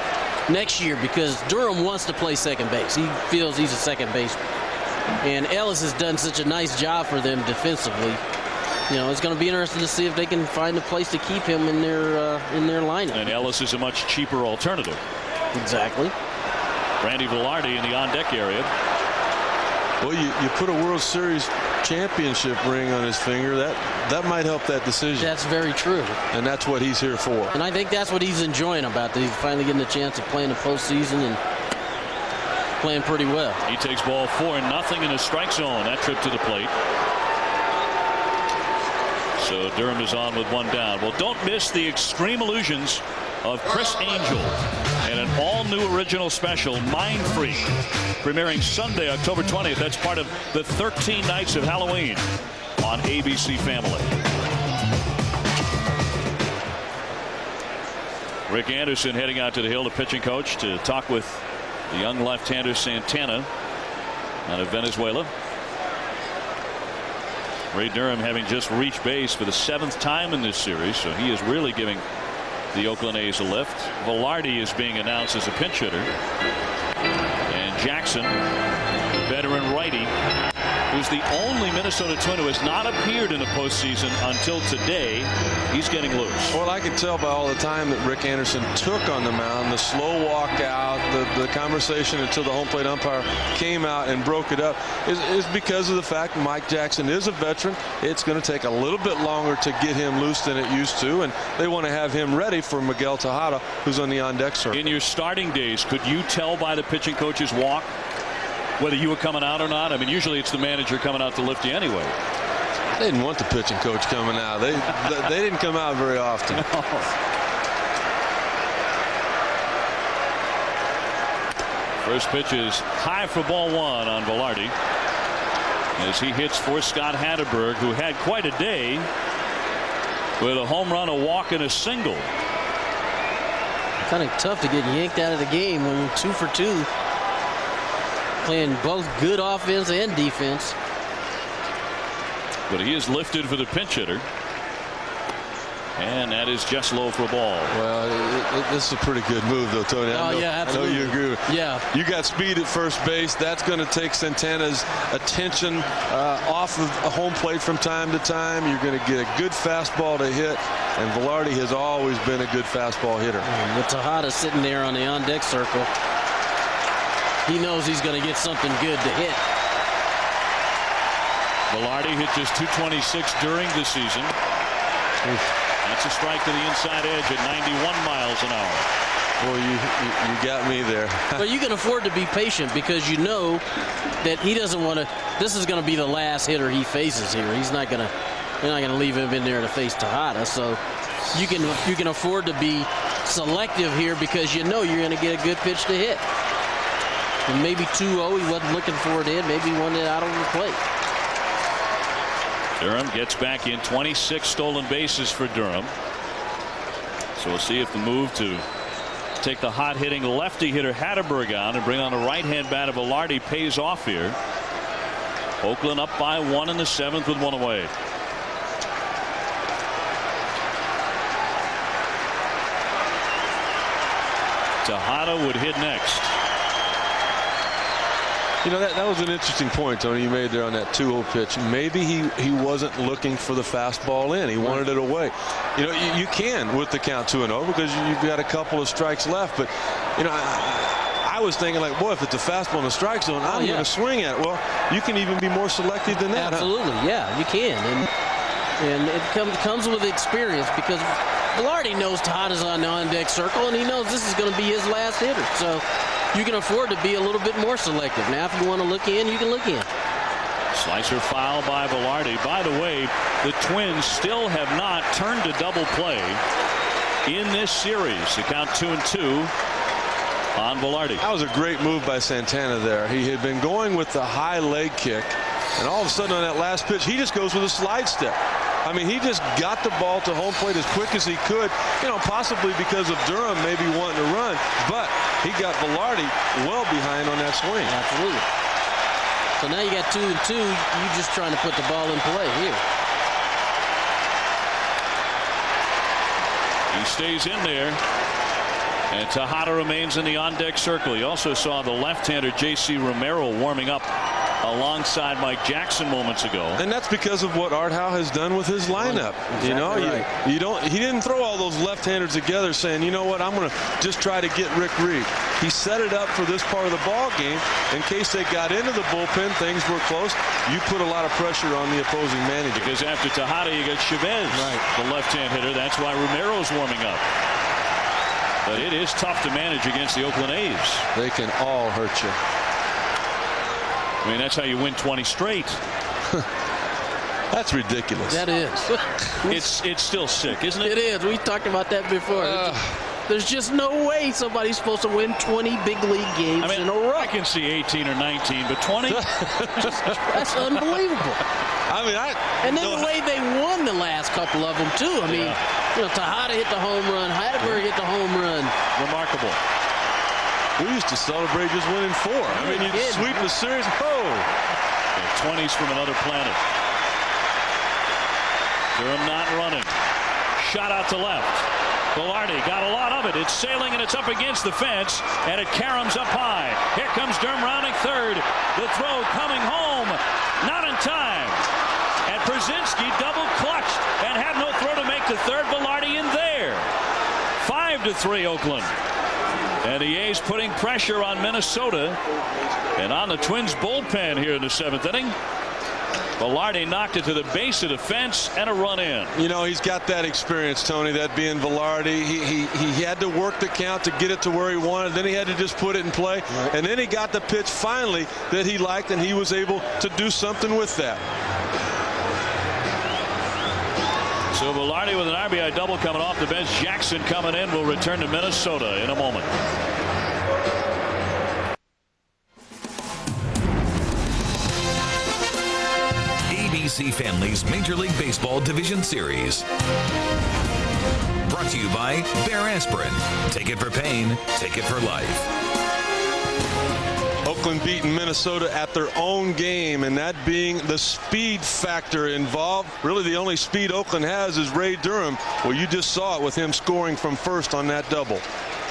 next year, because Durham wants to play second base. He feels he's a second baseman. And Ellis has done such a nice job for them defensively. You know, it's going to be interesting to see if they can find a place to keep him in their lineup. And Ellis is a much cheaper alternative. Exactly. Randy Velarde in the on-deck area. Well, you put a World Series championship ring on his finger. That might help that decision. That's very true. And that's what he's here for. And I think that's what he's enjoying about this. He's finally getting a chance of playing the postseason and playing pretty well. He takes ball 4-0 in a strike zone. That trip to the plate. So Durham is on with 1 down. Well, don't miss the extreme illusions of Chris Angel and an all-new original special, Mind Freak, premiering Sunday, October 20th. That's part of the 13 Nights of Halloween on ABC Family. Rick Anderson heading out to the hill, the pitching coach, to talk with the young left-hander Santana out of Venezuela. Ray Durham having just reached base for the 7th time in this series, so he is really giving the Oakland A's a lift. Velarde is being announced as a pinch hitter, and Jackson, veteran righty, who's the only Minnesota Twin who has not appeared in a postseason until today. He's getting loose. Well, I could tell by all the time that Rick Anderson took on the mound, the slow walk out, the conversation until the home plate umpire came out and broke it up, is because of the fact Mike Jackson is a veteran. It's going to take a little bit longer to get him loose than it used to, and they want to have him ready for Miguel Tejada, who's on the on-deck circle. In your starting days, could you tell by the pitching coach's walk whether you were coming out or not? I mean, usually it's the manager coming out to lift you anyway. They didn't want the pitching coach coming out. They didn't come out very often. No. First pitch is high for ball one on Velarde as he hits for Scott Hatteberg, who had quite a day with a home run, a walk, and a single. Kind of tough to get yanked out of the game when 2 for 2. Playing both good offense and defense. But he is lifted for the pinch hitter. And that is just low for a ball. Well, this is a pretty good move, though, Tony. Yeah, absolutely. I know you agree. Yeah. You got speed at first base. That's going to take Santana's attention off of a home plate from time to time. You're going to get a good fastball to hit. And Velarde has always been a good fastball hitter. And with Tejada sitting there on the on-deck circle, he knows he's going to get something good to hit. Velarde hit just .226 during the season. That's a strike to the inside edge at 91 miles an hour. Boy, you got me there. But you can afford to be patient because you know that he doesn't want to. This is going to be the last hitter he faces here. They're not going to leave him in there to face Tejada. So you can afford to be selective here because you know you're going to get a good pitch to hit. And maybe 2-0, he wasn't looking for it in. Maybe he wanted it out over the plate. Durham gets back in. 26 stolen bases for Durham. So we'll see if the move to take the hot hitting lefty hitter Hatteberg on and bring on the right hand bat of Velarde pays off here. Oakland up by 1 in the 7th with 1 away. Tejada would hit next. You know, that was an interesting point, Tony, you made there on that 2-0 pitch. Maybe he wasn't looking for the fastball in. He wanted it away. You know, you can with the count 2-0 because you've got a couple of strikes left. But, you know, I was thinking, like, boy, if it's a fastball in the strike zone, I'm going to swing at it. Well, you can even be more selective than that. Absolutely, yeah, you can. And it comes with experience because Velarde knows Tejada's on the on-deck circle, and he knows this is going to be his last hitter. So you can afford to be a little bit more selective. Now, if you want to look in, you can look in. Slicer foul by Velarde. By the way, the Twins still have not turned a double play in this series. The count 2-2 on Velarde. That was a great move by Santana there. He had been going with the high leg kick, and all of a sudden on that last pitch, he just goes with a slide step. I mean, he just got the ball to home plate as quick as he could, you know, possibly because of Durham maybe wanting to run, but he got Velarde well behind on that swing. Absolutely. So now you got 2-2. You're just trying to put the ball in play here. He stays in there. And Tejada remains in the on-deck circle. You also saw the left-hander J.C. Romero warming up alongside Mike Jackson moments ago. And that's because of what Art Howe has done with his lineup. Exactly. You know, right. He didn't throw all those left-handers together saying, you know what, I'm going to just try to get Rick Reed. He set it up for this part of the ball game in case they got into the bullpen, things were close. You put a lot of pressure on the opposing manager. Because after Tejada, you got Chavez, right, the left-hand hitter. That's why Romero's warming up. But it is tough to manage against the Oakland A's. They can all hurt you. I mean, that's how you win 20 straight. That's ridiculous. That is. It's still sick, isn't it? It is. We talked about that before. There's just no way somebody's supposed to win 20 big league games in a row. I can see 18 or 19, but 20? That's unbelievable. I mean, and then the way they won the last couple of them, too. I mean, you know, Tejada hit the home run. Hatteberg hit the home run. Remarkable. We used to celebrate just winning 4. I mean, you'd sweep the series. Oh. 20s from another planet. Durham not running. Shot out to left. Velarde got a lot of it. It's sailing and it's up against the fence, and it caroms up high. Here comes Durham rounding third. The throw coming home, not in time. And Brzezinski double clutched and had no throw to make to third. Velarde in there. 5-3 Oakland. And the A's putting pressure on Minnesota and on the Twins bullpen here in the 7th inning. Velarde knocked it to the base of the fence and a run in. You know, he's got that experience, Tony, that being Velarde. He had to work the count to get it to where he wanted. Then he had to just put it in play. Right. And then he got the pitch finally that he liked, and he was able to do something with that. So Velarde with an RBI double coming off the bench. Jackson coming in will return to Minnesota in a moment. ABC Family's Major League Baseball Division Series. Brought to you by Bear Aspirin. Take it for pain, take it for life. Oakland beating Minnesota at their own game, and that being the speed factor involved. Really the only speed Oakland has is Ray Durham. Well, you just saw it with him scoring from first on that double.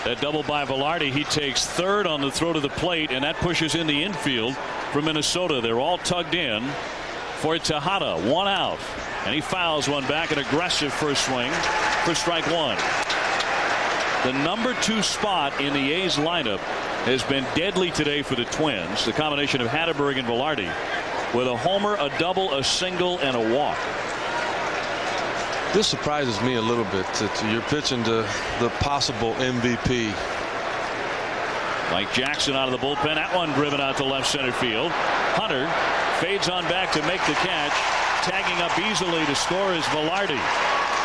That double by Velarde, he takes third on the throw to the plate, and that pushes in the infield for Minnesota. They're all tugged in for Tejada. 1 out, and he fouls one back. An aggressive first swing for strike 1. The number 2 spot in the A's lineup has been deadly today for the Twins. The combination of Hatterberg and Velarde with a homer, a double, a single, and a walk. This surprises me a little bit that you're pitching to the possible MVP. Mike Jackson out of the bullpen. That one driven out to left center field. Hunter fades on back to make the catch. Tagging up easily to score is Velarde.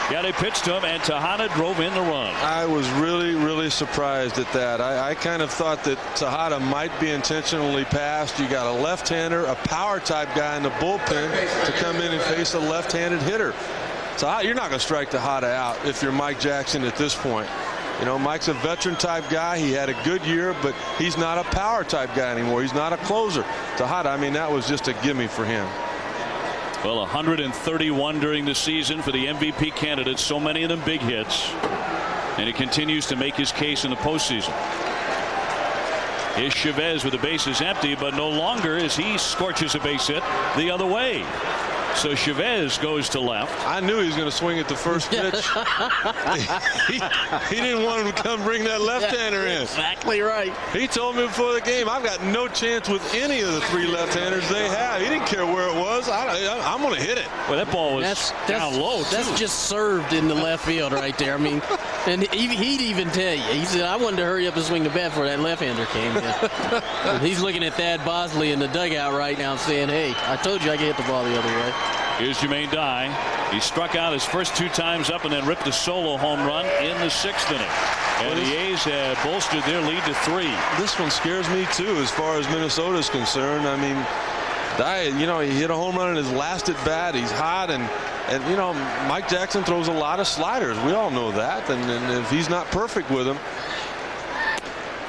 Yeah, they pitched to him, and Tejada drove in the run. I was really surprised at that. I kind of thought that Tejada might be intentionally passed. You got a left-hander, a power type guy in the bullpen to come in and face a left-handed hitter. Tejada, you're not going to strike Tejada out if you're Mike Jackson at this point. You know, Mike's a veteran type guy. He had a good year, but he's not a power type guy anymore. He's not a closer. Tejada, I mean, that was just a gimme for him. Well, 131 during the season for the MVP candidates. So many of them big hits. And he continues to make his case in the postseason. Here's Chavez with the bases empty, but no longer as he scorches a base hit the other way. So Chavez goes to left. I knew he was going to swing at the first pitch. he didn't want him to come bring that left-hander in. Exactly right. He told me before the game, I've got no chance with any of the 3 left-handers they have. He didn't care where it was. I'm going to hit it. Well, that ball was down low, too. That's just served in the left field right there. I mean, and he'd even tell you. He said, I wanted to hurry up and swing the bat before that left-hander came in. And he's looking at Thad Bosley in the dugout right now saying, hey, I told you I could hit the ball the other way. Here's Jermaine Dye. He struck out his first 2 times up and then ripped a solo home run in the 6th inning. And the A's have bolstered their lead to 3. This one scares me, too, as far as Minnesota's concerned. I mean, Dye, you know, he hit a home run in his last at bat. He's hot, and you know, Mike Jackson throws a lot of sliders. We all know that. And if he's not perfect with them.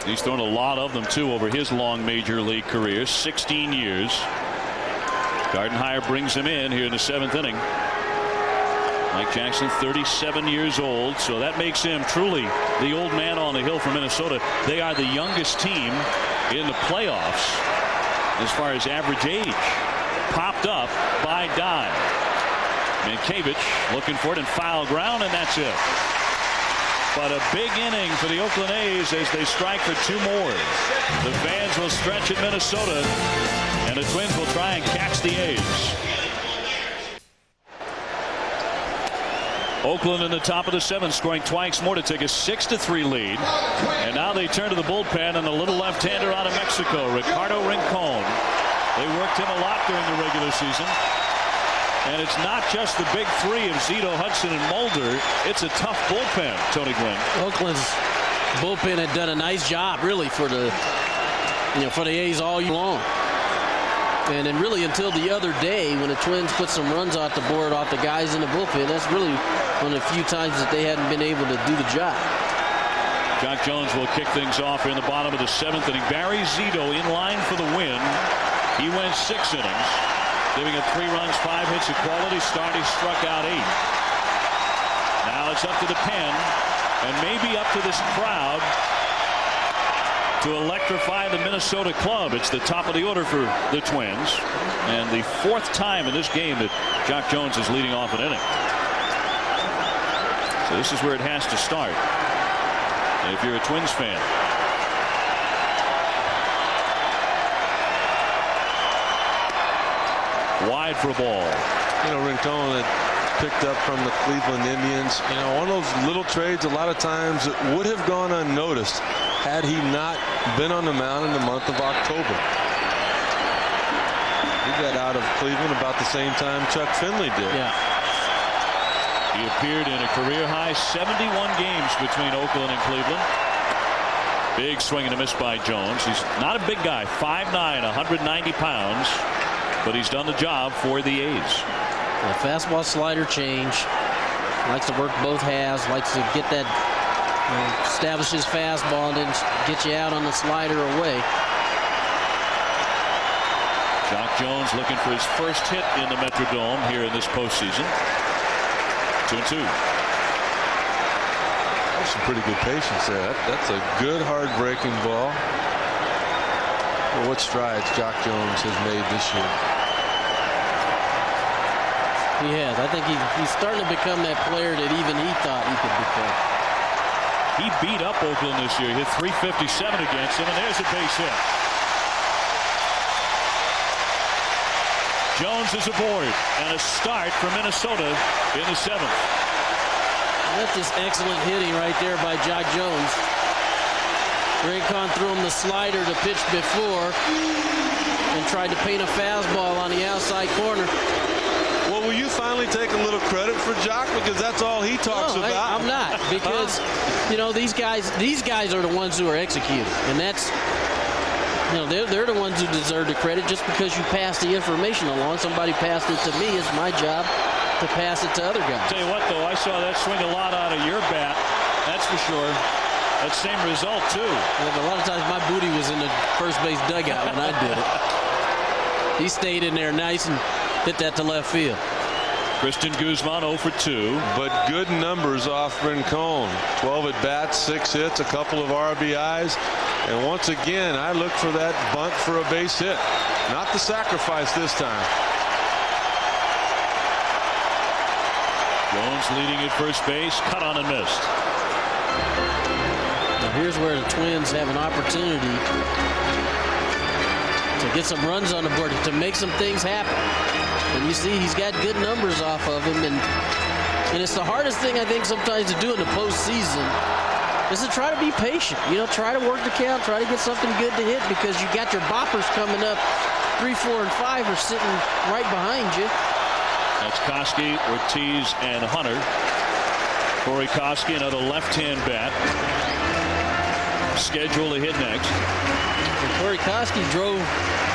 He's thrown a lot of them, too, over his long major league career, 16 years. Gardenhire brings him in here in the 7th inning. Mike Jackson, 37 years old, so that makes him truly the old man on the hill for Minnesota. They are the youngest team in the playoffs as far as average age. Popped up by Dye. Mankiewicz looking for it in foul ground, and that's it. But a big inning for the Oakland A's as they strike for 2 more. The fans will stretch in Minnesota, and the Twins will try and catch the A's. Oakland in the top of the 7th, scoring twice more to take a 6-3 lead. And now they turn to the bullpen and the little left-hander out of Mexico, Ricardo Rincon. They worked him a lot during the regular season. And it's not just the big 3 of Zito, Hudson, and Mulder. It's a tough bullpen, Tony Gwynn. Oakland's bullpen had done a nice job, really, for the A's all year long. And then really until the other day when the Twins put some runs off the board off the guys in the bullpen, that's really one of the few times that they hadn't been able to do the job. Jock Jones will kick things off in the bottom of the 7th inning. Barry Zito in line for the win. He went 6 innings, giving up 3 runs, 5 hits, a quality start. He struck out 8. Now it's up to the pen. and maybe up to this crowd to electrify the Minnesota club. It's the top of the order for the Twins, and the 4th time in this game that Jock Jones is leading off an inning. So this is where it has to start if you're a Twins fan. Wide for a ball. You know, Rincon had picked up from the Cleveland Indians. You know, one of those little trades a lot of times it would have gone unnoticed had he not been on the mound in the month of October. He got out of Cleveland about the same time Chuck Finley did. Yeah. He appeared in a career-high 71 games between Oakland and Cleveland. Big swing and a miss by Jones. He's not a big guy, 5'9", 190 pounds, but he's done the job for the A's. A fastball slider change. Likes to work both halves. Likes to get that, establish his fastball and then get you out on the slider away. Jock Jones looking for his first hit in the Metrodome here in this postseason. 2-2. That's some pretty good patience there. That's a good hard breaking ball. Well, what strides Jock Jones has made this year. He has. I think he's starting to become that player that even he thought he could become. He beat up Oakland this year. Hit .357 against him, and there's a base hit. Jones is aboard, and a start for Minnesota in the 7th. That's just excellent hitting right there by Jock Jones. Rincon threw him the slider to pitch before and tried to paint a fastball on the outside corner. Well, will you finally take a little credit for Jock, because that's all he talks about? I'm not, because you know these guys are the ones who are executing, and that's, you know, they're the ones who deserve the credit. Just because you pass the information along, somebody passed it to me, it's my job to pass it to other guys. Tell you what, though, I saw that swing a lot out of your bat. That's for sure. That same result too. Yeah, but a lot of times my booty was in the first base dugout when I did it. He stayed in there nice and hit that to left field. Christian Guzman 0 for 2. But good numbers off Rincon. 12 at bats, 6 hits, a couple of RBIs. And once again, I look for that bunt for a base hit. Not the sacrifice this time. Jones leading at first base, cut on and missed. Now here's where the Twins have an opportunity to get some runs on the board, to make some things happen. And you see he's got good numbers off of him, and it's the hardest thing I think sometimes to do in the postseason is to try to be patient. You know, try to work the count, try to get something good to hit, because you got your boppers coming up. 3, 4, and 5 are sitting right behind you. That's Koski, Ortiz, and Hunter. Corey Koski, another left-hand bat, scheduled to hit next. And Corey Koski drove,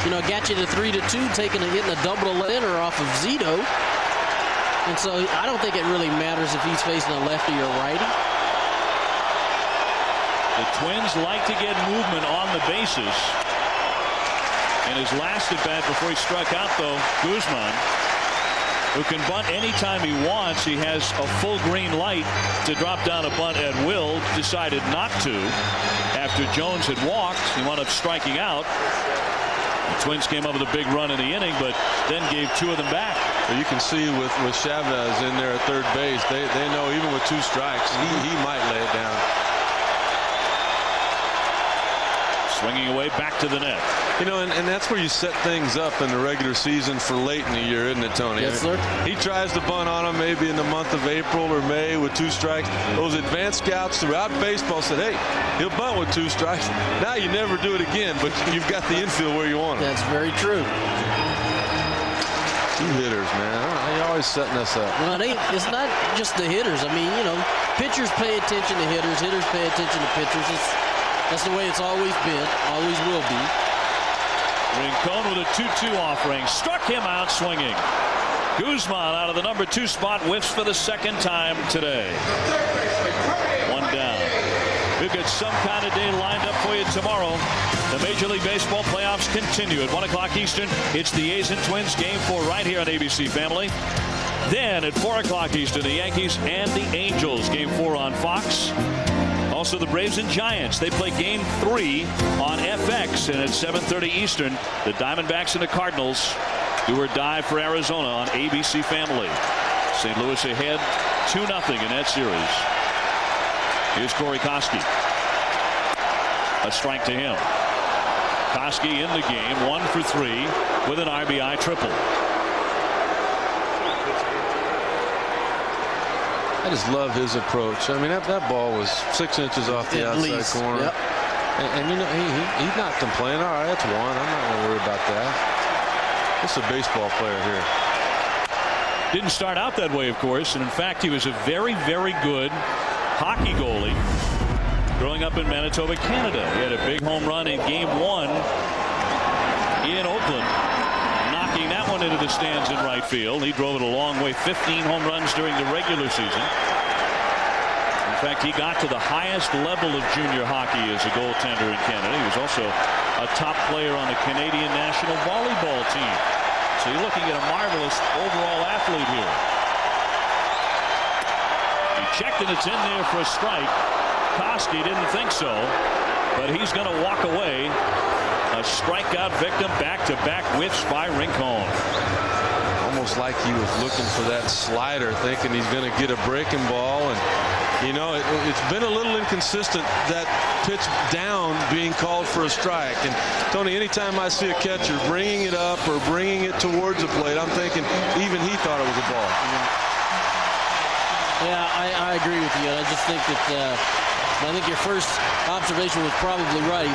you know, got you to 3-2, hitting a double lander off of Zito. And so I don't think it really matters if he's facing a lefty or righty. The Twins like to get movement on the bases. And his last at bat before he struck out, though, Guzman, who can bunt anytime he wants. He has a full green light to drop down a bunt at will. Decided not to. After Jones had walked, he wound up striking out. The Twins came up with a big run in the inning, but then gave 2 of them back. Well, you can see with Chavez in there at third base, they know even with 2 strikes, he might lay it down. Swinging away back to the net. You know, and that's where you set things up in the regular season for late in the year, isn't it, Tony? Yes, sir. He tries to bunt on him maybe in the month of April or May with 2 strikes. Those advanced scouts throughout baseball said, hey, he'll bunt with 2 strikes. Now you never do it again, but you've got the infield where you want it. That's very true. 2 hitters, man. You're always setting us up. Well, it's not just the hitters. I mean, you know, pitchers pay attention to hitters. Hitters pay attention to pitchers. That's the way it's always been, always will be. Rincon with a 2-2 offering. Struck him out swinging. Guzman out of the number 2 spot, whiffs for the 2nd time today. 1 down. We've got some kind of day lined up for you tomorrow. The Major League Baseball playoffs continue at 1 o'clock Eastern. It's the A's and Twins game 4 right here on ABC Family. Then at 4 o'clock Eastern, the Yankees and the Angels. Game 4 on Fox. Also the Braves and Giants. They play Game 3 on FX. And at 7:30 Eastern, the Diamondbacks and the Cardinals do or die for Arizona on ABC Family. St. Louis ahead 2-0 in that series. Here's Corey Koski. A strike to him. Koski in the game, 1 for 3 with an RBI triple. I just love his approach. I mean, that ball was 6 inches off the outside corner. Yep. And you know, he's not complaining. All right, that's 1. I'm not going to worry about that. This is a baseball player here. Didn't start out that way, of course. And in fact, he was a very, very good hockey goalie growing up in Manitoba, Canada. He had a big home run in Game 1 in Oakland, knocking that one into the stands in right field. He drove it a long way, 15 home runs during the regular season. In fact, he got to the highest level of junior hockey as a goaltender in Canada. He was also a top player on the Canadian national volleyball team. So you're looking at a marvelous overall athlete here. He checked and it's in there for a strike. Koski didn't think so, but he's going to walk away. A strikeout victim, back-to-back whiffs by Rincon. Almost like he was looking for that slider, thinking he's going to get a breaking ball. And you know, it's been a little inconsistent, that pitch down being called for a strike. And Tony, anytime I see a catcher bringing it up or bringing it towards the plate, I'm thinking even he thought it was a ball. Yeah, I agree with you. I just think that I think your first observation was probably right.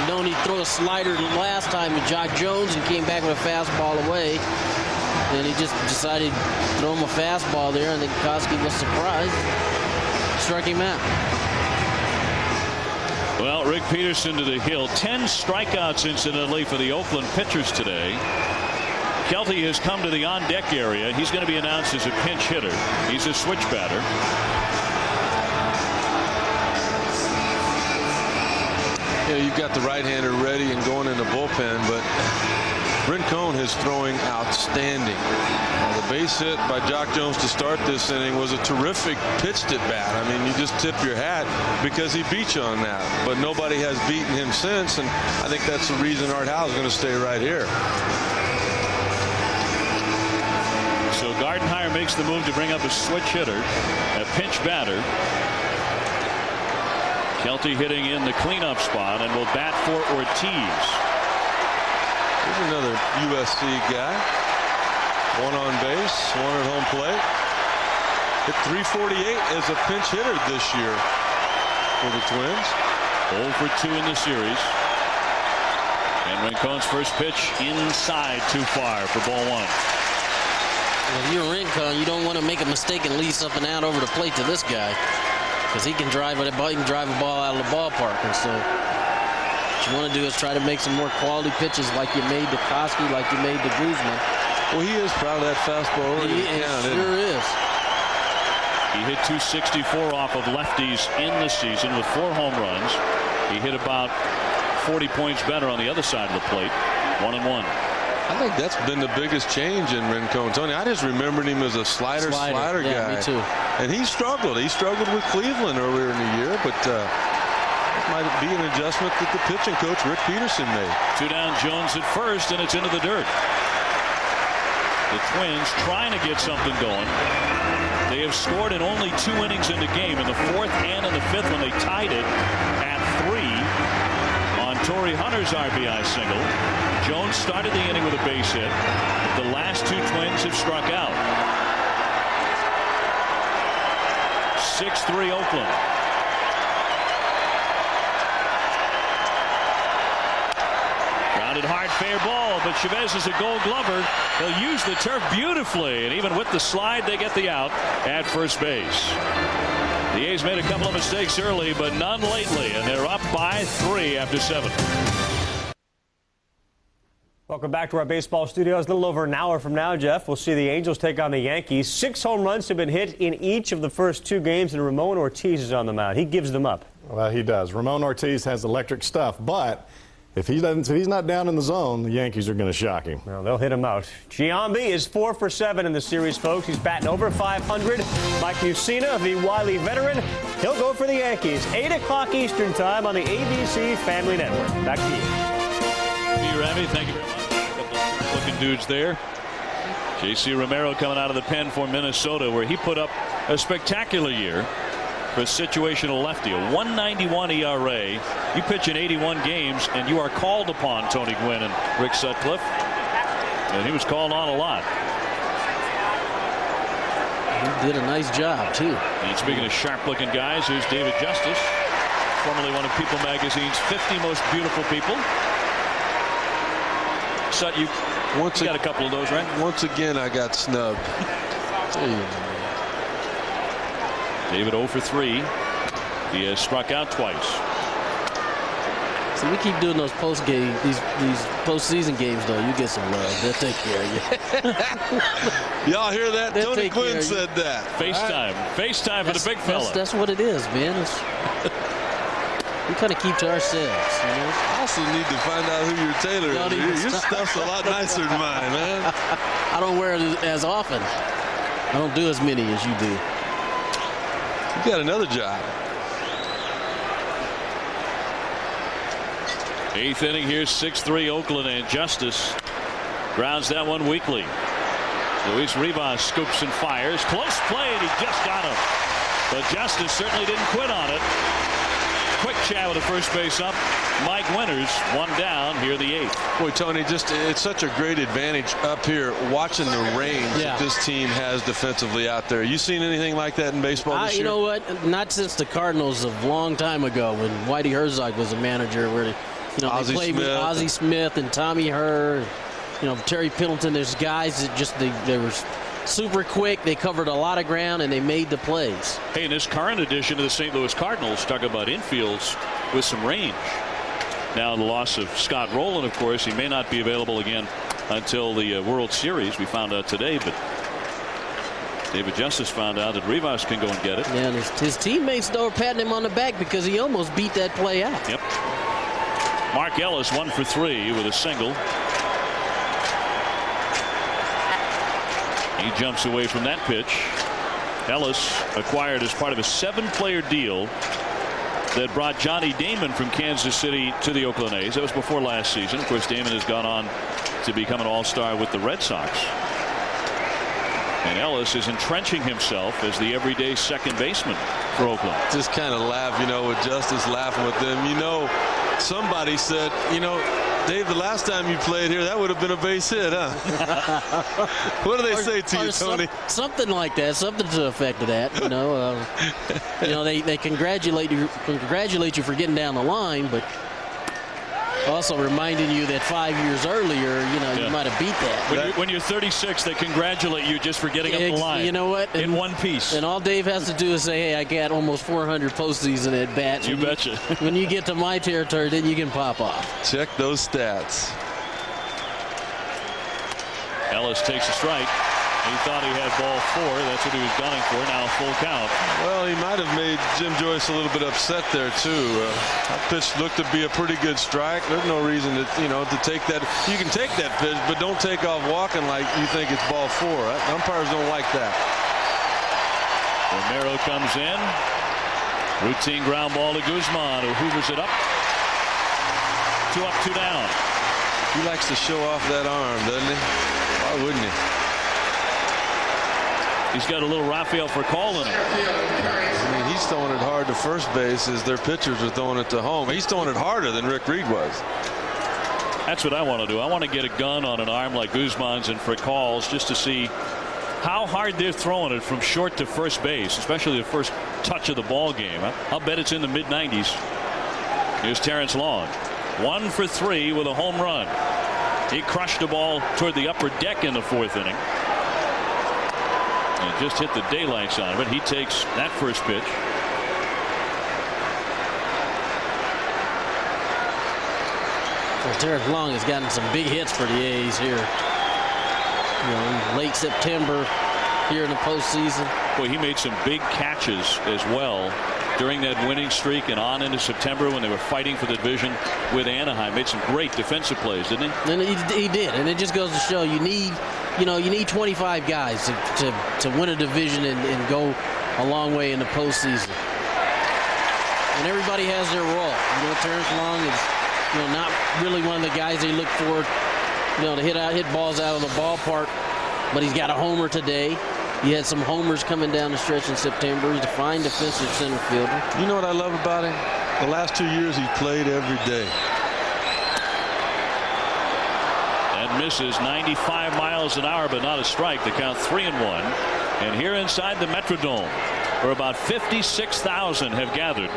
You know, he threw a slider last time to Jock Jones and came back with a fastball away. And he just decided to throw him a fastball there, and then Koski was surprised. Struck him out. Well, Rick Peterson to the hill. 10 strikeouts incidentally for the Oakland pitchers today. Kelty has come to the on-deck area. He's going to be announced as a pinch hitter. He's a switch batter. You know, you've got the right-hander ready and going in the bullpen, but Rincon is throwing outstanding. Now, the base hit by Jock Jones to start this inning was a terrific pitched at bat. I mean, you just tip your hat because he beat you on that. But nobody has beaten him since, and I think that's the reason Art Howe is going to stay right here. So Gardenhire makes the move to bring up a switch hitter, a pinch batter. Kelty hitting in the cleanup spot and will bat for Ortiz. Here's another USC guy. 1 on base, 1 at home plate. Hit .348 as a pinch hitter this year for the Twins. 0 for 2 in the series. And Rincon's first pitch inside, too far for ball 1. Well, if you're Rincon, you don't want to make a mistake and leave something out over the plate to this guy, because he can drive a ball out of the ballpark. And so what you want to do is try to make some more quality pitches like you made to Koski, like you made to Guzman. Well, he is proud of that fastball. He sure is. He hit .264 off of lefties in the season with 4 home runs. He hit about 40 points better on the other side of the plate. 1-1. I think that's been the biggest change in Rincon. Tony, I just remembered him as a slider guy. Yeah, me too. And he struggled. He struggled with Cleveland earlier in the year, but it might be an adjustment that the pitching coach, Rick Peterson, made. 2 down, Jones at first, and it's into the dirt. The Twins trying to get something going. They have scored in only 2 innings in the game, in the 4th and in the 5th when they tied it at 3 on Torrey Hunter's RBI single. Jones started the inning with a base hit. The last 2 Twins have struck out. 6-3 Oakland. Grounded hard, fair ball, but Chavez is a Gold Glover. He'll use the turf beautifully, and even with the slide, they get the out at first base. The A's made a couple of mistakes early, but none lately, and they're up by 3 after 7. Welcome back to our baseball studios. A little over an hour from now, Jeff, we'll see the Angels take on the Yankees. 6 home runs have been hit in each of the first 2 games, and Ramon Ortiz is on the mound. He gives them up. Well, he does. Ramon Ortiz has electric stuff, but if he's not down in the zone, the Yankees are going to shock him. Well, they'll hit him out. Giambi is 4 for 7 in the series, folks. He's batting over 500. Mike Mussina, the wily veteran, he'll go for the Yankees. 8 o'clock Eastern time on the ABC Family Network. Back to you. Ravi, thank you very much. A couple of looking dudes there. J.C. Romero coming out of the pen for Minnesota, where he put up a spectacular year for a situational lefty, a 191 ERA. You pitch in 81 games, and you are called upon, Tony Gwynn and Rick Sutcliffe. And he was called on a lot. He did a nice job, too. And speaking of sharp-looking guys, here's David Justice, formerly one of People Magazine's 50 Most Beautiful People. Sut, you got a couple of those, right? Once again, I got snubbed. David 0 for 3. He has struck out twice. So we keep doing those post-game, these postseason games, though. You get some love. They'll take care of you. Y'all hear that? They'll Tony Gwynn said that. FaceTime. FaceTime for the big fella. That's what it is, man. We kind of keep to ourselves, you know. I also need to find out who your tailor is. Your stuff's a lot nicer than mine, man. I don't wear it as often. I don't do as many as you do. You got another job. 8th inning, here's 6-3 Oakland, and Justice grounds that one weakly. Luis Rivas scoops and fires. Close play, and he just got him. But Justice certainly didn't quit on it. Quick chat with the first base up. Mike Winters, 1 down, here the 8th. Boy, Tony, it's such a great advantage up here watching the range that this team has defensively out there. You seen anything like that in baseball this year? You know what? Not since the Cardinals a long time ago when Whitey Herzog was a manager, where they played with Ozzie Smith and Tommy Herr, Terry Pendleton. There's guys that just they were super quick. They covered a lot of ground, and they made the plays. Hey, in this current edition of the St. Louis Cardinals, talk about infields with some range. Now the loss of Scott Rowland, of course, he may not be available again until the World Series. We found out today, but David Justice found out that Rivas can go and get it. Yeah, and his teammates, though, are patting him on the back because he almost beat that play out. Yep. Mark Ellis 1 for 3 with a single. He jumps away from that pitch. Ellis acquired as part of a 7-player deal that brought Johnny Damon from Kansas City to the Oakland A's. That was before last season. Of course, Damon has gone on to become an all-star with the Red Sox. And Ellis is entrenching himself as the everyday second baseman for Oakland. Just kind of laugh, with Justice, laughing with them. Somebody said, Dave, the last time you played here, that would have been a base hit, huh? What do they say to you, Tony? Something like that, something to the effect of that. They congratulate you for getting down the line, but also reminding you that 5 years earlier, you might have beat that. When you're 36, they congratulate you just for getting up the line. You know what? In one piece. And all Dave has to do is say, hey, I got almost 400 postseason at bats. You betcha. When you get to my territory, then you can pop off. Check those stats. Ellis takes a strike. He thought he had ball 4. That's what he was gunning for. Now a full count. Well, he might have made Jim Joyce a little bit upset there too. That pitch looked to be a pretty good strike. There's no reason to to take that. You can take that pitch, but don't take off walking like you think it's ball 4. Umpires don't like that. Romero comes in. Routine ground ball to Guzman, who hoovers it up. 2 up, 2 down. He likes to show off that arm, doesn't he? Why wouldn't he? He's got a little Rafael Furcal in him. I mean, he's throwing it hard to first base as their pitchers are throwing it to home. He's throwing it harder than Rick Reed was. That's what I want to do. I want to get a gun on an arm like Guzman's and Furcal's just to see how hard they're throwing it from short to first base, especially the first touch of the ball game. I'll bet it's in the mid-90s. Here's Terrence Long. 1 for 3 with a home run. He crushed the ball toward the upper deck in the 4th inning. And just hit the daylights out of it. He takes that first pitch. Well, Terrence Long has gotten some big hits for the A's here. Late September, here in the postseason. Boy, he made some big catches as well during that winning streak and on into September when they were fighting for the division with Anaheim. Made some great defensive plays, didn't he? And he did, and it just goes to show you need 25 guys to win a division and go a long way in the postseason. And everybody has their role. Terrence Long is not really one of the guys they look for to hit balls out of the ballpark, but he's got a homer today. He had some homers coming down the stretch in September. He's a fine defensive center fielder. You know what I love about him? The last 2 years he's played every day. That misses 95 miles an hour, but not a strike. The count 3-1. And here inside the Metrodome, where about 56,000 have gathered,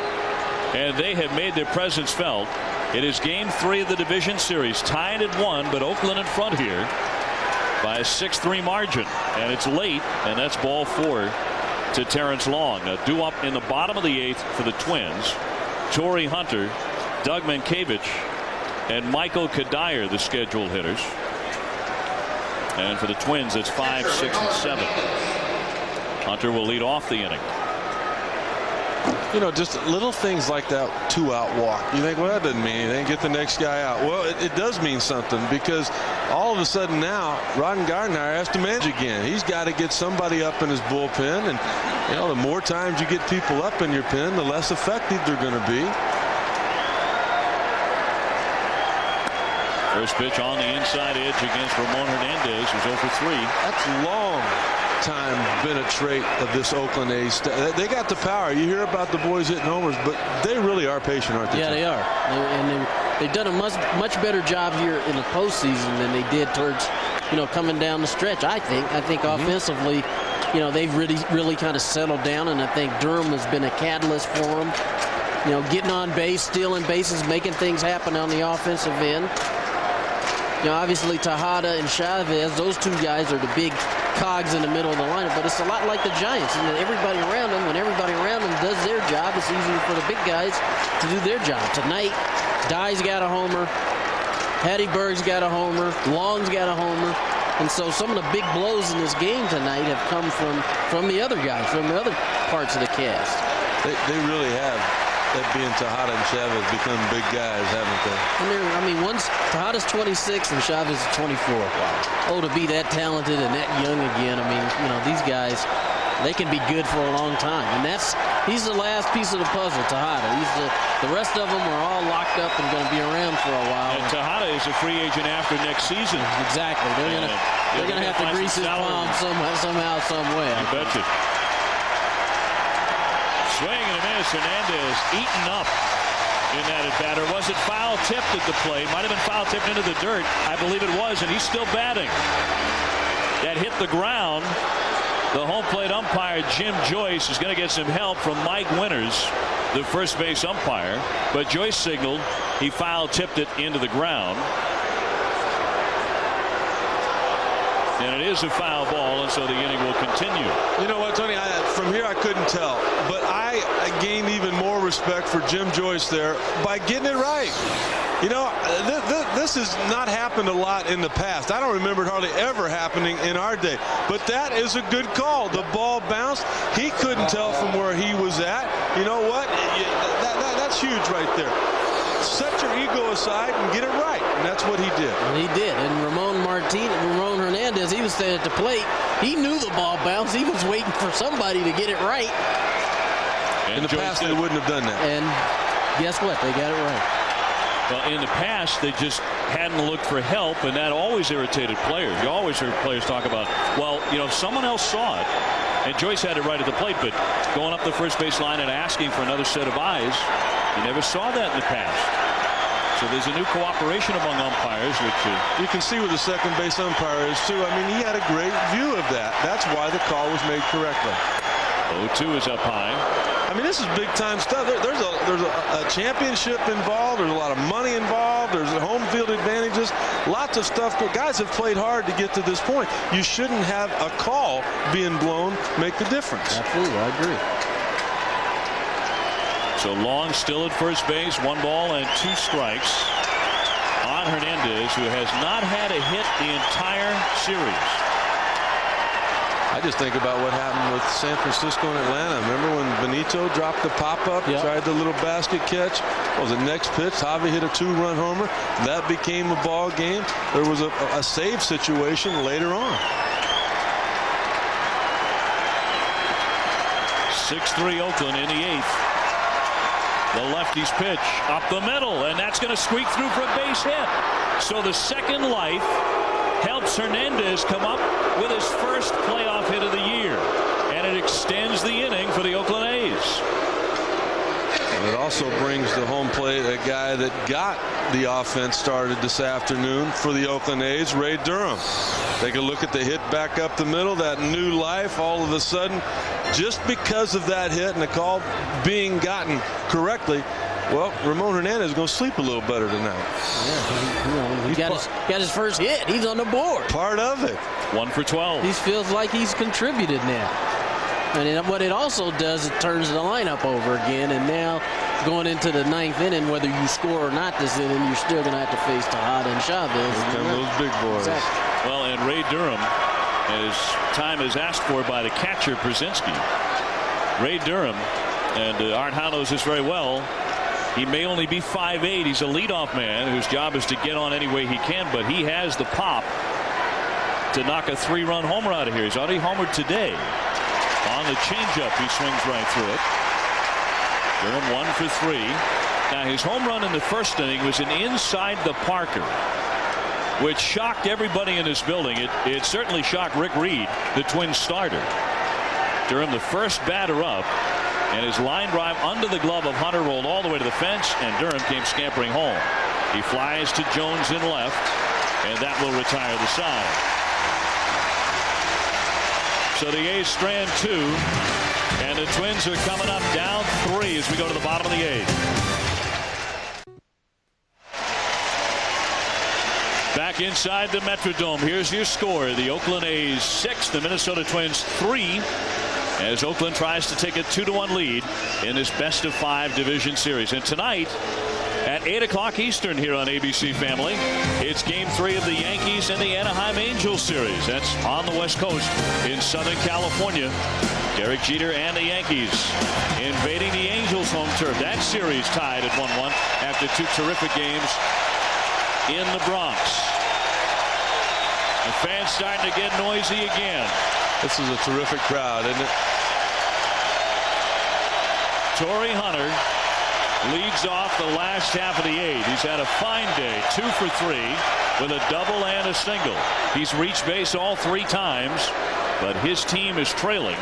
and they have made their presence felt. It is Game 3 of the division series, tied at 1, but Oakland in front here by a 6-3 margin, and it's late, and that's ball 4 to Terrence Long. A due up in the bottom of the 8th for the Twins. Torrey Hunter, Doug Mankiewicz, and Michael Kadire, the scheduled hitters. And for the Twins, it's 5, 6, and 7. Hunter will lead off the inning. Just little things like that 2-out walk. You think, well, that doesn't mean anything. Get the next guy out. Well, it does mean something, because all of a sudden now, Rodden Gardner has to manage again. He's got to get somebody up in his bullpen, and the more times you get people up in your pen, the less effective they're going to be. First pitch on the inside edge against Ramon Hernandez, who's 0 for 3. That's long time been a trait of this Oakland A's. They got the power. You hear about the boys hitting homers, but they really are patient, aren't they? Yeah, they are. And they've done a much better job here in the postseason than they did towards, coming down the stretch. I think offensively, they've really kind of settled down, and I think Durham has been a catalyst for them. Getting on base, stealing bases, making things happen on the offensive end. Obviously Tejada and Chavez, those two guys are the big cogs in the middle of the lineup, but it's a lot like the Giants. And everybody around them, when everybody around them does their job, it's easier for the big guys to do their job. Tonight, Dye's got a homer, Hattie-Berg's got a homer, Long's got a homer, and so some of the big blows in this game tonight have come from the other guys, from the other parts of the cast. They really have. That being Tejada and Chavez become big guys, haven't they? And Tejada's 26 and Chavez is 24. Wow. Oh, to be that talented and that young again. These guys, they can be good for a long time. And he's the last piece of the puzzle, Tejada. The rest of them are all locked up and going to be around for a while. And Tejada is a free agent after next season. Exactly. They're going to have to grease his palm somehow, some way. I bet you. Swing and a miss. Hernandez eaten up in that at batter. Was it foul tipped at the plate? Might have been foul tipped into the dirt. I believe it was, and he's still batting. That hit the ground. The home plate umpire, Jim Joyce, is going to get some help from Mike Winters, the first base umpire. But Joyce signaled he foul tipped it into the ground. And it is a foul ball, and so the inning will continue. You know what, Tony? From here I couldn't tell, but I gained even more respect for Jim Joyce there by getting it right. This has not happened a lot in the past. I don't remember it hardly ever happening in our day. But that is a good call. The ball bounced. He couldn't tell from where he was at. You know what? That's huge right there. Set your ego aside and get it right. And that's what he did. And he did. And Ramon Hernandez, he was standing at the plate. He knew the ball bounced. He was waiting for somebody to get it right. In the past, they wouldn't have done that. And guess what? They got it right. Well, in the past, they just hadn't looked for help, and that always irritated players. You always heard players talk about, well, someone else saw it, and Joyce had it right at the plate, but going up the first base line and asking for another set of eyes, you never saw that in the past. So there's a new cooperation among umpires, which you can see where the second base umpire is, too. He had a great view of that. That's why the call was made correctly. 0-2 is up high. This is big-time stuff. There's a championship involved. There's a lot of money involved. There's home field advantages. Lots of stuff. Guys have played hard to get to this point. You shouldn't have a call being blown make the difference. Absolutely, I agree. So Long still at first base, 1 ball and 2 strikes on Hernandez, who has not had a hit the entire series. I just think about what happened with San Francisco and Atlanta. Remember when Benito dropped the pop-up, tried the little basket catch? Well, the next pitch, Javi hit a 2-run homer. That became a ball game. There was a save situation later on. 6-3 Oakland in the 8th. The lefty's pitch up the middle, and that's going to squeak through for a base hit. So the second life helps Hernandez come up with his first playoff hit of the year, and it extends the inning for the Oakland A's. And it also brings to home plate a guy that got the offense started this afternoon for the Oakland A's, Ray Durham. Take a look at the hit back up the middle, that new life all of a sudden, just because of that hit and the call being gotten correctly. Well, Ramon Hernandez is going to sleep a little better tonight. Yeah, he got his first hit. He's on the board. Part of it. 1 for 12. He feels like he's contributed now. And what it also does, it turns the lineup over again. And now going into the 9th inning, whether you score or not this inning, you're still going to have to face Tejada and Chavez. Here come those big boys. Exactly. Well, and Ray Durham, as time is asked for by the catcher, Brzezinski. Ray Durham, and Art Howe knows this very well. He may only be 5'8". He's a leadoff man whose job is to get on any way he can, but he has the pop to knock a 3-run homer out of here. He's already homered today. On the changeup, he swings right through it. Durham 1 for 3. Now, his home run in the first inning was an inside the Parker, which shocked everybody in this building. It certainly shocked Rick Reed, the Twins starter. Durham, the first batter up, and his line drive under the glove of Hunter rolled all the way to the fence, and Durham came scampering home. He flies to Jones in left, and that will retire the side. So the A's strand 2, and the Twins are coming up down 3 as we go to the bottom of the 8th. Back inside the Metrodome, here's your score. The Oakland A's 6, the Minnesota Twins 3, as Oakland tries to take a 2-1 lead in this best-of-5 division series. And tonight at 8 o'clock Eastern here on ABC Family, it's Game 3 of the Yankees and the Anaheim Angels series. That's on the West Coast in Southern California. Derek Jeter and the Yankees invading the Angels' home turf. That series tied at 1-1 after 2 terrific games in the Bronx. The fans starting to get noisy again. This is a terrific crowd, isn't it? Torrey Hunter leads off the last half of the 8th. He's had a fine day, 2 for 3 with a double and a single. He's reached base all 3 times, but his team is trailing,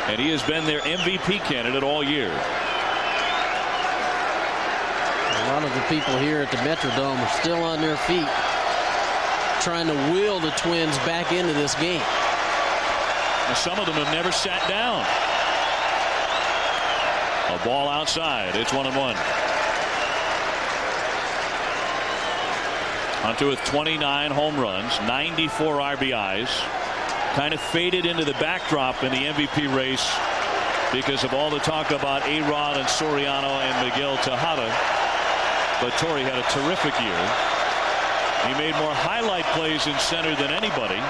and he has been their MVP candidate all year. A lot of the people here at the Metrodome are still on their feet, trying to wheel the Twins back into this game. And some of them have never sat down. A ball outside. It's 1-1. Hunter with 29 home runs, 94 RBIs. Kind of faded into the backdrop in the MVP race because of all the talk about A-Rod and Soriano and Miguel Tejada. But Torrey had a terrific year. He made more highlight plays in center than anybody.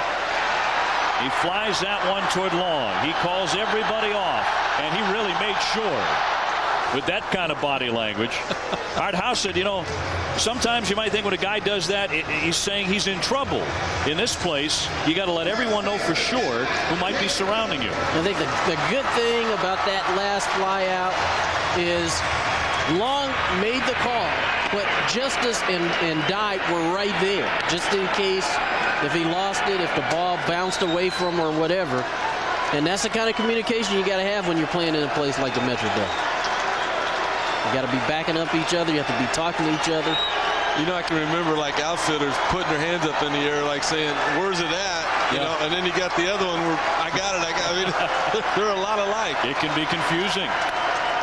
He flies that one toward long. He calls everybody off, and he really made sure with that kind of body language. Art Howe said, you know, sometimes you might think when a guy does that, he's saying he's in trouble. In this place, you got to let everyone know for sure who might be surrounding you. I think the good thing about that last fly out is Long made the call, but Justice and Dyke were right there, just in case if he lost it, if the ball bounced away from him or whatever. And that's the kind of communication you got to have when you're playing in a place like the Metrodome. You got to be backing up each other. You have to be talking to each other. You know, I can remember like outfielders putting their hands up in the air, like saying, "Where's it at?" You know, and then you got the other one where I got it. I mean, they're a lot alike. It can be confusing.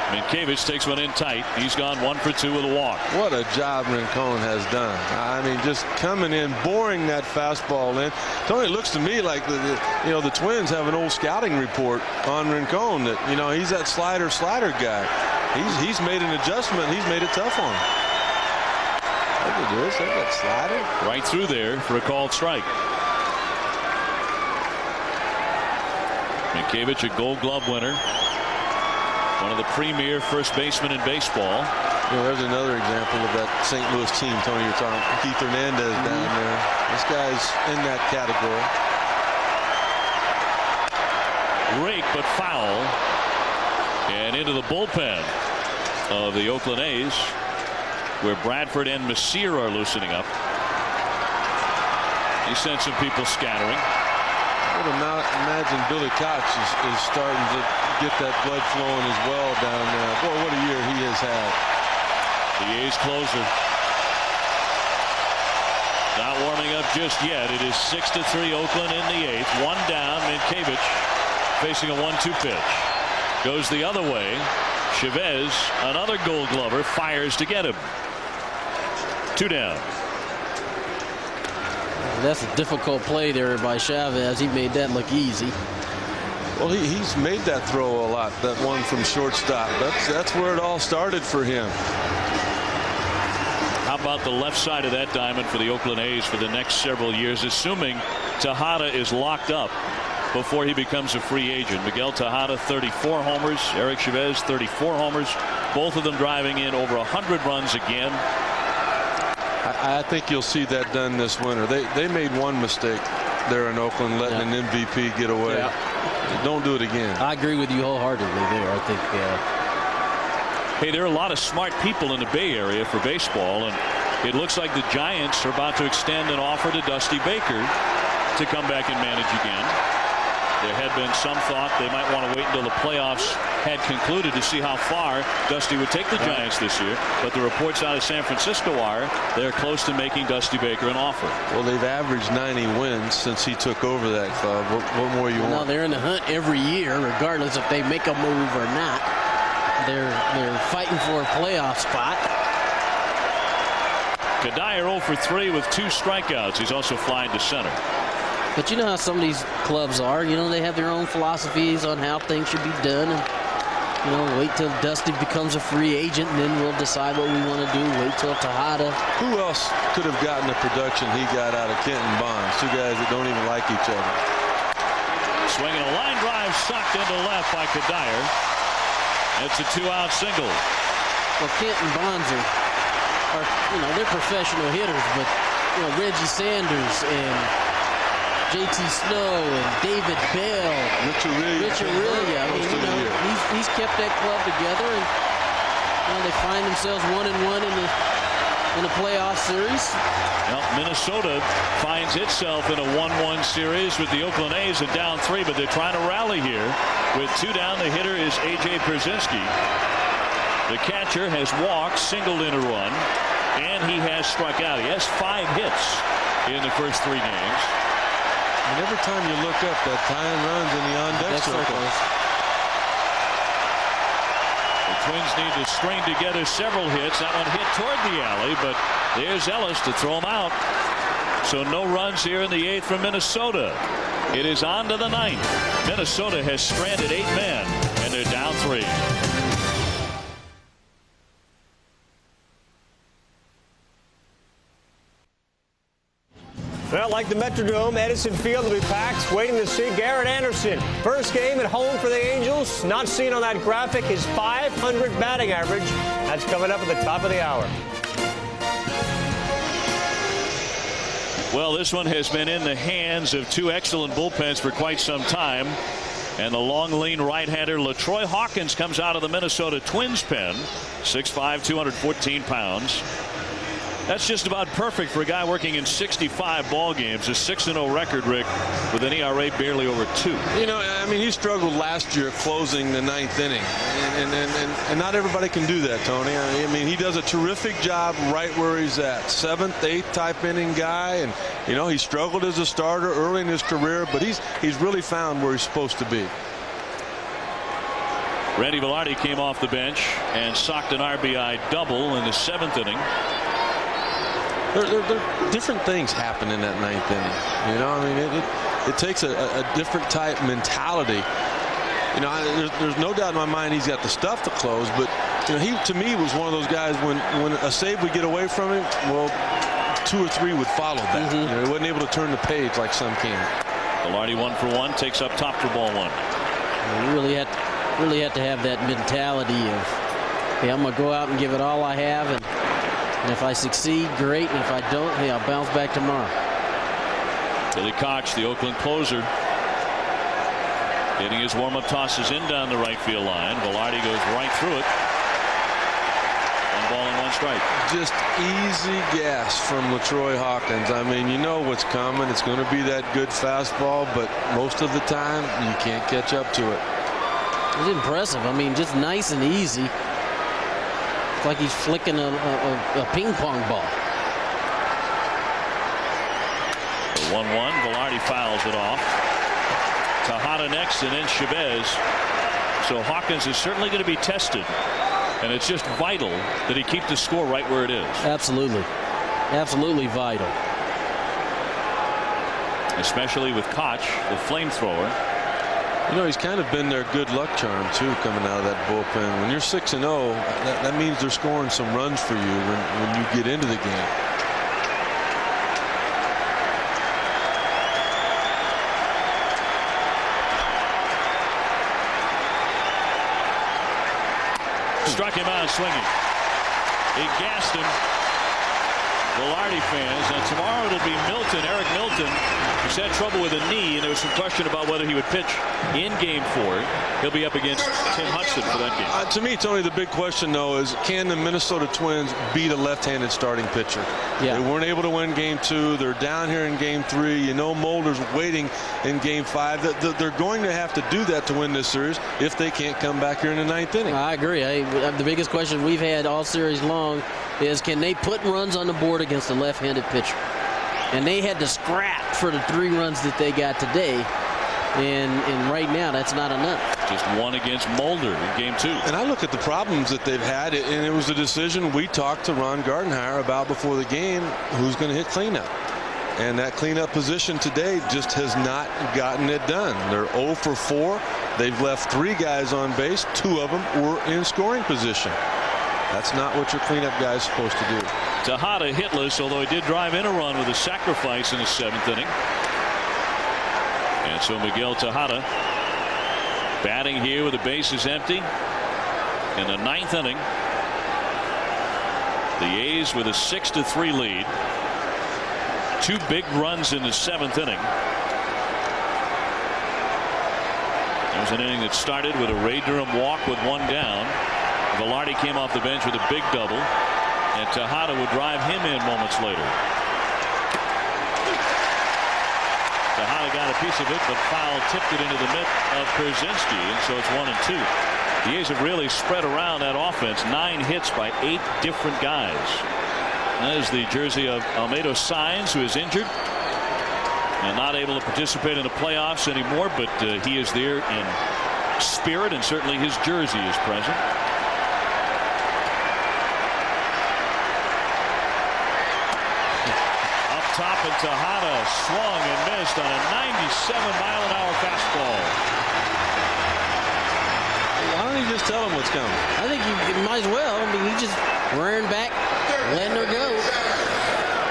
Minkiewicz takes one in tight. He's gone 1 for 2 with a walk. What a job Rincon has done. I mean, just coming in, boring that fastball in. Tony, it looks to me like the Twins have an old scouting report on Rincon that, you know, he's that slider guy. He's made an adjustment. He's made it tough on him. Look at this. Look at that slider. Right through there for a called strike. Mientkiewicz, a Gold Glove winner, one of the premier first basemen in baseball. There's another example of that St. Louis team, Tony, you're talking. Keith Hernandez down there. This guy's in that category. Rake, but foul. And into the bullpen of the Oakland A's, where Bradford and Messier are loosening up. He sent some people scattering. I would imagine Billy Koch is starting to get that blood flowing as well down there. Boy, what a year he has had. The A's closer not warming up just yet. It is 6-3 Oakland in the 8th. One down. Mientkiewicz facing a 1-2 pitch. Goes the other way. Chavez, another Gold Glover, fires to get him. 2 down. That's a difficult play there by Chavez. He made that look easy. Well, he's made that throw a lot, that one from shortstop. That's where it all started for him. How about the left side of that diamond for the Oakland A's for the next several years, assuming Tejada is locked up before he becomes a free agent? Miguel Tejada, 34 homers. Eric Chavez, 34 homers. Both of them driving in over 100 runs again. I think you'll see that done this winter. They made one mistake there in Oakland, letting an MVP get away. Yeah. Don't do it again. I agree with you wholeheartedly there. I think. Hey, there are a lot of smart people in the Bay Area for baseball, and it looks like the Giants are about to extend an offer to Dusty Baker to come back and manage again. There had been some thought they might want to wait until the playoffs had concluded to see how far Dusty would take the Giants this year. But the reports out of San Francisco are they're close to making Dusty Baker an offer. Well, they've averaged 90 wins since he took over that club. What more you want? No, they're in the hunt every year, regardless if they make a move or not. They're fighting for a playoff spot. Kadire 0 for 3 with 2 strikeouts. He's also flying to center. But you know how some of these clubs are. You know, they have their own philosophies on how things should be done. And, you know, wait till Dusty becomes a free agent, and then we'll decide what we want to do. Wait till Tejada. Who else could have gotten the production he got out of Kenton Bonds? 2 guys that don't even like each other. Swinging a line drive, sucked into left by Kadire. It's a 2-out single. Well, Kenton Bonds are you know, they're professional hitters, but you know, Reggie Sanders and JT Snow and David Bell, Rich Aurelia. I mean, you know, he's kept that club together, and you know, they find themselves 1-1 in the playoff series. Well, Minnesota finds itself in a 1-1 series with the Oakland A's and down 3, but they're trying to rally here. With 2 down, the hitter is A.J. Pierzynski. The catcher has walked, singled in a run, and he has struck out. He has 5 hits in the first 3 games. And every time you look up, that tying runs in the on-deck circles. The Twins need to string together several hits. That one hit toward the alley, but there's Ellis to throw him out. So no runs here in the 8th from Minnesota. It is on to the 9th. Minnesota has stranded 8 men, and they're down 3. Well, like the Metrodome, Edison Field will be packed, waiting to see Garrett Anderson. First game at home for the Angels. Not seen on that graphic, his .500 batting average. That's coming up at the top of the hour. Well, this one has been in the hands of 2 excellent bullpens for quite some time. And the long, lean right-hander LaTroy Hawkins comes out of the Minnesota Twins pen. 6'5", 214 pounds. That's just about perfect for a guy working in 65 ball games. A 6-0 record, Rick, with an ERA barely over 2. You know, I mean, he struggled last year closing the 9th inning, and not everybody can do that, Tony. I mean, he does a terrific job right where he's at. 7th, 8th type inning guy, and you know, he struggled as a starter early in his career, but he's really found where he's supposed to be. Randy Velarde came off the bench and socked an RBI double in the 7th inning. There different things happen in that 9th inning. You know, I mean, it takes a different type mentality. You know, there's no doubt in my mind he's got the stuff to close, but you know, he to me was one of those guys when a save would get away from him, well, 2 or 3 would follow that. You know, he wasn't able to turn the page like some can. Velarde 1 for 1, takes up top for ball 1. You really have to have that mentality of, hey, I'm going to go out and give it all I have, and if I succeed, great, and if I don't, hey, I'll bounce back tomorrow. Billy Koch, the Oakland closer, getting his warm-up tosses in down the right field line. Velarde goes right through it. 1 ball and 1 strike. Just easy gas from LaTroy Hawkins. I mean, you know what's coming. It's going to be that good fastball, but most of the time you can't catch up to it. It's impressive. I mean, just nice and easy. It's like he's flicking a ping pong ball. 1-1. Velarde fouls it off. Tejada next, and then Chavez. So Hawkins is certainly going to be tested, and it's just vital that he keep the score right where it is. Absolutely. Absolutely vital. Especially with Koch, the flamethrower. You know, he's kind of been their good luck charm, too, coming out of that bullpen. When you're 6-0, that means they're scoring some runs for you when you get into the game. Struck him out swinging. He gassed him. Velarde fans. Now tomorrow it'll be Milton, Eric Milton, who's had trouble with a knee, and there was some question about whether he would pitch in Game 4. He'll be up against Tim Hudson for that game. To me, Tony, the big question, though, is can the Minnesota Twins beat a left-handed starting pitcher? Yeah. They weren't able to win Game 2. They're down here in Game 3. You know Mulder's waiting in Game 5. They're going to have to do that to win this series if they can't come back here in the 9th inning. I agree. The biggest question we've had all series long is, can they put runs on the board against a left-handed pitcher? And they had to scrap for the 3 runs that they got today. And right now, that's not enough. Just 1 against Mulder in Game 2. And I look at the problems that they've had, and it was a decision we talked to Ron Gardenhire about before the game, who's going to hit cleanup. And that cleanup position today just has not gotten it done. They're 0 for 4. They've left 3 guys on base. 2 of them were in scoring position. That's not what your cleanup guy is supposed to do. Tejada hitless, although he did drive in a run with a sacrifice in the 7th inning. And so Miguel Tejada batting here with the bases empty in the 9th inning. The A's with a 6-3 lead. 2 big runs in the 7th inning. It was an inning that started with a Ray Durham walk with 1 down. Velarde came off the bench with a big double, and Tejada would drive him in moments later. Tejada got a piece of it, but foul tipped it into the mitt of Pierzynski, and so it's 1-2. The A's have really spread around that offense. 9 hits by 8 different guys. That is the jersey of Almeida Sainz, who is injured and not able to participate in the playoffs anymore, but he is there in spirit, and certainly his jersey is present. Top, and Tejada swung and missed on a 97-mile-an-hour fastball. Why don't you just tell him what's coming? I think you might as well. I mean, you just rearing back, letting her go.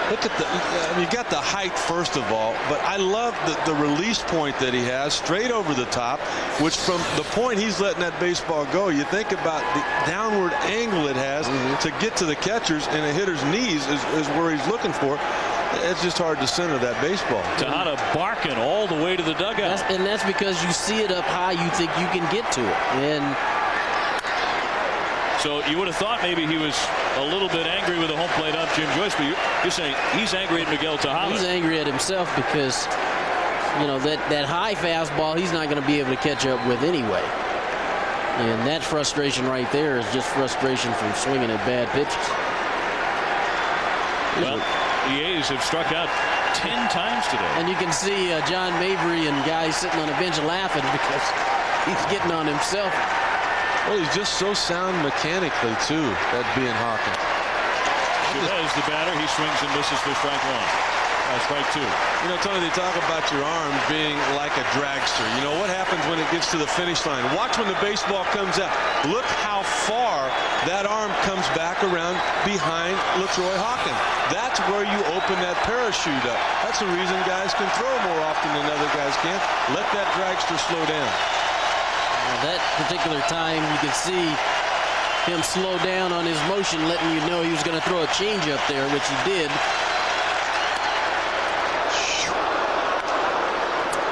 Look at you got the height first of all, but I love the release point that he has straight over the top, which from the point he's letting that baseball go, you think about the downward angle it has to get to the catchers, and a hitter's knees is where he's looking for. It's just hard to center that baseball. Tejada barking all the way to the dugout. And that's because you see it up high, you think you can get to it. And so you would have thought maybe he was a little bit angry with the home plate ump, Jim Joyce, but you're saying he's angry at Miguel Tejada. He's angry at himself because, you know, that high fastball he's not going to be able to catch up with anyway. And that frustration right there is just frustration from swinging at bad pitches. Well, the A's have struck out 10 times today. And you can see John Mabry and guys sitting on a bench laughing because he's getting on himself. Well, he's just so sound mechanically, too, that being Hawkins. Chavez, the batter, he swings and misses for strike 1. Strike 2. You know, Tony, they talk about your arm being like a dragster. You know, what happens when it gets to the finish line? Watch when the baseball comes out. Look how far that arm comes back around behind LaTroy Hawkins. That's where you open that parachute up. That's the reason guys can throw more often than other guys can. Let that dragster slow down. That particular time, you could see him slow down on his motion, letting you know he was going to throw a changeup there, which he did.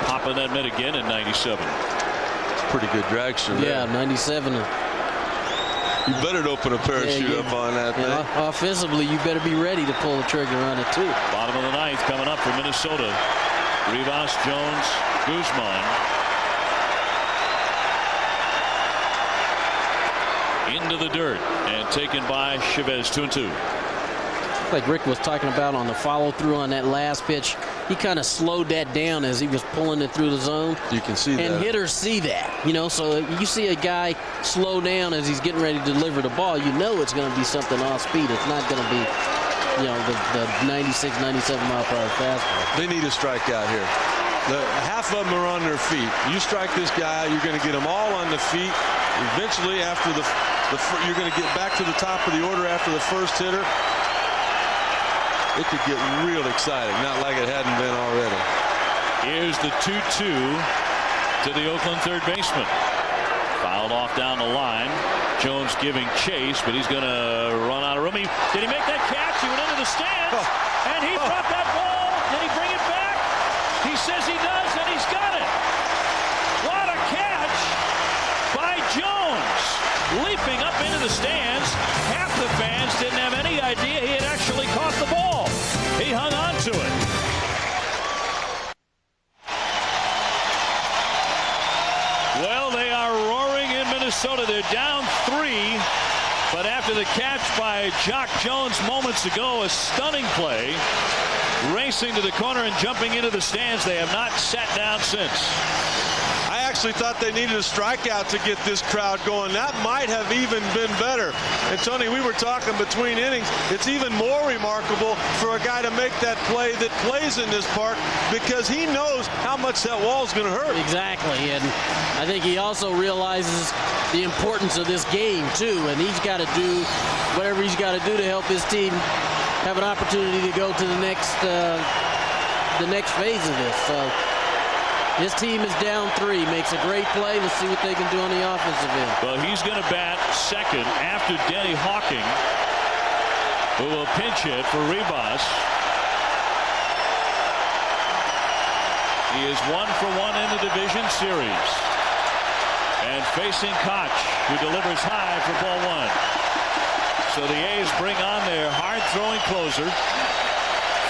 Popping that mitt again in 97. It's a pretty good dragster there. Yeah, 97. You better open a parachute up on that thing. Offensively, you better be ready to pull the trigger on it, too. Bottom of the ninth coming up for Minnesota. Rivas, Jones, Guzman. Into the dirt and taken by Chavez. 2-2. Like Rick was talking about on the follow-through on that last pitch, he kind of slowed that down as he was pulling it through the zone. You can see that. And hitters see that, so you see a guy slow down as he's getting ready to deliver the ball, you know it's going to be something off speed. It's not going to be, the 96, 97 mile per hour fastball. They need a strikeout here. Half of them are on their feet. You strike this guy, you're going to get them all on the feet. Eventually, after you're going to get back to the top of the order after the first hitter. It could get real exciting, not like it hadn't been already. Here's the 2-2 to the Oakland third baseman. Fouled off down the line. Jones giving chase, but he's going to run out of room. Did he make that catch? He went into the stands, and he dropped that ball. Did he bring it back? He says he does, and he's got it. What a catch by Jones. Leaping up into the stands. Half the fans didn't have any idea he had actually caught the ball. He hung on to it. Well, they are roaring in Minnesota. They're down 3. But after the catch by Jock Jones moments ago, a stunning play, racing to the corner and jumping into the stands, they have not sat down since. I actually thought they needed a strikeout to get this crowd going. That might have even been better. And Tony, we were talking between innings. It's even more remarkable for a guy to make that play that plays in this park because he knows how much that wall is going to hurt. Exactly. And I think he also realizes the importance of this game, too. And he's got to do whatever he's got to do to help his team have an opportunity to go to the next phase of this. So his team is down 3. Makes a great play. Let's see what they can do on the offensive end. Well, he's going to bat second after Denny Hawking, who will pinch hit for Rivas. He is 1 for 1 in the division series. And facing Koch, who delivers high for ball 1. So the A's bring on their hard-throwing closer.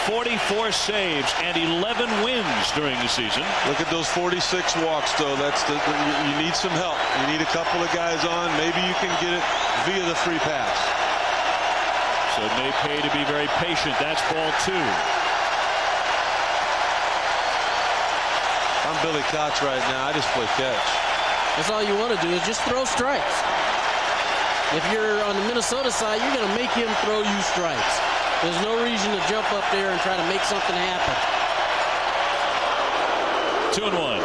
44 saves and 11 wins during the season. Look at those 46 walks, though. You need some help. You need a couple of guys on. Maybe you can get it via the free pass. So it may pay to be very patient. That's ball 2. I'm Billy Koch right now. I just play catch. That's all you want to do is just throw strikes. If you're on the Minnesota side, you're going to make him throw you strikes. There's no reason to jump up there and try to make something happen. 2-1.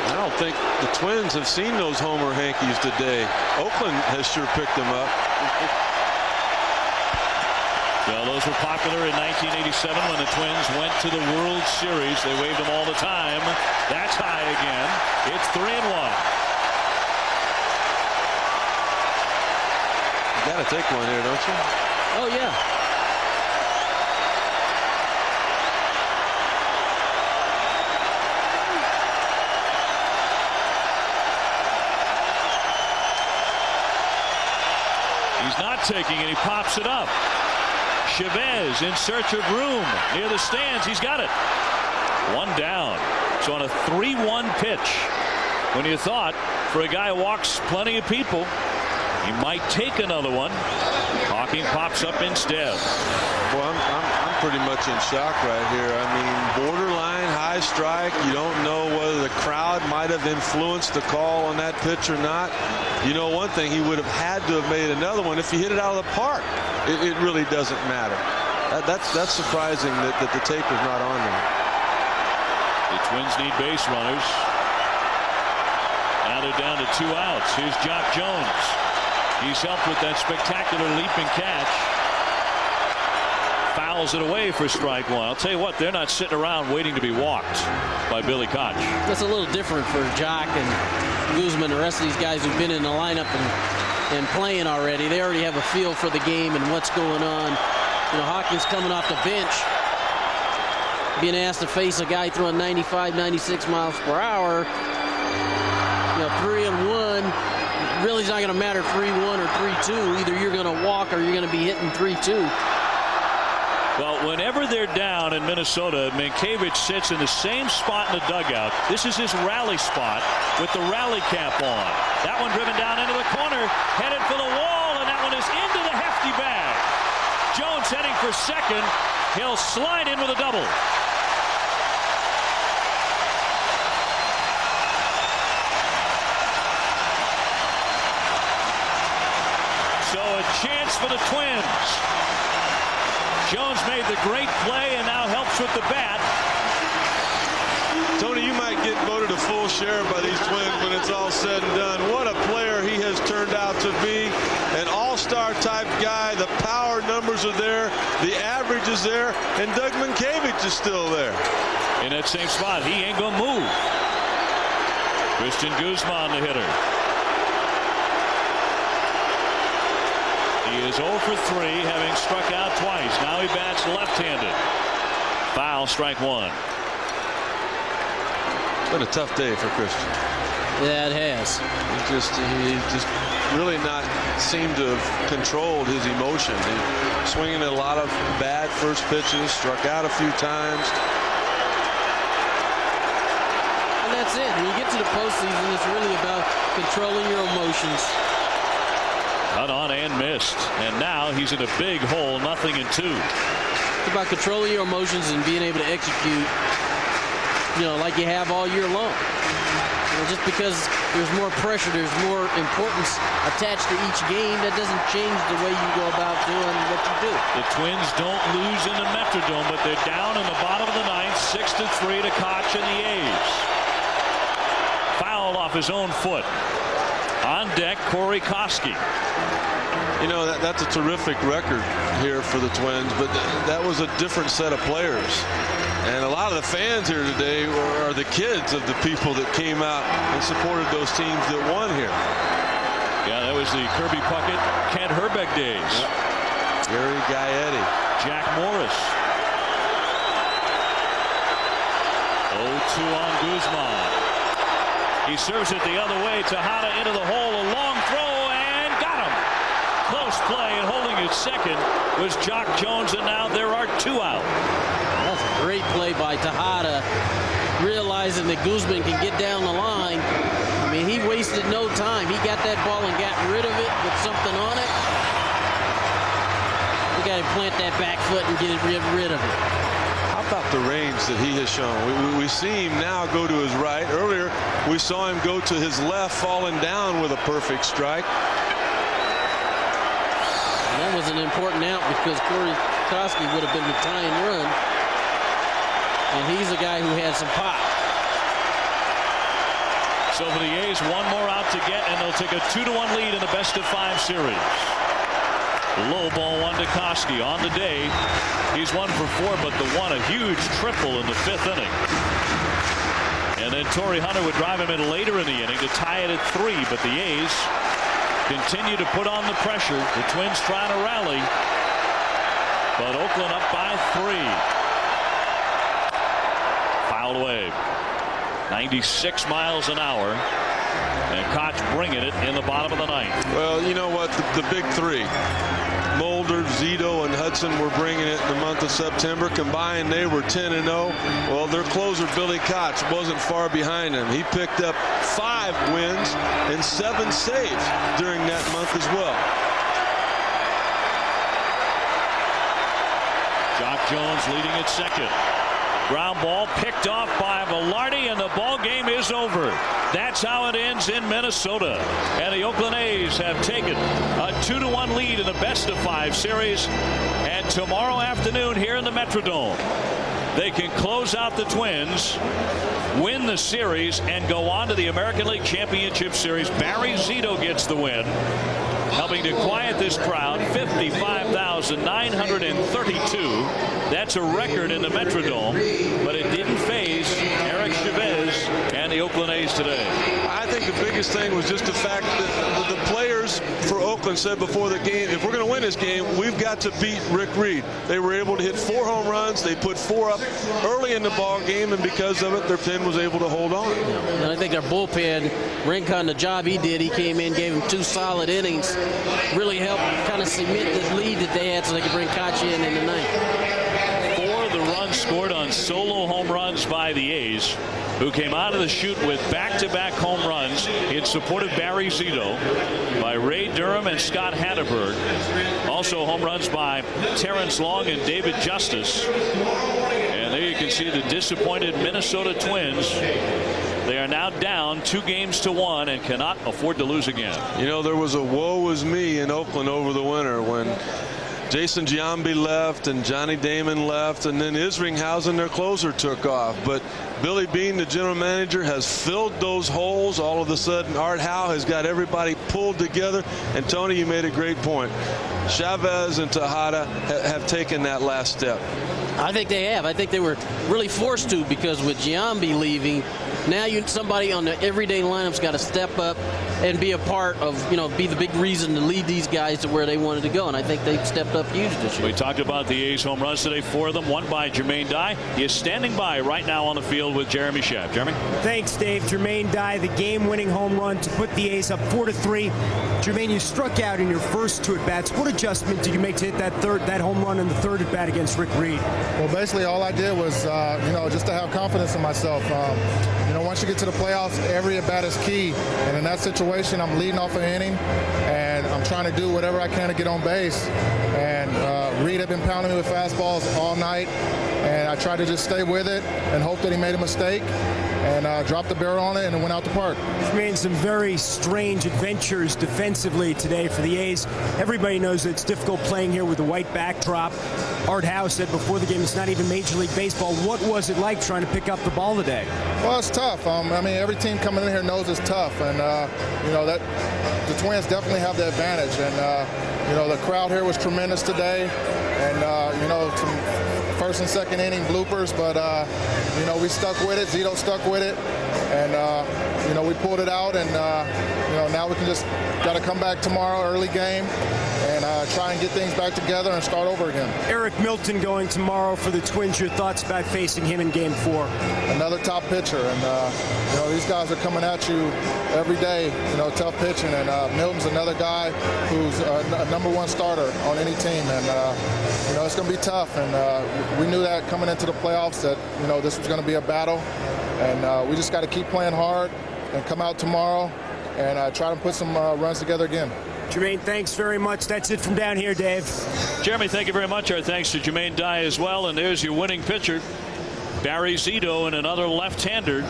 I don't think the Twins have seen those homer hankies today. Oakland has sure picked them up. Well, those were popular in 1987 when the Twins went to the World Series. They waved them all the time. That's high again. It's 3-1. Got to take one here, don't you? Oh, yeah. He's not taking it. He pops it up. Chavez in search of room near the stands. He's got it. 1 down. So on a 3-1 pitch, when you thought for a guy who walks plenty of people, he might take another one. Hawking pops up instead. Well, I'm pretty much in shock right here. I mean, borderline high strike. You don't know whether the crowd might have influenced the call on that pitch or not. You know one thing, he would have had to have made another one if he hit it out of the park. It really doesn't matter. That's surprising that the tape is not on there. The Twins need base runners. Now they're down to 2 outs. Here's Jock Jones. He's helped with that spectacular leaping catch. fouls it away for strike one. I'll tell you what, they're not sitting around waiting to be walked by Billy Koch. That's a little different for Jock and Guzman, the rest of these guys who've been in the lineup and playing already. They already have a feel for the game and what's going on. You know, Hawkins coming off the bench, being asked to face a guy throwing 95, 96 miles per hour. You know, 3-1. Really, it's not going to matter 3-1 or 3-2. Either you're going to walk or you're going to be hitting 3-2. Well, whenever they're down in Minnesota, Mankiewicz sits in the same spot in the dugout. This is his rally spot with the rally cap on. That one driven down into the corner, headed for the wall, and that one is into the hefty bag. Jones heading for second. He'll slide in with a double. So a chance for the Twins. Jones made the great play and now helps with the bat. Tony, you might get voted a full share by these Twins when it's all said and done. What a player he has turned out to be. An all-star type guy. The power numbers are there. The average is there. And Doug Mankiewicz is still there. In that same spot, he ain't going to move. Christian Guzman, the hitter. He is 0 for 3, having struck out twice. Now he bats left-handed. Foul, strike one. It's been a tough day for Christian. Yeah, it has. He just really not seemed to have controlled his emotion. He's swinging a lot of bad first pitches, struck out a few times. And that's it. When you get to the postseason, it's really about controlling your emotions. Cut on and missed. And now he's in a big hole, 0-2. It's about controlling your emotions and being able to execute, you know, like you have all year long. You know, just because there's more pressure, there's more importance attached to each game, that doesn't change the way you go about doing what you do. The Twins don't lose in the Metrodome, but they're down in the bottom of the ninth, 6-3 to Koch and the A's. Foul off his own foot. On deck, Corey Koski. You know, that's a terrific record here for the Twins, but that was a different set of players. And a lot of the fans here today are the kids of the people that came out and supported those teams that won here. Yeah, that was the Kirby Puckett, Kent Herbeck days. Yep. Gary Gaetti. Jack Morris. 0-2 on Guzman. He serves it the other way. Tejada into the hole. A long throw and got him. Close play, and holding it second was Jock Jones, and now there are 2 out. That's a great play by Tejada, realizing that Guzman can get down the line. I mean, he wasted no time. He got that ball and got rid of it with something on it. We got to plant that back foot and get rid of it. How about the range that he has shown? We see him now go to his right. Earlier, we saw him go to his left, falling down with a perfect strike. And that was an important out because Corey Koski would have been the tying run. And he's a guy who had some pop. So for the A's, 1 more out to get, and they'll take a 2-1 lead in the best-of-5 series. Low ball 1 to Koski. On the day, he's 1 for 4, but the one a huge triple in the 5th inning. And then Torrey Hunter would drive him in later in the inning to tie it at 3, but the A's continue to put on the pressure. The Twins trying to rally, but Oakland up by 3. Fouled away. 96 miles an hour, and Koch bringing it in the bottom of the ninth. Well, you know what? The big 3. Mulder, Zito, and Hudson were bringing it in the month of September. Combined, they were 10-0. Well, their closer, Billy Koch, wasn't far behind them. He picked up 5 wins and 7 saves during that month as well. Jock Jones leading at second. Ground ball picked off by Velarde, and the ball game is over. That's how it ends in Minnesota. And the Oakland A's have taken a 2-1 lead in the best-of-5 series. And tomorrow afternoon here in the Metrodome, they can close out the Twins, win the series, and go on to the American League Championship Series. Barry Zito gets the win. helping to quiet this crowd. 55,932. That's a record in the Metrodome, but it didn't faze Eric Chavez and the Oakland A's today. I think the biggest thing was just the fact that the players for Oakland said before the game, if we're going to win this game, we've got to beat Rick Reed. They were able to hit 4 home runs. They put 4 up early in the ball game, and because of it, their pen was able to hold on. And I think their bullpen, Rincon, the job he did, he came in, gave him 2 solid innings, really helped kind of cement the lead that they had so they could bring Kachi in the ninth. 4 of the runs scored on solo home runs by the A's, who came out of the chute with back-to-back home runs in support of Barry Zito by Ray Durham and Scott Hatterberg. Also home runs by Terrence Long and David Justice. And there you can see the disappointed Minnesota Twins. They are now down 2-1 and cannot afford to lose again. You know, there was a woe is me in Oakland over the winter when Jason Giambi left and Johnny Damon left, and then Isringhausen, their closer, took off. But Billy Beane, the general manager, has filled those holes. All of a sudden, Art Howe has got everybody pulled together. And Tony, you made a great point. Chavez and Tejada have taken that last step. I think they have. I think they were really forced to, because with Giambi leaving, now somebody on the everyday lineup's got to step up and be a part of, be the big reason to lead these guys to where they wanted to go. And I think they've stepped up huge this year. We talked about the A's home runs today, 4 of them, 1 by Jermaine Dye. He is standing by right now on the field with Jeremy Schaap. Jeremy? Thanks, Dave. Jermaine Dye, the game-winning home run to put the A's up 4-3. Jermaine, you struck out in your first 2 at-bats. What adjustment did you make to hit that home run in the 3rd at-bat against Rick Reed? Well, basically all I did was, just to have confidence in myself. Once you get to the playoffs, every at-bat is key. And in that situation, I'm leading off an inning, and I'm trying to do whatever I can to get on base. And Reed had been pounding me with fastballs all night, and I tried to just stay with it and hope that he made a mistake, and dropped the barrel on it, and it went out the park. Jermaine, some very strange adventures defensively today for the A's. Everybody knows that it's difficult playing here with a white backdrop. Art Howe said before the game it's not even Major League Baseball. What was it like trying to pick up the ball today? Well, it's tough. Every team coming in here knows it's tough, and that the Twins definitely have the advantage. And the crowd here was tremendous today, and some first and second inning bloopers, but we stuck with it. Zito stuck with it, and we pulled it out, and now we can just got to come back tomorrow, early game, and try and get things back together and start over again. Eric Milton going tomorrow for the Twins. Your thoughts about facing him in Game 4? Another top pitcher, and these guys are coming at you every day. Tough pitching, and Milton's another guy who's a #1 starter on any team, and it's going to be tough. And we knew that coming into the playoffs that this was going to be a battle, and we just got to keep playing hard and come out tomorrow and try to put some runs together again. Jermaine, thanks very much. That's it from down here, Dave. Jeremy, thank you very much. Our thanks to Jermaine Dye as well. And there's your winning pitcher, Barry Zito, and another left-hander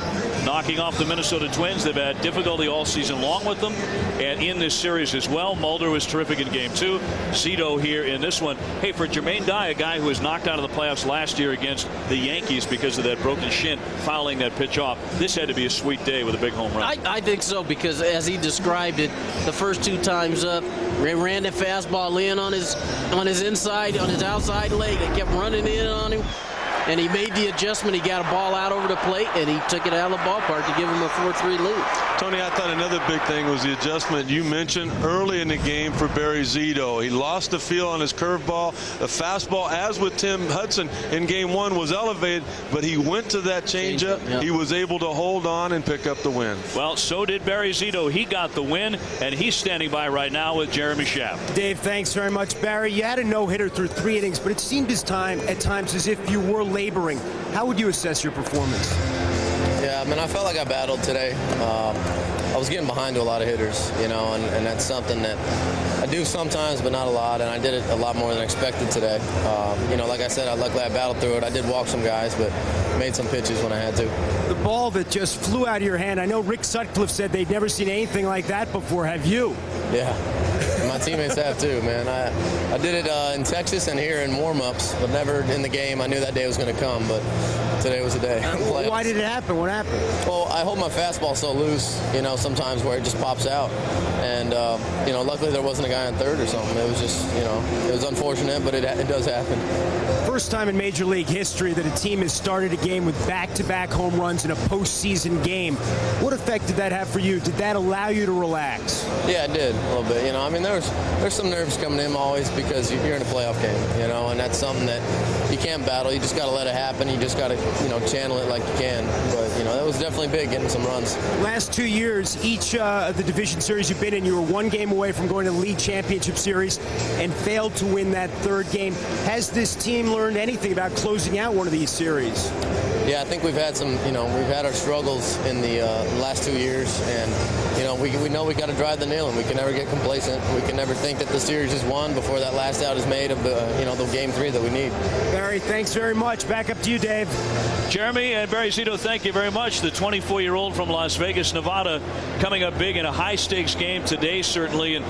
knocking off the Minnesota Twins. They've had difficulty all season long with them, and in this series as well. Mulder was terrific in Game 2. Zito here in this one. Hey, for Jermaine Dye, a guy who was knocked out of the playoffs last year against the Yankees because of that broken shin, fouling that pitch off, this had to be a sweet day with a big home run. I think so, because as he described it, the first 2 times up, ran the fastball in on his inside, on his outside leg. They kept running in on him. And he made the adjustment. He got a ball out over the plate, and he took it out of the ballpark to give him a 4-3 lead. Tony, I thought another big thing was the adjustment you mentioned early in the game for Barry Zito. He lost the feel on his curveball. The fastball, as with Tim Hudson in Game 1, was elevated, but he went to that changeup. Yep. He was able to hold on and pick up the win. Well, so did Barry Zito. He got the win, and he's standing by right now with Jeremy Schaap. Dave, thanks very much. Barry, you had a no-hitter through 3 innings, but it seemed at times as if you were laboring. How would you assess your performance? Yeah, I felt like I battled today. I was getting behind to a lot of hitters, and that's something that I do sometimes, but not a lot, and I did it a lot more than expected today. Like I said, luckily I battled through it. I did walk some guys, but made some pitches when I had to. The ball that just flew out of your hand, I know Rick Sutcliffe said they'd never seen anything like that before. Have you? Yeah. my teammates have too, man. I did it in Texas and here in warm-ups, but never in the game. I knew that day was going to come, but today was the day. Why did it happen? What happened? Well, I hold my fastball so loose, sometimes where it just pops out. And, luckily there wasn't a guy on third or something. It was just, it was unfortunate, but it does happen. First time in Major League history that a team has started a game with back-to-back home runs in a postseason game. What effect did that have for you? Did that allow you to relax? Yeah, it did a little bit. There's some nerves coming in always because you're in a playoff game, and that's something that you can't battle. You just got to let it happen. You just got to, channel it like you can. But, that was definitely big, getting some runs. Last 2 years, each of the division series you've been in, you were one game away from going to the league championship series and failed to win that third game. Has this team learned anything about closing out one of these series? Yeah, I think we've had some, we've had our struggles in the last 2 years, and, we know we got to drive the nail, and we can never get complacent. We can never think that the series is won before that last out is made of the, the game 3 that we need. Barry, thanks very much. Back up to you, Dave. Jeremy and Barry Zito, thank you very much. The 24-year-old from Las Vegas, Nevada, coming up big in a high-stakes game today, certainly. And,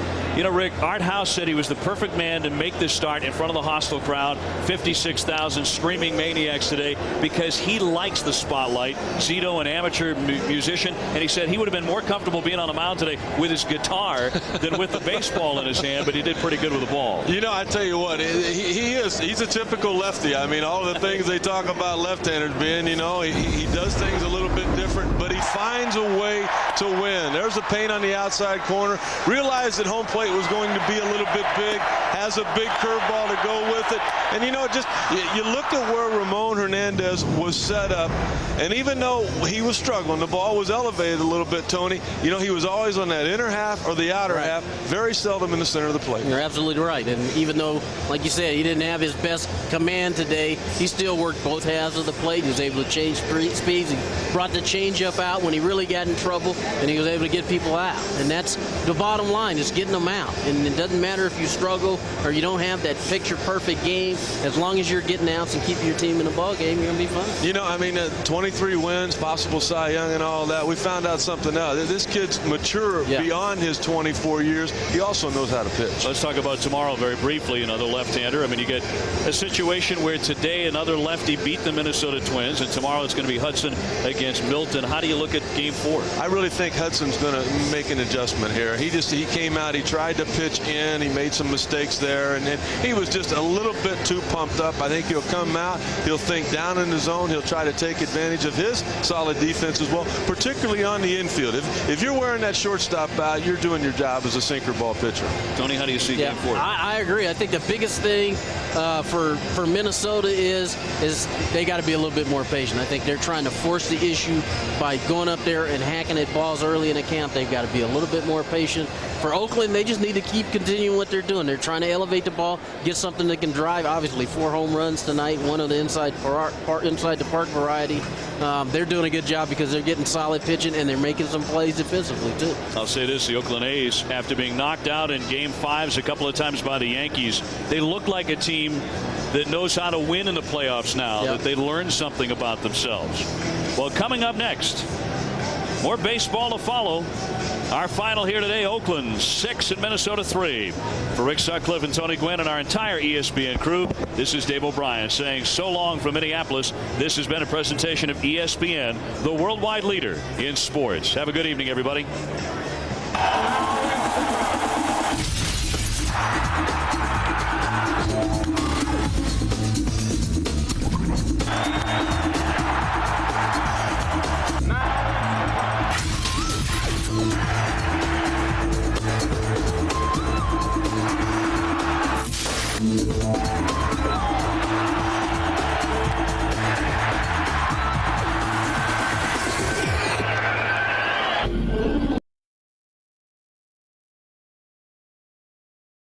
Rick, Art House said he was the perfect man to make this start in front of the hostile crowd, 56,000 screaming maniacs today, because he likes the spotlight. Zito, an amateur musician, and he said he would have been more comfortable being on the mound today with his guitar than with the baseball in his hand, but he did pretty good with the ball. I tell you what, he's a typical lefty. I mean, all the things they talk about left-handers being, he does things a little bit different, but he finds a way to win. There's the paint on the outside corner. Realized that home plate was going to be a little bit big, has a big curveball to go with it. And, you look at where Ramon Hernandez was set up, and even though he was struggling, the ball was elevated a little bit, Tony, he was always on that inner half or the outer half, very seldom in the center of the plate. You're absolutely right. And even though, like you said, he didn't have his best command today, he still worked both halves of the plate. He was able to change speeds. He brought the changeup out when he really got in trouble, and he was able to get people out. And that's the bottom line, is getting them out. And it doesn't matter if you struggle or you don't have that picture-perfect game. As long as you're getting outs and keeping your team in the ball game, you're going to be fine. 23 wins, possible Cy Young and all that. We found out something else. This kid's mature beyond his 24 years. He also knows how to pitch. Let's talk about tomorrow very briefly. Another left-hander. I mean, you get a situation where today another lefty beat the Minnesota Twins, and tomorrow it's going to be Hudson against Milton. How do you look at Game 4? I really think Hudson's going to make an adjustment here. He came out, he tried to pitch in, he made some mistakes there, and then he was just a little bit too pumped up. I think he'll come out, he'll think down in the zone, he'll try to take advantage of his solid defense as well, particularly on the infield. If you're wearing that shortstop out, you're doing your job as a sinker ball pitcher. Tony, how do you see Game 4? I agree. I think the biggest thing for Minnesota is they got to be a little bit more patient. I think they're trying to force the issue by going up there and hacking at balls early in the count. They've got to be a little bit more patient. For Oakland, they just need to keep continuing what they're doing. They're trying to elevate the ball, get something that can drive. Obviously, 4 home runs tonight, one of the inside the park variety. They're doing a good job because they're getting solid pitching and they're making some plays defensively too. I'll say this: the Oakland A's, after being knocked out in Game 5s a couple of times by the Yankees, they look like a team that knows how to win in the playoffs now. That they learned something about themselves. Well, coming up next, more baseball to follow. Our final here today, Oakland 6 and Minnesota 3. For Rick Sutcliffe and Tony Gwynn and our entire ESPN crew, this is Dave O'Brien saying so long from Minneapolis. This has been a presentation of ESPN, the worldwide leader in sports. Have a good evening, everybody.